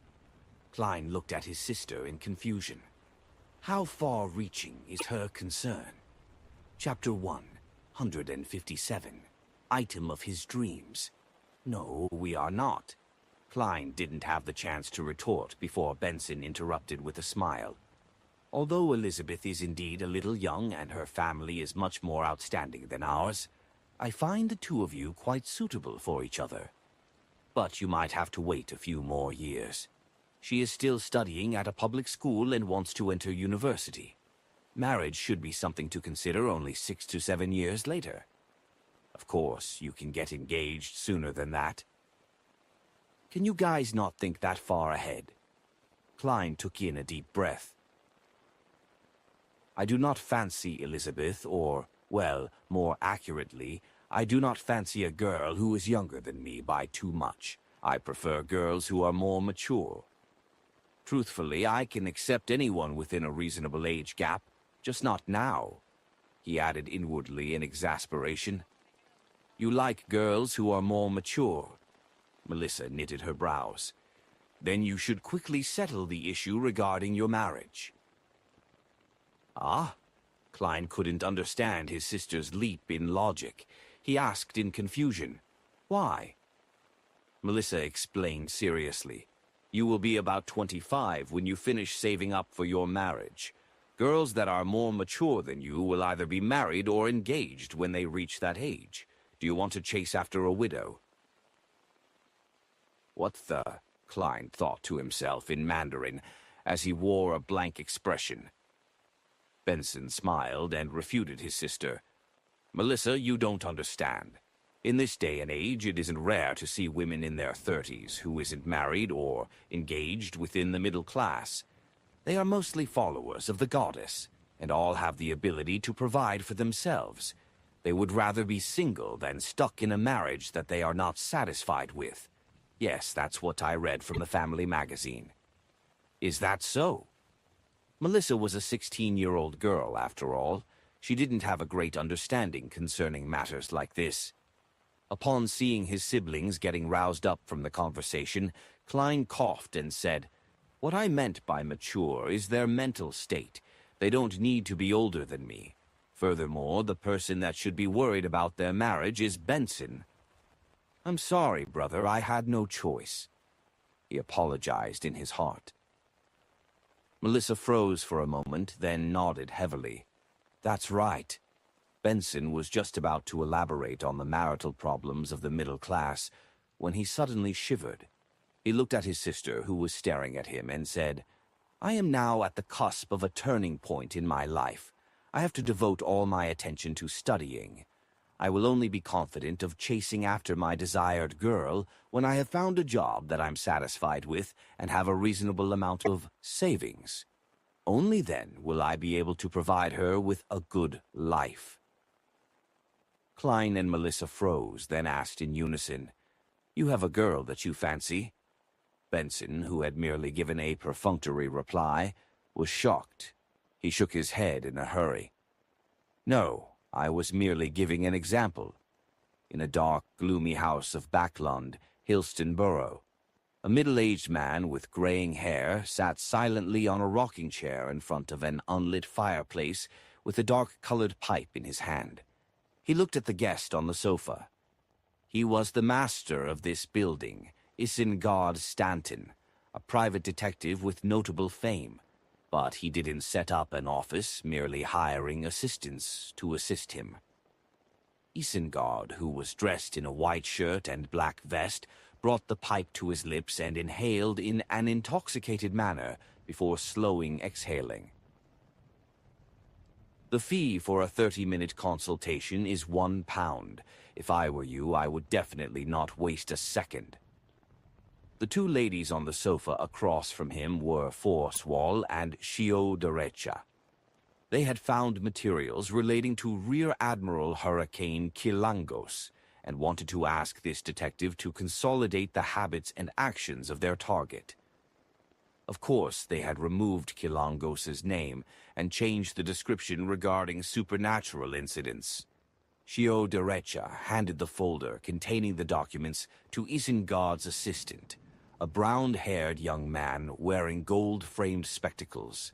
Klein looked at his sister in confusion. How far-reaching is her concern? Chapter 157. Item of his dreams. No, we are not. Klein didn't have the chance to retort before Benson interrupted with a smile. Although Elizabeth is indeed a little young and her family is much more outstanding than ours, I find the 2 of you quite suitable for each other. But you might have to wait a few more years. She is still studying at a public school and wants to enter university. Marriage should be something to consider only 6 to 7 years later. Of course, you can get engaged sooner than that. Can you guys not think that far ahead? Klein took in a deep breath. I do not fancy Elizabeth, or, well, more accurately, I do not fancy a girl who is younger than me by too much. I prefer girls who are more mature. Truthfully, I can accept anyone within a reasonable age gap, just not now, he added inwardly in exasperation. You like girls who are more mature. Melissa knitted her brows. Then you should quickly settle the issue regarding your marriage. Ah? Klein couldn't understand his sister's leap in logic. He asked in confusion, Why? Melissa explained seriously. You will be about 25 when you finish saving up for your marriage. Girls that are more mature than you will either be married or engaged when they reach that age. Do you want to chase after a widow? What the? Klein thought to himself in Mandarin as he wore a blank expression. Benson smiled and refuted his sister. Melissa, you don't understand. In this day and age, it isn't rare to see women in their 30s who isn't married or engaged within the middle class. They are mostly followers of the goddess, and all have the ability to provide for themselves. They would rather be single than stuck in a marriage that they are not satisfied with. Yes, that's what I read from the family magazine. Is that so? Melissa was a 16-year-old girl, after all. She didn't have a great understanding concerning matters like this. Upon seeing his siblings getting roused up from the conversation, Klein coughed and said, What I meant by mature is their mental state. They don't need to be older than me. Furthermore, the person that should be worried about their marriage is Benson. I'm sorry, brother, I had no choice. He apologized in his heart. Melissa froze for a moment, then nodded heavily. That's right. Benson was just about to elaborate on the marital problems of the middle class when he suddenly shivered. He looked at his sister, who was staring at him, and said, I am now at the cusp of a turning point in my life. I have to devote all my attention to studying. I will only be confident of chasing after my desired girl when I have found a job that I'm satisfied with and have a reasonable amount of savings. Only then will I be able to provide her with a good life. Klein and Melissa froze, then asked in unison, You have a girl that you fancy? Benson, who had merely given a perfunctory reply, was shocked. He shook his head in a hurry. No, I was merely giving an example. In a dark, gloomy house of Backlund, Hilston Borough, a middle-aged man with graying hair sat silently on a rocking chair in front of an unlit fireplace with a dark-colored pipe in his hand. He looked at the guest on the sofa. He was the master of this building, Isengard Stanton, a private detective with notable fame. But he didn't set up an office, merely hiring assistants to assist him. Isengard, who was dressed in a white shirt and black vest, brought the pipe to his lips and inhaled in an intoxicated manner before slowing exhaling. The fee for a 30-minute consultation is £1. If I were you, I would definitely not waste a second. The two ladies on the sofa across from him were Forswall and Shio Derecha. They had found materials relating to Rear Admiral Hurricane Kilangos and wanted to ask this detective to consolidate the habits and actions of their target. Of course, they had removed Kilangos's name and changed the description regarding supernatural incidents. Shio Derecha handed the folder containing the documents to Isengard's assistant, a brown-haired young man wearing gold-framed spectacles.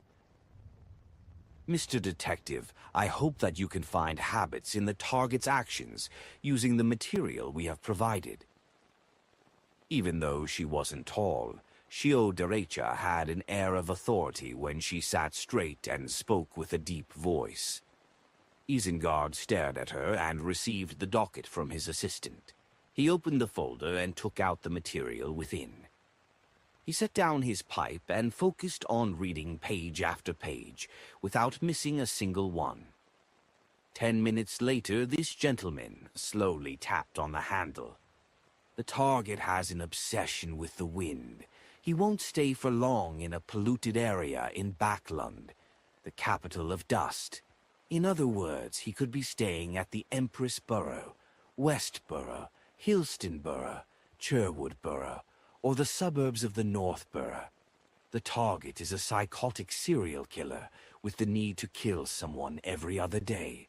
Mr. Detective, I hope that you can find habits in the target's actions using the material we have provided. Even though she wasn't tall, Shio Derecha had an air of authority when she sat straight and spoke with a deep voice. Isengard stared at her and received the docket from his assistant. He opened the folder and took out the material within. He set down his pipe and focused on reading page after page, without missing a single one. 10 minutes later, this gentleman slowly tapped on the handle. The target has an obsession with the wind. He won't stay for long in a polluted area in Backlund, the capital of dust. In other words, he could be staying at the Empress Borough, West Borough, Hilston Borough, Cherwood Borough, or the suburbs of the North Borough. The target is a psychotic serial killer with the need to kill someone every other day.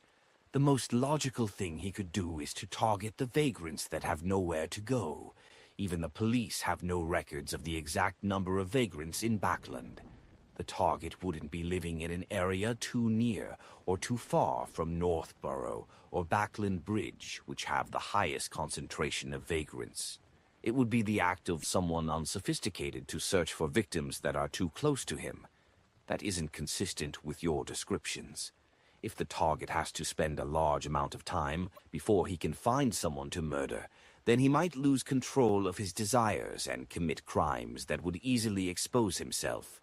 The most logical thing he could do is to target the vagrants that have nowhere to go. Even the police have no records of the exact number of vagrants in Backlund. The target wouldn't be living in an area too near or too far from Northborough or Backlund Bridge, which have the highest concentration of vagrants. It would be the act of someone unsophisticated to search for victims that are too close to him. That isn't consistent with your descriptions. If the target has to spend a large amount of time before he can find someone to murder, then he might lose control of his desires and commit crimes that would easily expose himself.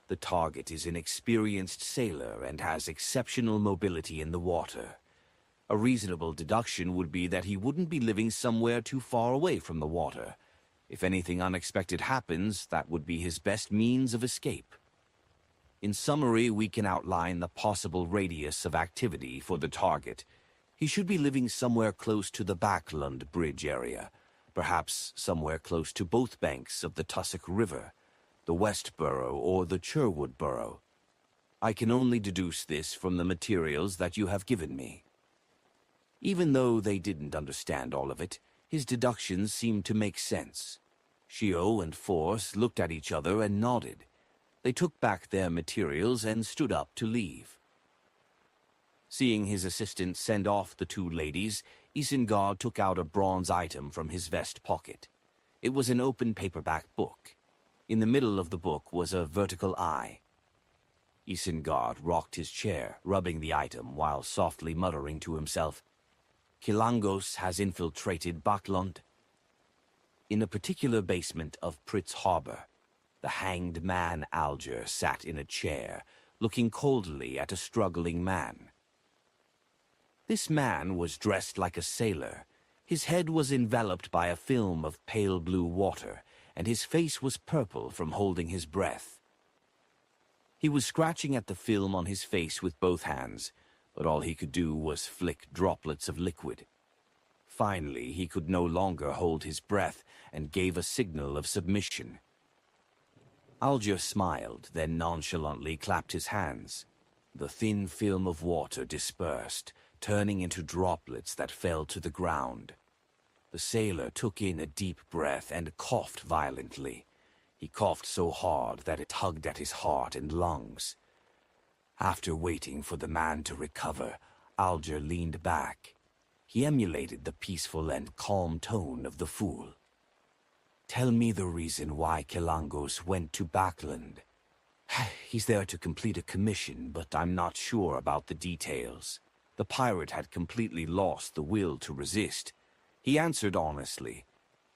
The target is an experienced sailor and has exceptional mobility in the water. A reasonable deduction would be that he wouldn't be living somewhere too far away from the water. If anything unexpected happens, that would be his best means of escape. In summary, we can outline the possible radius of activity for the target. He should be living somewhere close to the Backlund Bridge area, perhaps somewhere close to both banks of the Tussock River, the West Borough or the Cherwood Borough. I can only deduce this from the materials that you have given me. Even though they didn't understand all of it, his deductions seemed to make sense. Shio and Force looked at each other and nodded. They took back their materials and stood up to leave. Seeing his assistant send off the two ladies, Isengard took out a bronze item from his vest pocket. It was an open paperback book. In the middle of the book was a vertical eye. Isengard rocked his chair, rubbing the item while softly muttering to himself, "Kilangos has infiltrated Backlund." In a particular basement of Pritz Harbor, the hanged man Alger sat in a chair, looking coldly at a struggling man. This man was dressed like a sailor. His head was enveloped by a film of pale blue water, and his face was purple from holding his breath. He was scratching at the film on his face with both hands, but all he could do was flick droplets of liquid. Finally, he could no longer hold his breath and gave a signal of submission. Alger smiled, then nonchalantly clapped his hands. The thin film of water dispersed, turning into droplets that fell to the ground. The sailor took in a deep breath and coughed violently. He coughed so hard that it tugged at his heart and lungs. After waiting for the man to recover, Alger leaned back. He emulated the peaceful and calm tone of the fool. "Tell me the reason why Kelangos went to Backland. He's there to complete a commission, but I'm not sure about the details." The pirate had completely lost the will to resist. He answered honestly.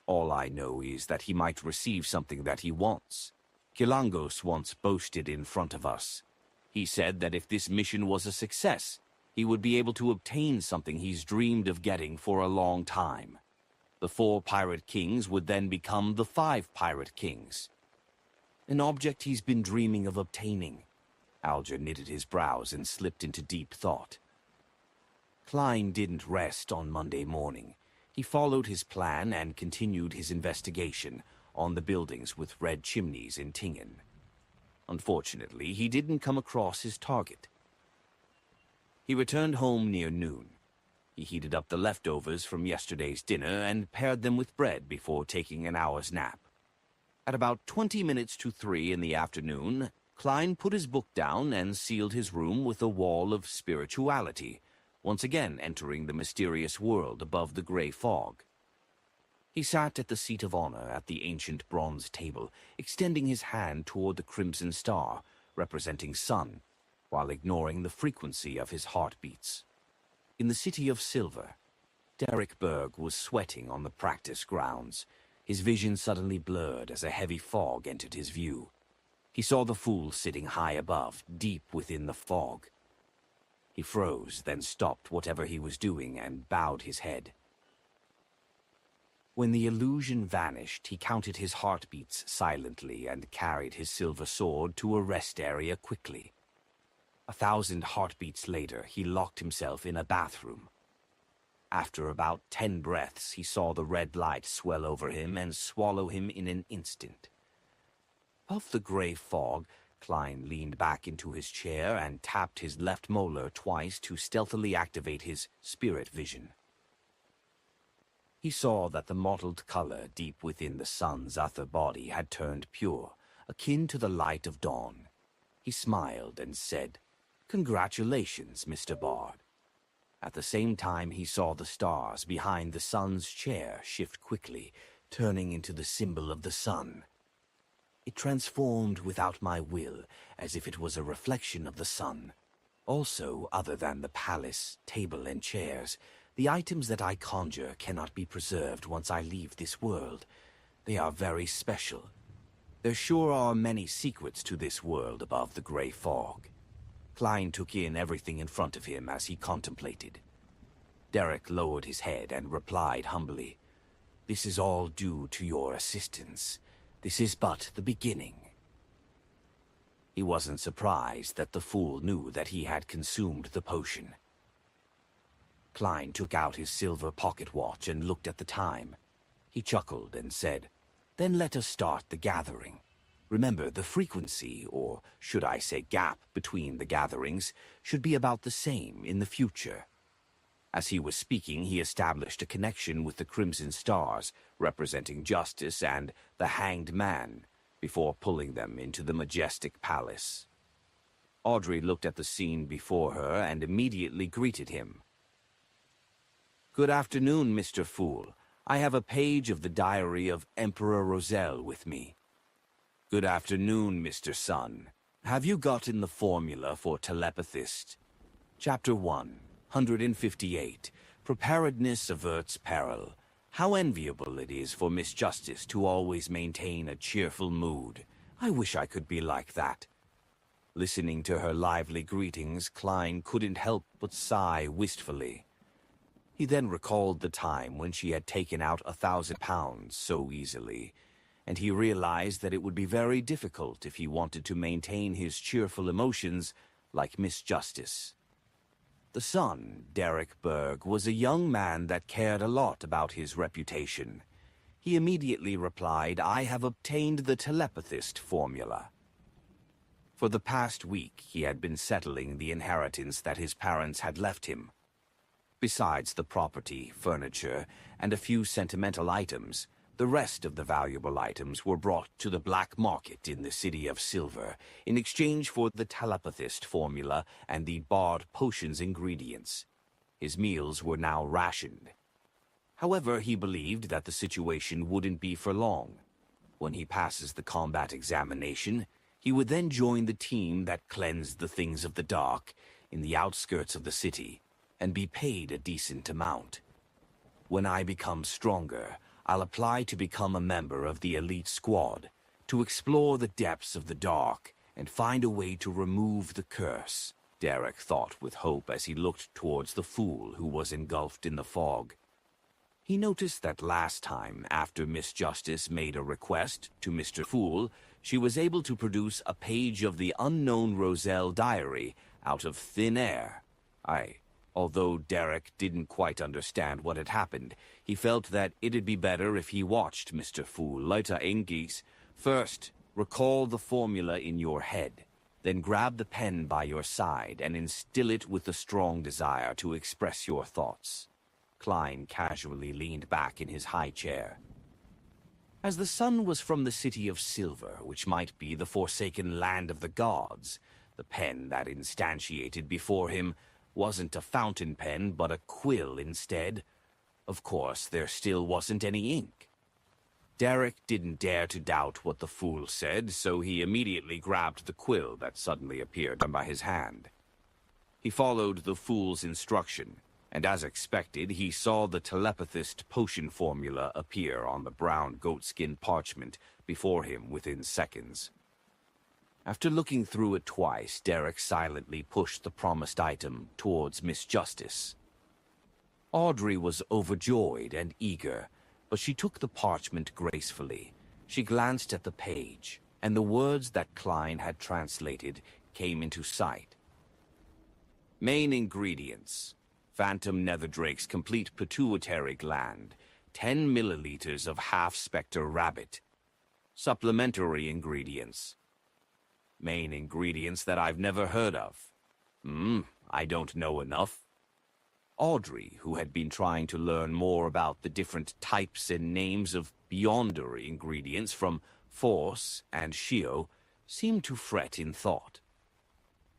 "All I know is that he might receive something that he wants. Kelangos once boasted in front of us. He said that if this mission was a success, he would be able to obtain something he's dreamed of getting for a long time. The 4 pirate kings would then become the 5 pirate kings. An object he's been dreaming of obtaining." Alger knitted his brows and slipped into deep thought. Klein didn't rest on Monday morning. He followed his plan and continued his investigation on the buildings with red chimneys in Tingen. Unfortunately, he didn't come across his target. He returned home near noon. He heated up the leftovers from yesterday's dinner and paired them with bread before taking an hour's nap. At about 20 minutes to 3 in the afternoon, Klein put his book down and sealed his room with a wall of spirituality, once again entering the mysterious world above the gray fog. He sat at the seat of honor at the ancient bronze table, extending his hand toward the crimson star, representing sun, while ignoring the frequency of his heartbeats. In the city of silver, Derek Berg was sweating on the practice grounds. His vision suddenly blurred as a heavy fog entered his view. He saw the fool sitting high above, deep within the fog. He froze, then stopped whatever he was doing and bowed his head. When the illusion vanished, he counted his heartbeats silently and carried his silver sword to a rest area quickly. 1,000 heartbeats later, he locked himself in a bathroom. After about 10 breaths, he saw the red light swell over him and swallow him in an instant. Above the gray fog, Klein leaned back into his chair and tapped his left molar twice to stealthily activate his spirit vision. He saw that the mottled color deep within the sun's other body had turned pure, akin to the light of dawn. He smiled and said, "Congratulations, Mr. Bard." At the same time, he saw the stars behind the sun's chair shift quickly, turning into the symbol of the sun. It transformed without my will, as if it was a reflection of the sun. Also, other than the palace, table, and chairs, the items that I conjure cannot be preserved once I leave this world. They are very special. There sure are many secrets to this world above the gray fog. Klein took in everything in front of him as he contemplated. Derek lowered his head and replied humbly, "This is all due to your assistance. This is but the beginning." He wasn't surprised that the fool knew that he had consumed the potion. Klein took out his silver pocket watch and looked at the time. He chuckled and said, "Then let us start the gathering. Remember, the frequency, or should I say gap, between the gatherings should be about the same in the future." As he was speaking, he established a connection with the crimson stars, representing justice and the hanged man, before pulling them into the majestic palace. Audrey looked at the scene before her and immediately greeted him. "Good afternoon, Mr. Fool. I have a page of the diary of Emperor Roselle with me." "Good afternoon, Mr. Sun. Have you gotten the formula for telepathist?" Chapter 1, 158. Preparedness averts peril. How enviable it is for Miss Justice to always maintain a cheerful mood. I wish I could be like that. Listening to her lively greetings, Klein couldn't help but sigh wistfully. He then recalled the time when she had taken out £1,000 so easily, and he realized that it would be very difficult if he wanted to maintain his cheerful emotions like Miss Justice. The son, Derek Berg, was a young man that cared a lot about his reputation. He immediately replied, "I have obtained the telepathist formula." For the past week, he had been settling the inheritance that his parents had left him. Besides the property, furniture, and a few sentimental items, the rest of the valuable items were brought to the black market in the City of Silver in exchange for the telepathist formula and the barred potions ingredients. His meals were now rationed. However, he believed that the situation wouldn't be for long. When he passes the combat examination, he would then join the team that cleansed the things of the dark in the outskirts of the city and be paid a decent amount. When I become stronger, I'll apply to become a member of the elite squad, to explore the depths of the dark and find a way to remove the curse, Derek thought with hope as he looked towards the fool who was engulfed in the fog. He noticed that last time, after Miss Justice made a request to Mr. Fool, she was able to produce a page of the unknown Roselle diary out of thin air. Although Derek didn't quite understand what had happened, he felt that it'd be better if he watched Mr. Fool later Engis. First, recall the formula in your head, then grab the pen by your side and instill it with a strong desire to express your thoughts. Klein casually leaned back in his high chair. As the sun was from the City of Silver, which might be the forsaken land of the gods, the pen that instantiated before him wasn't a fountain pen, but a quill instead. Of course, there still wasn't any ink. Derek didn't dare to doubt what the fool said, so he immediately grabbed the quill that suddenly appeared by his hand. He followed the fool's instruction, and as expected, he saw the telepathist potion formula appear on the brown goatskin parchment before him within seconds. After looking through it twice, Derek silently pushed the promised item towards Miss Justice. Audrey was overjoyed and eager, but she took the parchment gracefully. She glanced at the page, and the words that Klein had translated came into sight. Main ingredients: Phantom Netherdrake's complete pituitary gland, 10 milliliters of half-spectre rabbit. Supplementary ingredients: main ingredients that I've never heard of. I don't know enough. Audrey, who had been trying to learn more about the different types and names of Beyonder ingredients from Force and Shio, seemed to fret in thought.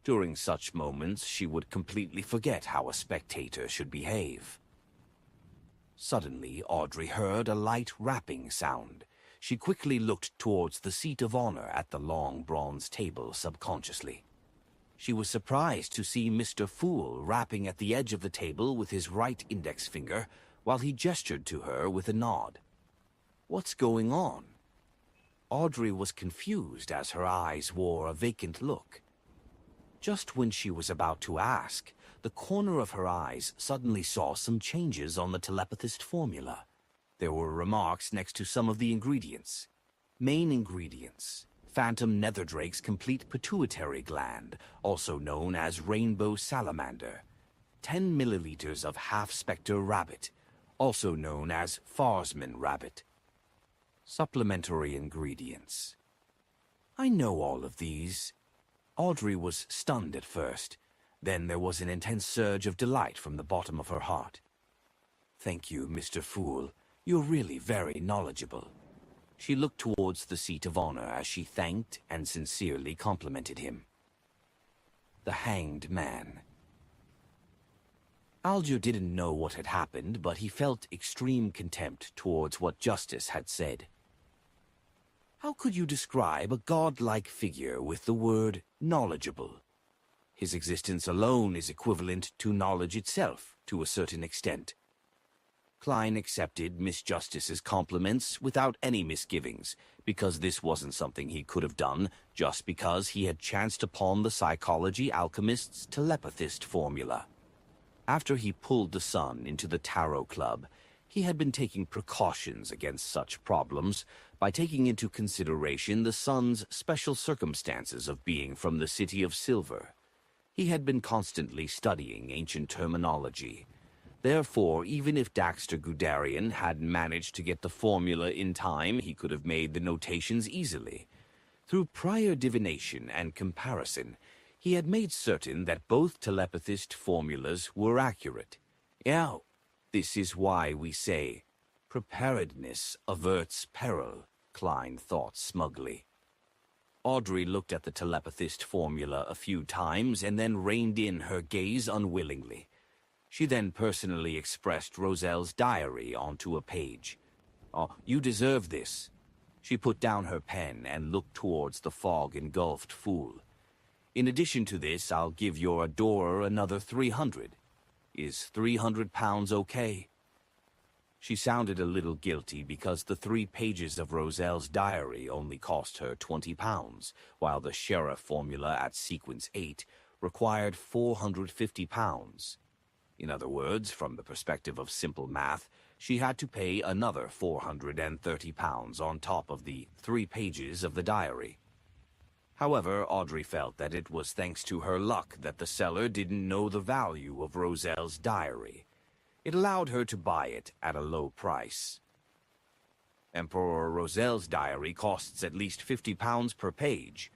During such moments, she would completely forget how a spectator should behave. Suddenly, Audrey heard a light rapping sound. She quickly looked towards the seat of honor at the long bronze table subconsciously. She was surprised to see Mr. Fool rapping at the edge of the table with his right index finger while he gestured to her with a nod. What's going on? Audrey was confused as her eyes wore a vacant look. Just when she was about to ask, the corner of her eyes suddenly saw some changes on the telepathist formula. There were remarks next to some of the ingredients. Main ingredients: Phantom Netherdrake's complete pituitary gland, also known as Rainbow Salamander. 10 milliliters of half-spectre rabbit, also known as Farsman rabbit. Supplementary ingredients. I know all of these. Audrey was stunned at first. Then there was an intense surge of delight from the bottom of her heart. Thank you, Mr. Fool. You're really very knowledgeable. She looked towards the seat of honor as she thanked and sincerely complimented him. The Hanged Man. Alger didn't know what had happened, but he felt extreme contempt towards what Justice had said. How could you describe a godlike figure with the word knowledgeable? His existence alone is equivalent to knowledge itself, to a certain extent. Klein accepted Miss Justice's compliments without any misgivings, because this wasn't something he could have done just because he had chanced upon the psychology alchemist's telepathist formula. After he pulled the sun into the Tarot Club, he had been taking precautions against such problems by taking into consideration the sun's special circumstances of being from the City of Silver. He had been constantly studying ancient terminology. Therefore, even if Daxter Gudarian hadn't managed to get the formula in time, he could have made the notations easily. Through prior divination and comparison, he had made certain that both telepathist formulas were accurate. Yeah, this is why we say, preparedness averts peril, Klein thought smugly. Audrey looked at the telepathist formula a few times and then reined in her gaze unwillingly. She then personally expressed Roselle's diary onto a page. "Oh, you deserve this." She put down her pen and looked towards the fog-engulfed Fool. "In addition to this, I'll give your adorer another 300. Is 300 pounds okay?" She sounded a little guilty because the 3 pages of Roselle's diary only cost her 20 pounds, while the sheriff formula at sequence 8 required 450 pounds. In other words, from the perspective of simple math, she had to pay another 430 pounds on top of the 3 pages of the diary. However, Audrey felt that it was thanks to her luck that the seller didn't know the value of Roselle's diary. It allowed her to buy it at a low price. Emperor Roselle's diary costs at least 50 pounds per page.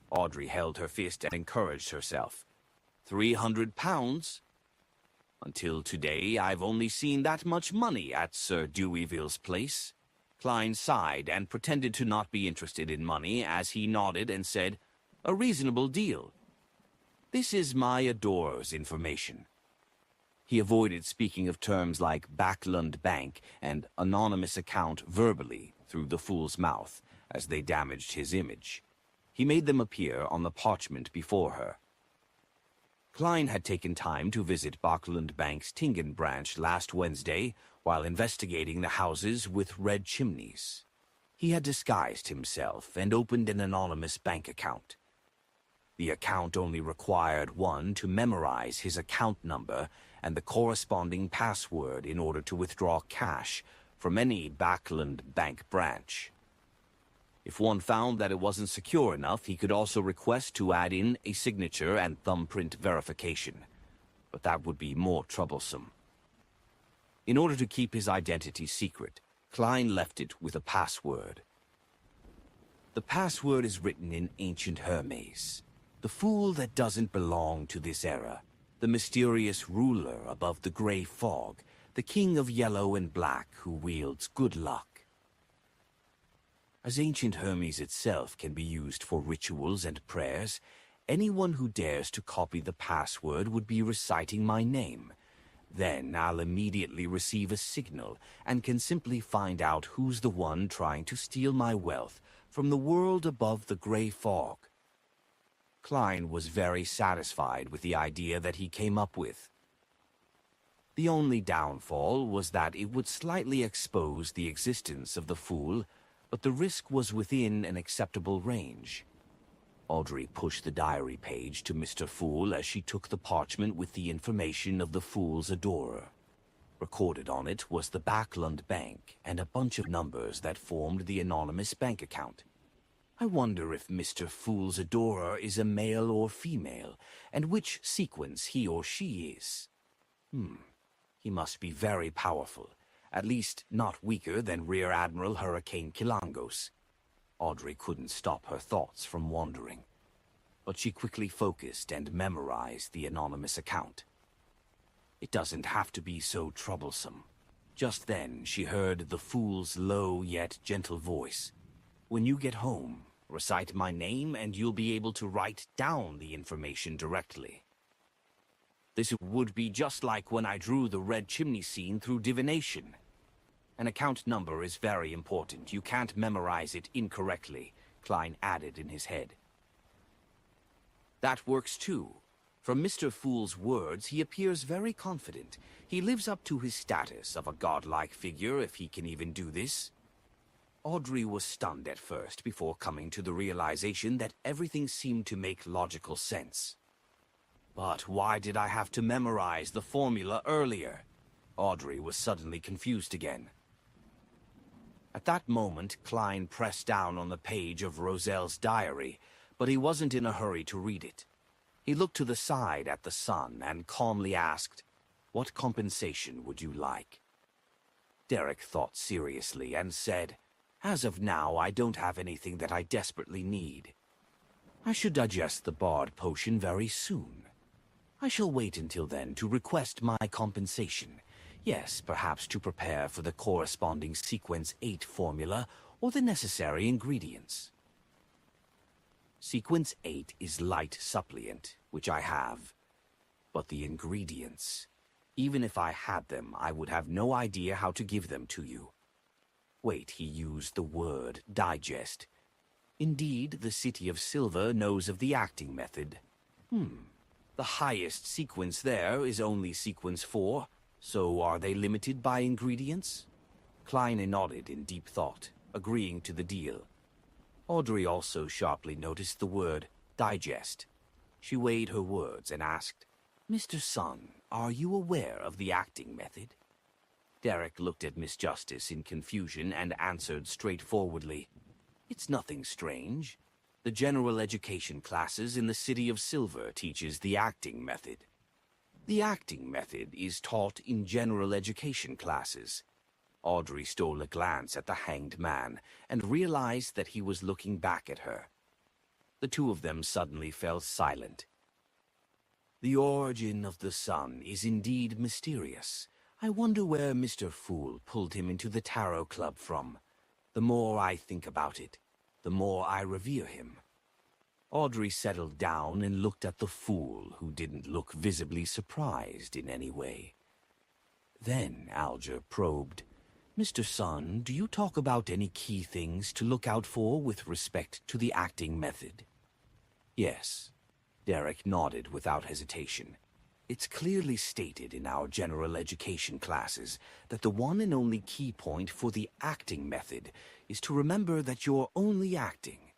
Audrey held her fist and encouraged herself. 300 pounds? Until today, I've only seen that much money at Sir Deweyville's place. Klein sighed and pretended to not be interested in money as he nodded and said, "A reasonable deal. This is my adorer's information." He avoided speaking of terms like Backland Bank and anonymous account verbally through the Fool's mouth, as they damaged his image. He made them appear on the parchment before her. Klein had taken time to visit Backland Bank's Tingen branch last Wednesday while investigating the houses with red chimneys. He had disguised himself and opened an anonymous bank account. The account only required one to memorize his account number and the corresponding password in order to withdraw cash from any Backland Bank branch. If one found that it wasn't secure enough, he could also request to add in a signature and thumbprint verification. But that would be more troublesome. In order to keep his identity secret, Klein left it with a password. The password is written in ancient Hermes. The fool that doesn't belong to this era, the mysterious ruler above the gray fog, the king of yellow and black who wields good luck. As ancient Hermes itself can be used for rituals and prayers, anyone who dares to copy the password would be reciting my name. Then I'll immediately receive a signal and can simply find out who's the one trying to steal my wealth from the world above the gray fog. Klein was very satisfied with the idea that he came up with. The only downfall was that it would slightly expose the existence of the fool, but the risk was within an acceptable range. Audrey pushed the diary page to Mr. Fool as she took the parchment with the information of the fool's adorer. Recorded on it was the Backland Bank and a bunch of numbers that formed the anonymous bank account. I wonder if Mr. Fool's adorer is a male or female, and which sequence he or she is. He must be very powerful, at least not weaker than Rear Admiral Hurricane Kilangos. Audrey couldn't stop her thoughts from wandering, but she quickly focused and memorized the anonymous account. It doesn't have to be so troublesome. Just then she heard the fool's low yet gentle voice. "When you get home, recite my name and you'll be able to write down the information directly." This would be just like when I drew the red chimney scene through divination. An account number is very important. You can't memorize it incorrectly, Klein added in his head. That works too. From Mr. Fool's words, he appears very confident. He lives up to his status of a godlike figure, if he can even do this. Audrey was stunned at first before coming to the realization that everything seemed to make logical sense. But why did I have to memorize the formula earlier? Audrey was suddenly confused again. At that moment, Klein pressed down on the page of Roselle's diary, but he wasn't in a hurry to read it. He looked to the side at the sun and calmly asked, "What compensation would you like?" Derek thought seriously and said, "As of now, I don't have anything that I desperately need. I should digest the Bard potion very soon." I shall wait until then to request my compensation. Yes, perhaps to prepare for the corresponding Sequence 8 formula or the necessary ingredients. Sequence 8 is light supplement, which I have. But the ingredients, even if I had them, I would have no idea how to give them to you. Wait, he used the word digest. Indeed, the City of Silver knows of the acting method. The highest sequence there is only Sequence 4, so are they limited by ingredients? Klein nodded in deep thought, agreeing to the deal. Audrey also sharply noticed the word digest. She weighed her words and asked, "Mr. Sun, are you aware of the acting method?" Derek looked at Miss Justice in confusion and answered straightforwardly, "It's nothing strange. The general education classes in the City of Silver teaches the acting method. The acting method is taught in general education classes." Audrey stole a glance at the hanged man and realized that he was looking back at her. The two of them suddenly fell silent. The origin of the sun is indeed mysterious. I wonder where Mr. Fool pulled him into the Tarot Club from. The more I think about it, the more I revere him. Audrey settled down and looked at the Fool, who didn't look visibly surprised in any way. Then Alger probed, "Mr. Sun, do you talk about any key things to look out for with respect to the acting method?" "Yes." Derek nodded without hesitation. "It's clearly stated in our general education classes that the one and only key point for the acting method is to remember that you're only acting.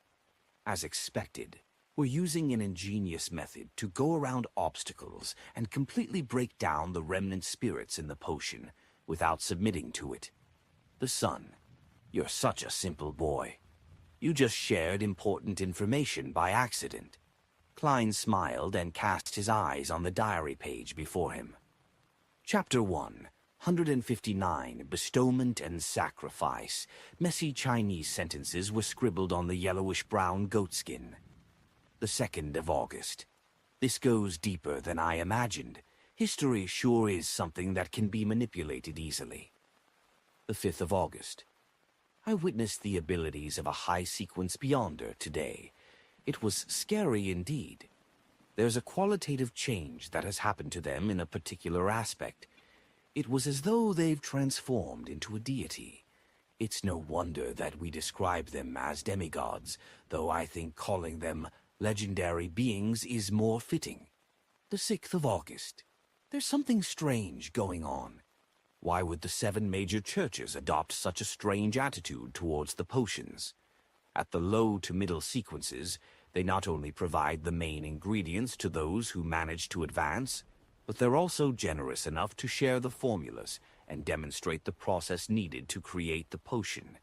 As expected, we're using an ingenious method to go around obstacles and completely break down the remnant spirits in the potion without submitting to it. The Sun, you're such a simple boy. You just shared important information by accident." Klein smiled and cast his eyes on the diary page before him. Chapter 1, 159, Bestowment and Sacrifice. Messy Chinese sentences were scribbled on the yellowish-brown goatskin. The 2nd of August. This goes deeper than I imagined. History sure is something that can be manipulated easily. The 5th of August. I witnessed the abilities of a high-sequence Beyonder today. It was scary indeed. There's a qualitative change that has happened to them in a particular aspect. It was as though they've transformed into a deity. It's no wonder that we describe them as demigods, though I think calling them legendary beings is more fitting. The 6th of August. There's something strange going on. Why would the 7 major churches adopt such a strange attitude towards the potions? At the low to middle sequences, they not only provide the main ingredients to those who manage to advance, but they're also generous enough to share the formulas and demonstrate the process needed to create the potion.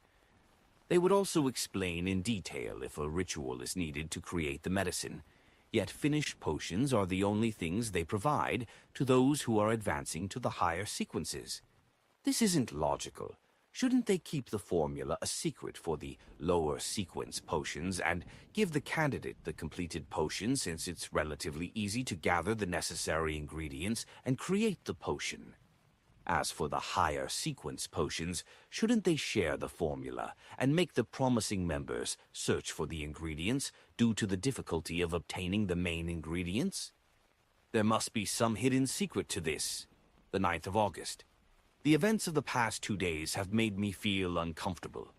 They would also explain in detail if a ritual is needed to create the medicine, yet finished potions are the only things they provide to those who are advancing to the higher sequences. This isn't logical. Shouldn't they keep the formula a secret for the lower sequence potions and give the candidate the completed potion, since it's relatively easy to gather the necessary ingredients and create the potion? As for the higher sequence potions, shouldn't they share the formula and make the promising members search for the ingredients due to the difficulty of obtaining the main ingredients? There must be some hidden secret to this. The 9th of August. The events of the past 2 days have made me feel uncomfortable.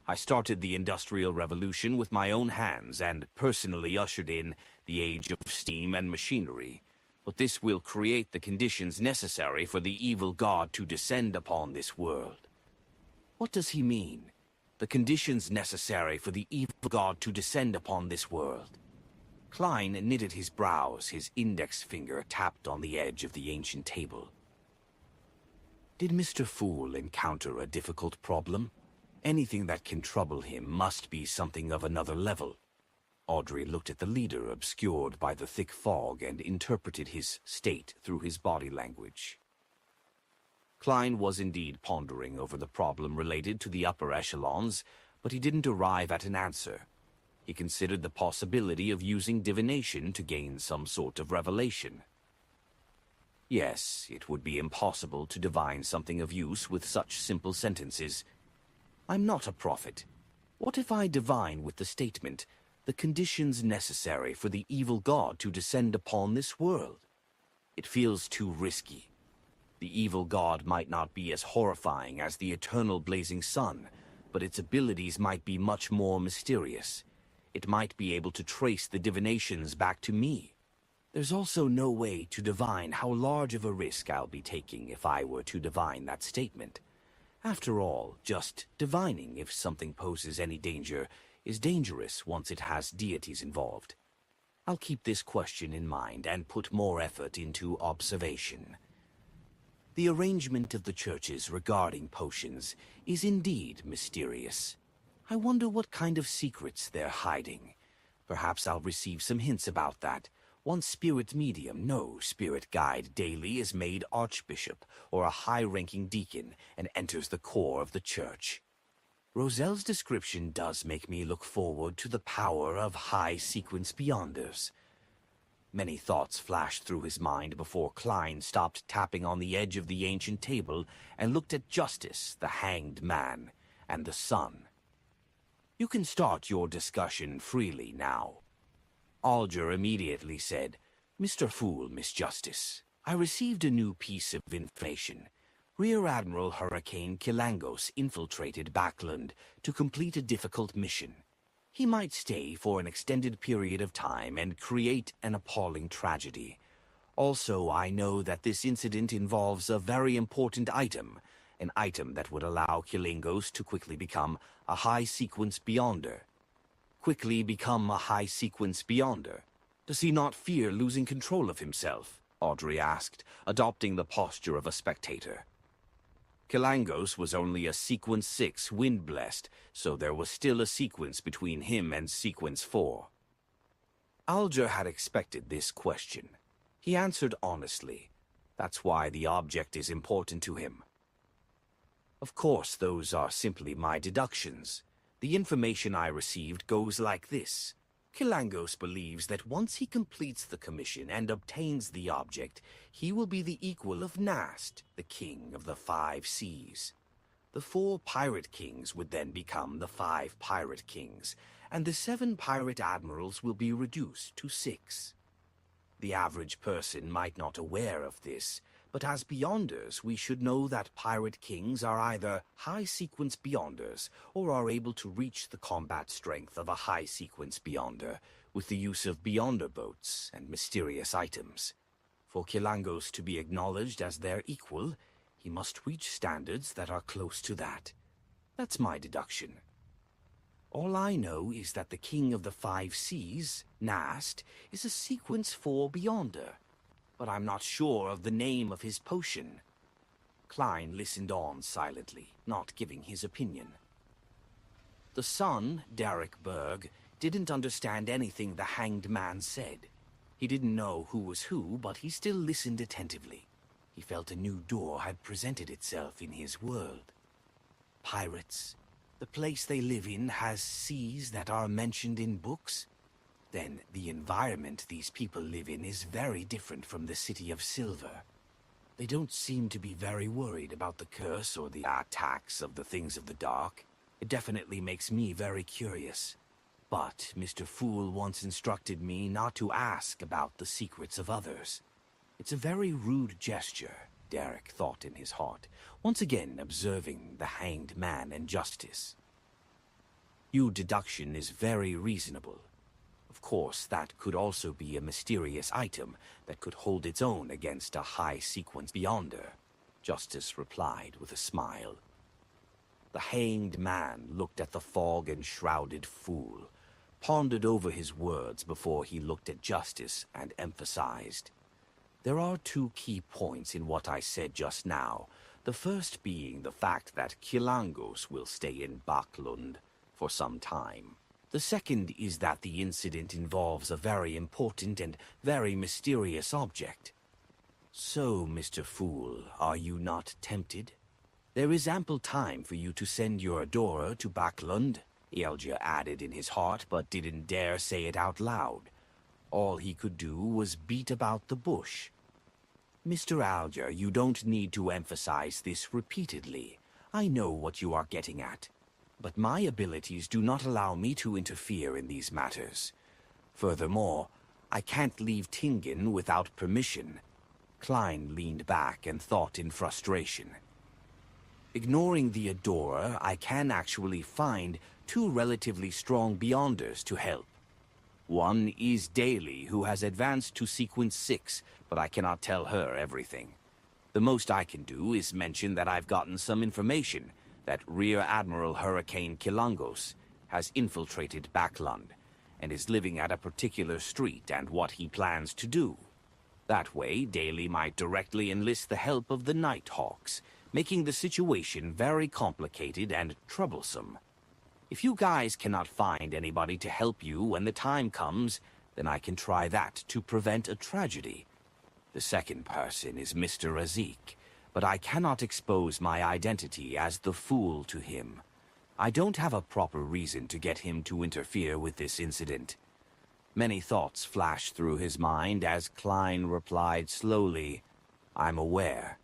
I started the Industrial Revolution with my own hands and personally ushered in the age of steam and machinery. But this will create the conditions necessary for the evil god to descend upon this world. What does he mean? The conditions necessary for the evil god to descend upon this world? Klein knitted his brows, his index finger tapped on the edge of the ancient table. Did Mr. Fool encounter a difficult problem? Anything that can trouble him must be something of another level. Audrey looked at the leader, obscured by the thick fog, and interpreted his state through his body language. Klein was indeed pondering over the problem related to the upper echelons, but he didn't arrive at an answer. He considered the possibility of using divination to gain some sort of revelation. Yes, it would be impossible to divine something of use with such simple sentences. I'm not a prophet. What if I divine with the statement, the conditions necessary for the evil god to descend upon this world? It feels too risky. The evil god might not be as horrifying as the eternal blazing sun, but its abilities might be much more mysterious. It might be able to trace the divinations back to me. There's also no way to divine how large of a risk I'll be taking if I were to divine that statement. After all, just divining if something poses any danger is dangerous once it has deities involved. I'll keep this question in mind and put more effort into observation. The arrangement of the churches regarding potions is indeed mysterious. I wonder what kind of secrets they're hiding. Perhaps I'll receive some hints about that. One spirit medium, no spirit guide daily is made archbishop or a high-ranking deacon and enters the core of the church. Roselle's description does make me look forward to the power of high-sequence beyonders. Many thoughts flashed through his mind before Klein stopped tapping on the edge of the ancient table and looked at Justice, the hanged man, and the sun. You can start your discussion freely now. Alger immediately said, Mr. Fool, Miss Justice, I received a new piece of information. Rear Admiral Hurricane Kilangos infiltrated Backland to complete a difficult mission. He might stay for an extended period of time and create an appalling tragedy. Also, I know that this incident involves a very important item, an item that would allow Kilangos to quickly become a high-sequence beyonder. Quickly become a high-sequence beyonder? Does he not fear losing control of himself? Audrey asked, adopting the posture of a spectator. Kilangos was only a Sequence 6 wind-blessed, so there was still a sequence between him and Sequence 4. Alger had expected this question. He answered honestly. That's why the object is important to him. Of course, those are simply my deductions. The information I received goes like this. Kilangos believes that once he completes the commission and obtains the object, he will be the equal of Nast, the king of the 5 seas. The 4 pirate kings would then become the 5 pirate kings, and the 7 pirate admirals will be reduced to 6. The average person might not aware of this, but as beyonders we should know that pirate kings are either high-sequence beyonders or are able to reach the combat strength of a high-sequence beyonder with the use of beyonder boats and mysterious items. For Kilangos to be acknowledged as their equal, he must reach standards that are close to that. That's my deduction. All I know is that the king of the 5 seas, Nast, is a Sequence 4 beyonder, but I'm not sure of the name of his potion. Klein listened on silently, not giving his opinion. The son, Derek Berg, didn't understand anything the hanged man said. He didn't know who was who, but he still listened attentively. He felt a new door had presented itself in his world. Pirates. The place they live in has seas that are mentioned in books. Then the environment these people live in is very different from the City of Silver. They don't seem to be very worried about the curse or the attacks of the things of the dark. It definitely makes me very curious. But Mr. Fool once instructed me not to ask about the secrets of others. It's a very rude gesture, Derek thought in his heart, once again observing the hanged man and Justice. Your deduction is very reasonable. Of course, that could also be a mysterious item that could hold its own against a high-sequence beyonder, Justice replied with a smile. The hanged man looked at the fog-enshrouded Fool, pondered over his words before he looked at Justice and emphasized. There are 2 key points in what I said just now, the first being the fact that Kilangos will stay in Baklund for some time. The second is that the incident involves a very important and very mysterious object. So, Mr. Fool, are you not tempted? There is ample time for you to send your adorer to Baklund, Elgia added in his heart, but didn't dare say it out loud. All he could do was beat about the bush. Mr. Alger, you don't need to emphasize this repeatedly. I know what you are getting at. But my abilities do not allow me to interfere in these matters. Furthermore, I can't leave Tingen without permission. Klein leaned back and thought in frustration. Ignoring the Adorer, I can actually find two relatively strong Beyonders to help. One is Daly, who has advanced to Sequence 6, but I cannot tell her everything. The most I can do is mention that I've gotten some information that Rear Admiral Hurricane Kilangos has infiltrated Backlund and is living at a particular street and what he plans to do. That way, Daly might directly enlist the help of the Nighthawks, making the situation very complicated and troublesome. If you guys cannot find anybody to help you when the time comes, then I can try that to prevent a tragedy. The second person is Mr. Azik, but I cannot expose my identity as the Fool to him. I don't have a proper reason to get him to interfere with this incident. Many thoughts flashed through his mind as Klein replied slowly, "I'm aware."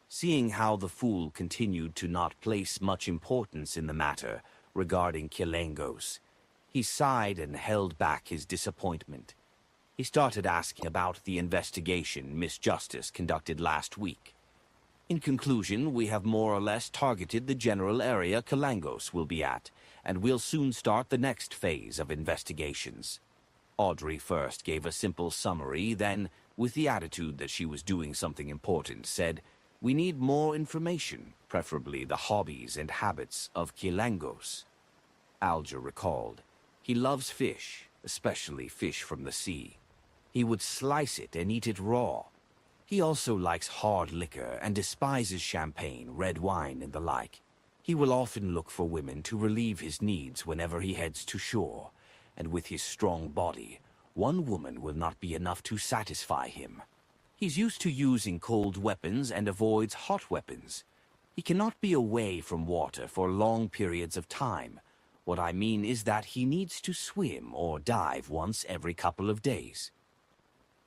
Seeing how the Fool continued to not place much importance in the matter regarding Kilangos, he sighed and held back his disappointment. He started asking about the investigation Miss Justice conducted last week. In conclusion, we have more or less targeted the general area Kilangos will be at, and we'll soon start the next phase of investigations. Audrey first gave a simple summary, then, with the attitude that she was doing something important, said, "We need more information, preferably the hobbies and habits of Kilangos." Alger recalled. He loves fish, especially fish from the sea. He would slice it and eat it raw. He also likes hard liquor and despises champagne, red wine, and the like. He will often look for women to relieve his needs whenever he heads to shore, and with his strong body, one woman will not be enough to satisfy him. He's used to using cold weapons and avoids hot weapons. He cannot be away from water for long periods of time. What I mean is that he needs to swim or dive once every couple of days.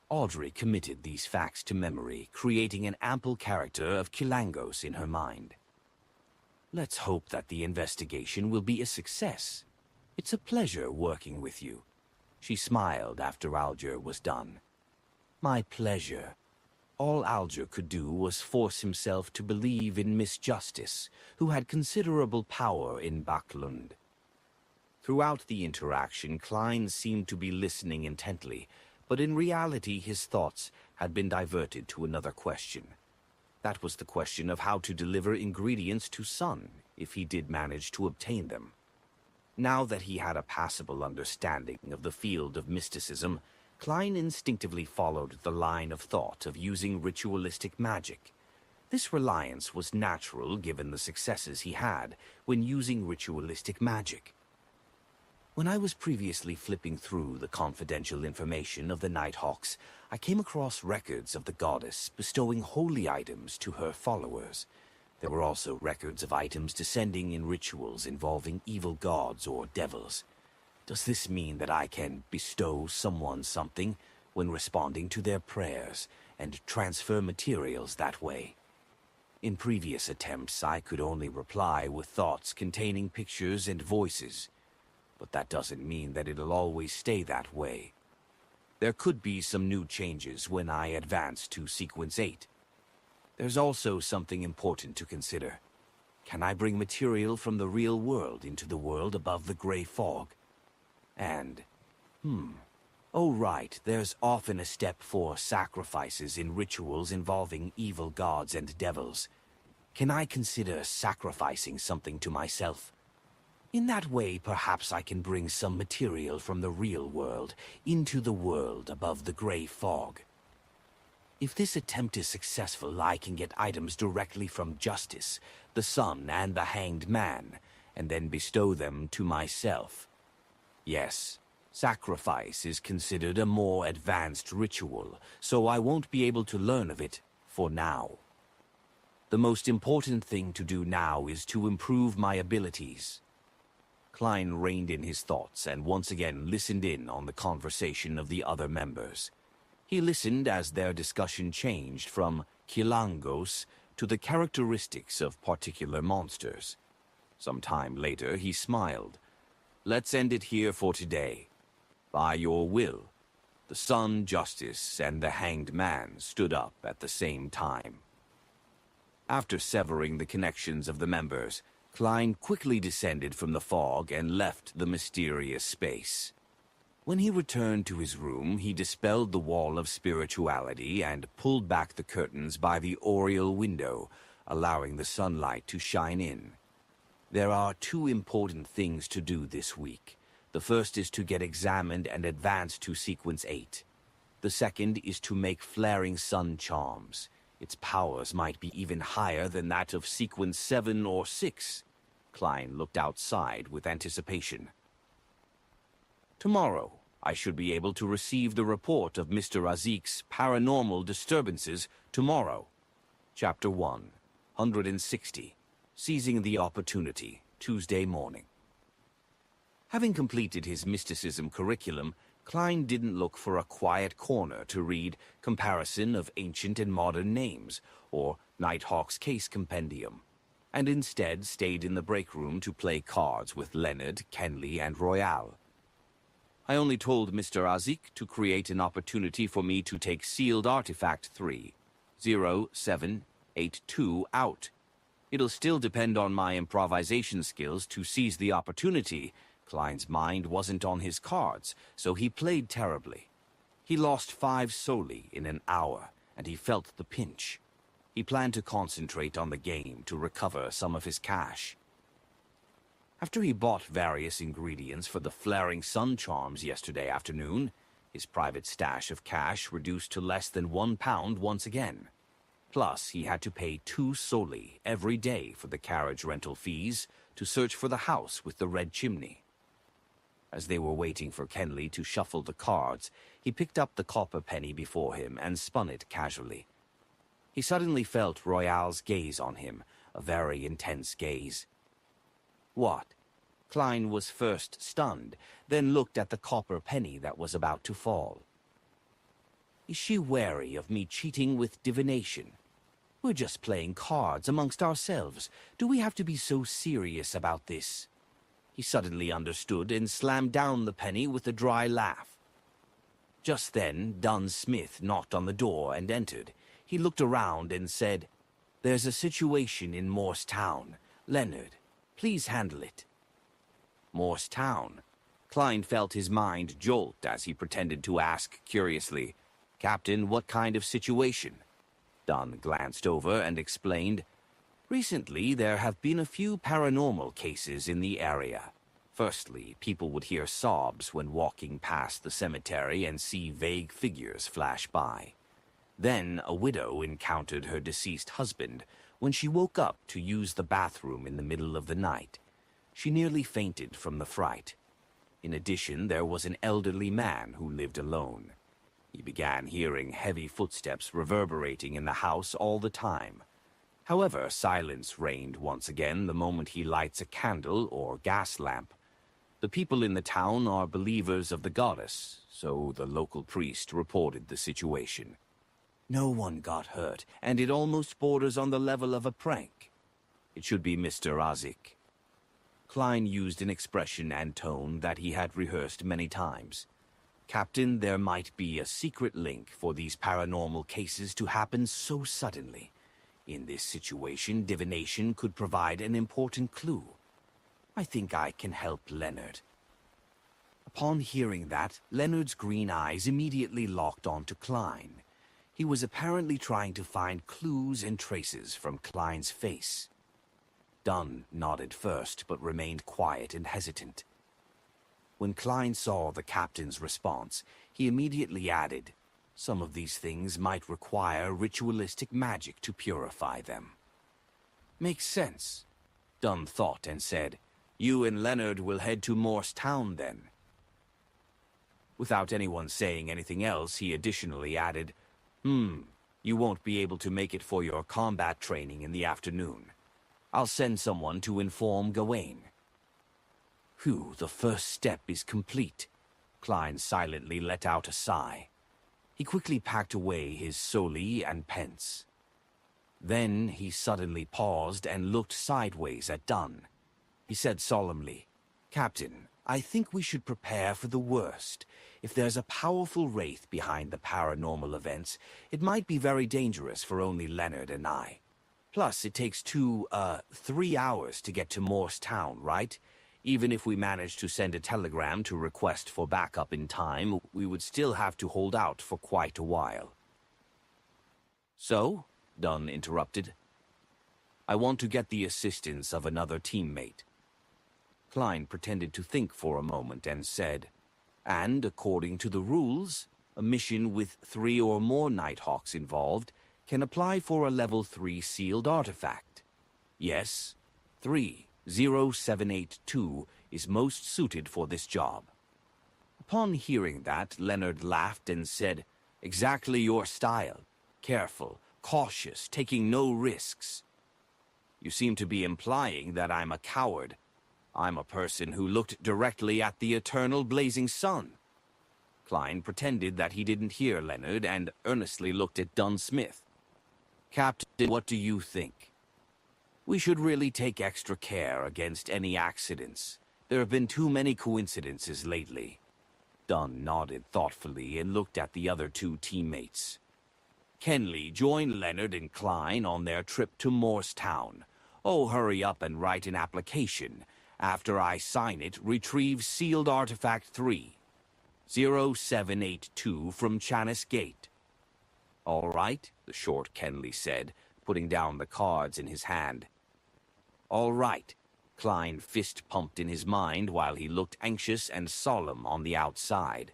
Audrey committed these facts to memory, creating an ample character of Kilangos in her mind. Let's hope that the investigation will be a success. It's a pleasure working with you. She smiled after Alger was done. My pleasure. All Alger could do was force himself to believe in Miss Justice, who had considerable power in Backlund. Throughout the interaction, Klein seemed to be listening intently, but in reality his thoughts had been diverted to another question. That was the question of how to deliver ingredients to Sun, if he did manage to obtain them. Now that he had a passable understanding of the field of mysticism, Klein instinctively followed the line of thought of using ritualistic magic. This reliance was natural given the successes he had when using ritualistic magic. When I was previously flipping through the confidential information of the Nighthawks, I came across records of the goddess bestowing holy items to her followers. There were also records of items descending in rituals involving evil gods or devils. Does this mean that I can bestow someone something when responding to their prayers and transfer materials that way? In previous attempts, I could only reply with thoughts containing pictures and voices. But that doesn't mean that it'll always stay that way. There could be some new changes when I advance to Sequence 8. There's also something important to consider. Can I bring material from the real world into the world above the gray fog? And, oh right, there's often a step for sacrifices in rituals involving evil gods and devils. Can I consider sacrificing something to myself? In that way, perhaps I can bring some material from the real world into the world above the gray fog. If this attempt is successful, I can get items directly from Justice, the Sun, and the Hanged Man, and then bestow them to myself. Yes, sacrifice is considered a more advanced ritual, so I won't be able to learn of it for now. The most important thing to do now is to improve my abilities. Klein reined in his thoughts and once again listened in on the conversation of the other members. He listened as their discussion changed from kilangos to the characteristics of particular monsters. Some time later, he smiled. "Let's end it here for today. By your will." The Sun, Justice, and the Hanged Man stood up at the same time. After severing the connections of the members, Klein quickly descended from the fog and left the mysterious space. When he returned to his room, he dispelled the wall of spirituality and pulled back the curtains by the oriel window, allowing the sunlight to shine in. There are two important things to do this week. The first is to get examined and advance to Sequence 8. The second is to make flaring sun charms. Its powers might be even higher than that of Sequence 7 or 6. Klein looked outside with anticipation. Tomorrow, I should be able to receive the report of Mr. Azik's paranormal disturbances tomorrow. Chapter 1, 160, Seizing the Opportunity, Tuesday morning. Having completed his mysticism curriculum, Klein didn't look for a quiet corner to read Comparison of Ancient and Modern Names, or Nighthawk's Case Compendium, and instead stayed in the break room to play cards with Leonard, Kenley, and Royale. "I only told Mr. Azik to create an opportunity for me to take sealed artifact 30782 out. It'll still depend on my improvisation skills to seize the opportunity." Klein's mind wasn't on his cards, so he played terribly. He lost 5 soli in an hour, and he felt the pinch. He planned to concentrate on the game to recover some of his cash. After he bought various ingredients for the flaring sun charms yesterday afternoon, his private stash of cash reduced to less than £1 once again. Plus, he had to pay 2 soli every day for the carriage rental fees to search for the house with the red chimney. As they were waiting for Kenley to shuffle the cards, he picked up the copper penny before him and spun it casually. He suddenly felt Royale's gaze on him, a very intense gaze. "What?" Klein was first stunned, then looked at the copper penny that was about to fall. "Is she wary of me cheating with divination? We're just playing cards amongst ourselves. Do we have to be so serious about this?" He suddenly understood and slammed down the penny with a dry laugh. Just then, Dunn Smith knocked on the door and entered. He looked around and said, "There's a situation in Morse Town. Leonard, please handle it." Morse Town. Klein felt his mind jolt as he pretended to ask curiously, "Captain, what kind of situation?" Dunn glanced over and explained, "Recently, there have been a few paranormal cases in the area. Firstly, people would hear sobs when walking past the cemetery and see vague figures flash by. Then, a widow encountered her deceased husband when she woke up to use the bathroom in the middle of the night. She nearly fainted from the fright. In addition, there was an elderly man who lived alone. He began hearing heavy footsteps reverberating in the house all the time. However, silence reigned once again the moment he lights a candle or gas lamp. The people in the town are believers of the goddess, so the local priest reported the situation. No one got hurt, and it almost borders on the level of a prank. It should be Mr. Azik." Klein used an expression and tone that he had rehearsed many times. "Captain, there might be a secret link for these paranormal cases to happen so suddenly. In this situation, divination could provide an important clue. I think I can help Leonard." Upon hearing that, Leonard's green eyes immediately locked onto Klein. He was apparently trying to find clues and traces from Klein's face. Dunn nodded first, but remained quiet and hesitant. When Klein saw the captain's response, he immediately added, "Some of these things might require ritualistic magic to purify them." "Makes sense," Dunn thought and said, "You and Leonard will head to Morse Town then." Without anyone saying anything else, he additionally added, You won't be able to make it for your combat training in the afternoon. I'll send someone to inform Gawain." Phew, the first step is complete. Klein silently let out a sigh. He quickly packed away his soli and pence. Then he suddenly paused and looked sideways at Dunn. He said solemnly, "Captain, I think we should prepare for the worst. If there's a powerful wraith behind the paranormal events, it might be very dangerous for only Leonard and I. Plus, it takes 3 hours to get to Morristown, right? Even if we managed to send a telegram to request for backup in time, we would still have to hold out for quite a while." "So?" Dunn interrupted. "I want to get the assistance of another teammate." Klein pretended to think for a moment and said, "And according to the rules, a mission with 3 or more Nighthawks involved can apply for a level 3 sealed artifact. Yes, 30782 is most suited for this job." Upon hearing that, Leonard laughed and said, "Exactly your style. Careful, cautious, taking no risks." "You seem to be implying that I'm a coward. I'm a person who looked directly at the eternal blazing sun." Klein pretended that he didn't hear Leonard and earnestly looked at Dunn Smith. "Captain, what do you think?" "We should really take extra care against any accidents. There have been too many coincidences lately." Dunn nodded thoughtfully and looked at the other 2 teammates. "Kenley, join Leonard and Klein on their trip to Morristown. Oh, hurry up and write an application. After I sign it, retrieve sealed artifact 30782 from Chanis Gate." "All right," the short Kenley said, putting down the cards in his hand. "All right," Klein fist-pumped in his mind while he looked anxious and solemn on the outside.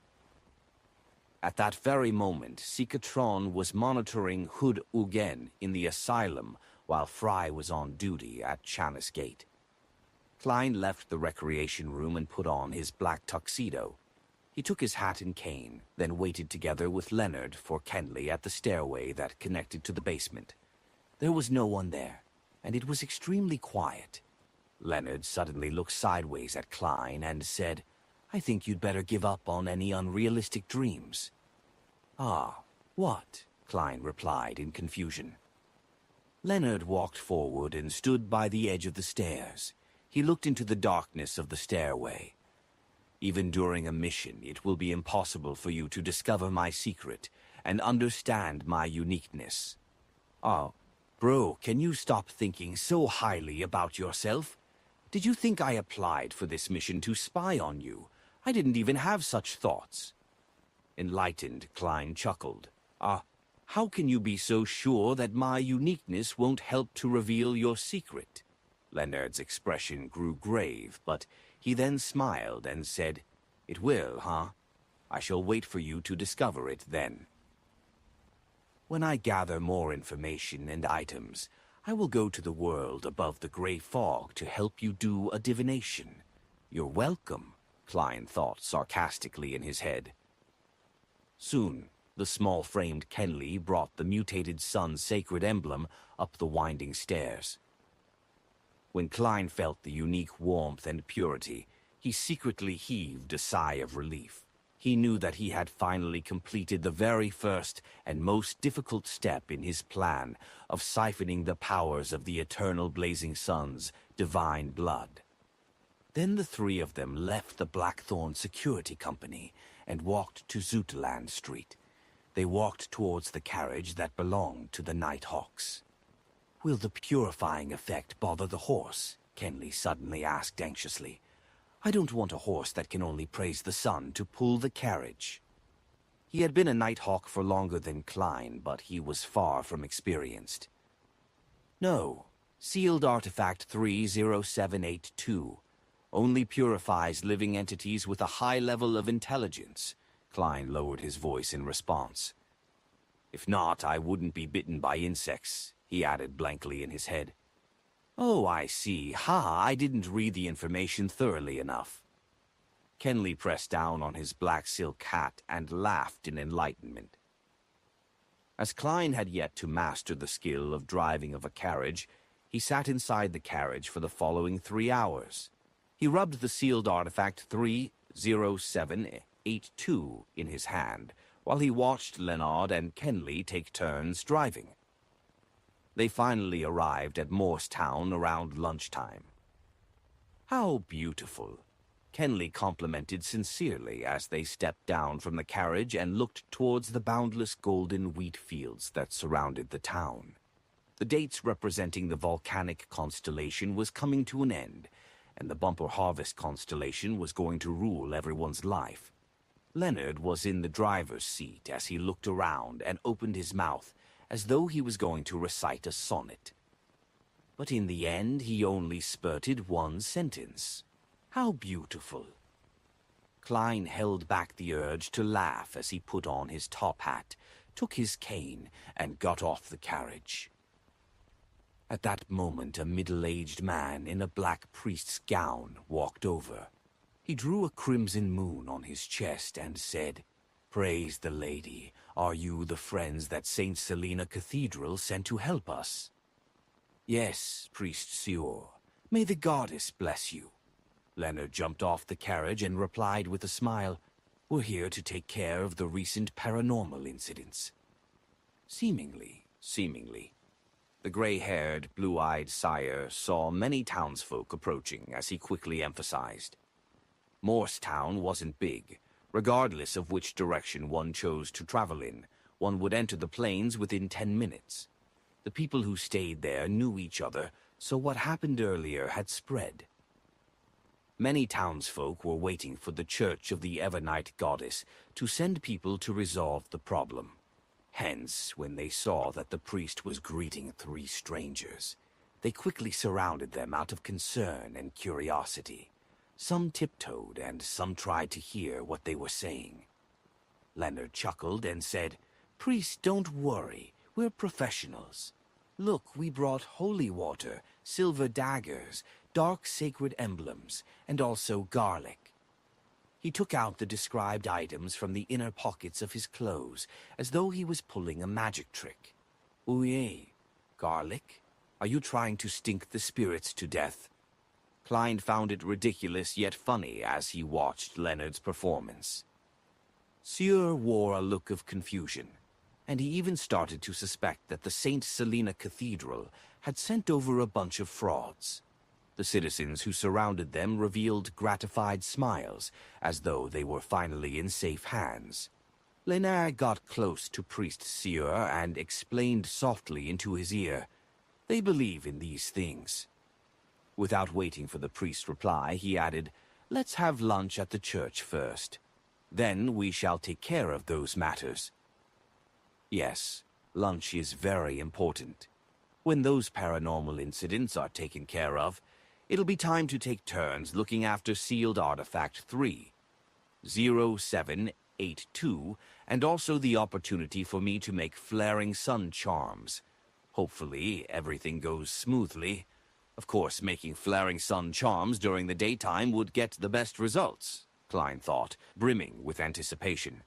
At that very moment, Sikatron was monitoring Hood Ugen in the asylum while Fry was on duty at Chanis Gate. Klein left the recreation room and put on his black tuxedo. He took his hat and cane, then waited together with Leonard for Kenley at the stairway that connected to the basement. There was no one there, and it was extremely quiet. Leonard suddenly looked sideways at Klein and said, "I think you'd better give up on any unrealistic dreams." "Ah, what?" Klein replied in confusion. Leonard walked forward and stood by the edge of the stairs. He looked into the darkness of the stairway. "Even during a mission, it will be impossible for you to discover my secret and understand my uniqueness." "Oh, bro, can you stop thinking so highly about yourself? Did you think I applied for this mission to spy on you? I didn't even have such thoughts." Enlightened, Klein chuckled. How can you be so sure that my uniqueness won't help to reveal your secret?" Leonard's expression grew grave, but he then smiled and said, "It will, huh? I shall wait for you to discover it then. When I gather more information and items, I will go to the world above the gray fog to help you do a divination." "You're welcome," Klein thought sarcastically in his head. Soon, the small-framed Kenley brought the mutated sun's sacred emblem up the winding stairs. When Klein felt the unique warmth and purity, he secretly heaved a sigh of relief. He knew that he had finally completed the very first and most difficult step in his plan of siphoning the powers of the eternal blazing sun's divine blood. Then the 3 of them left the Blackthorn Security Company and walked to Zootland Street. They walked towards the carriage that belonged to the Nighthawks. "Will the purifying effect bother the horse?" Kenley suddenly asked anxiously. "I don't want a horse that can only praise the sun to pull the carriage." He had been a Nighthawk for longer than Klein, but he was far from experienced. "No, sealed artifact 30782. Only purifies living entities with a high level of intelligence." Klein lowered his voice in response. "If not, I wouldn't be bitten by insects," he added blankly in his head. "Oh, I see. I didn't read the information thoroughly enough." Kenley pressed down on his black silk hat and laughed in enlightenment. As Klein had yet to master the skill of driving of a carriage, he sat inside the carriage for the following 3 hours. He rubbed the sealed artifact 30782 in his hand, while he watched Leonard and Kenley take turns driving. They finally arrived at Morristown around lunchtime. "How beautiful," Kenley complimented sincerely as they stepped down from the carriage and looked towards the boundless golden wheat fields that surrounded the town. The dates representing the volcanic constellation was coming to an end, and the bumper harvest constellation was going to rule everyone's life. Leonard was in the driver's seat as he looked around and opened his mouth as though he was going to recite a sonnet. But in the end, he only spurted one sentence. "How beautiful." Klein held back the urge to laugh as he put on his top hat, took his cane, and got off the carriage. At that moment, a middle-aged man in a black priest's gown walked over. He drew a crimson moon on his chest and said, "Praise the Lady. Are you the friends that St. Selina Cathedral sent to help us?" "Yes, Priest Sieur. May the goddess bless you." Leonard jumped off the carriage and replied with a smile, "We're here to take care of the recent paranormal incidents." Seemingly. The gray-haired, blue-eyed sire saw many townsfolk approaching as he quickly emphasized. Morristown wasn't big. Regardless of which direction one chose to travel in, one would enter the plains within 10 minutes. The people who stayed there knew each other, so what happened earlier had spread. Many townsfolk were waiting for the Church of the Evernight Goddess to send people to resolve the problem. Hence, when they saw that the priest was greeting 3 strangers, they quickly surrounded them out of concern and curiosity. Some tiptoed and some tried to hear what they were saying. Leonard chuckled and said, "Priest, don't worry. We're professionals. Look, we brought holy water, silver daggers, dark sacred emblems, and also garlic." He took out the described items from the inner pockets of his clothes, as though he was pulling a magic trick. "Ouye, garlic? Are you trying to stink the spirits to death?" Klein found it ridiculous yet funny as he watched Leonard's performance. Sieur wore a look of confusion, and he even started to suspect that the St. Selina Cathedral had sent over a bunch of frauds. The citizens who surrounded them revealed gratified smiles, as though they were finally in safe hands. Leonard got close to Priest Sieur and explained softly into his ear, "They believe in these things." Without waiting for the priest's reply, he added, "Let's have lunch at the church first. Then we shall take care of those matters." Yes, lunch is very important. When those paranormal incidents are taken care of, it'll be time to take turns looking after sealed artifact 30782, and also the opportunity for me to make flaring sun charms. Hopefully, everything goes smoothly. Of course, making flaring sun charms during the daytime would get the best results, Klein thought, brimming with anticipation.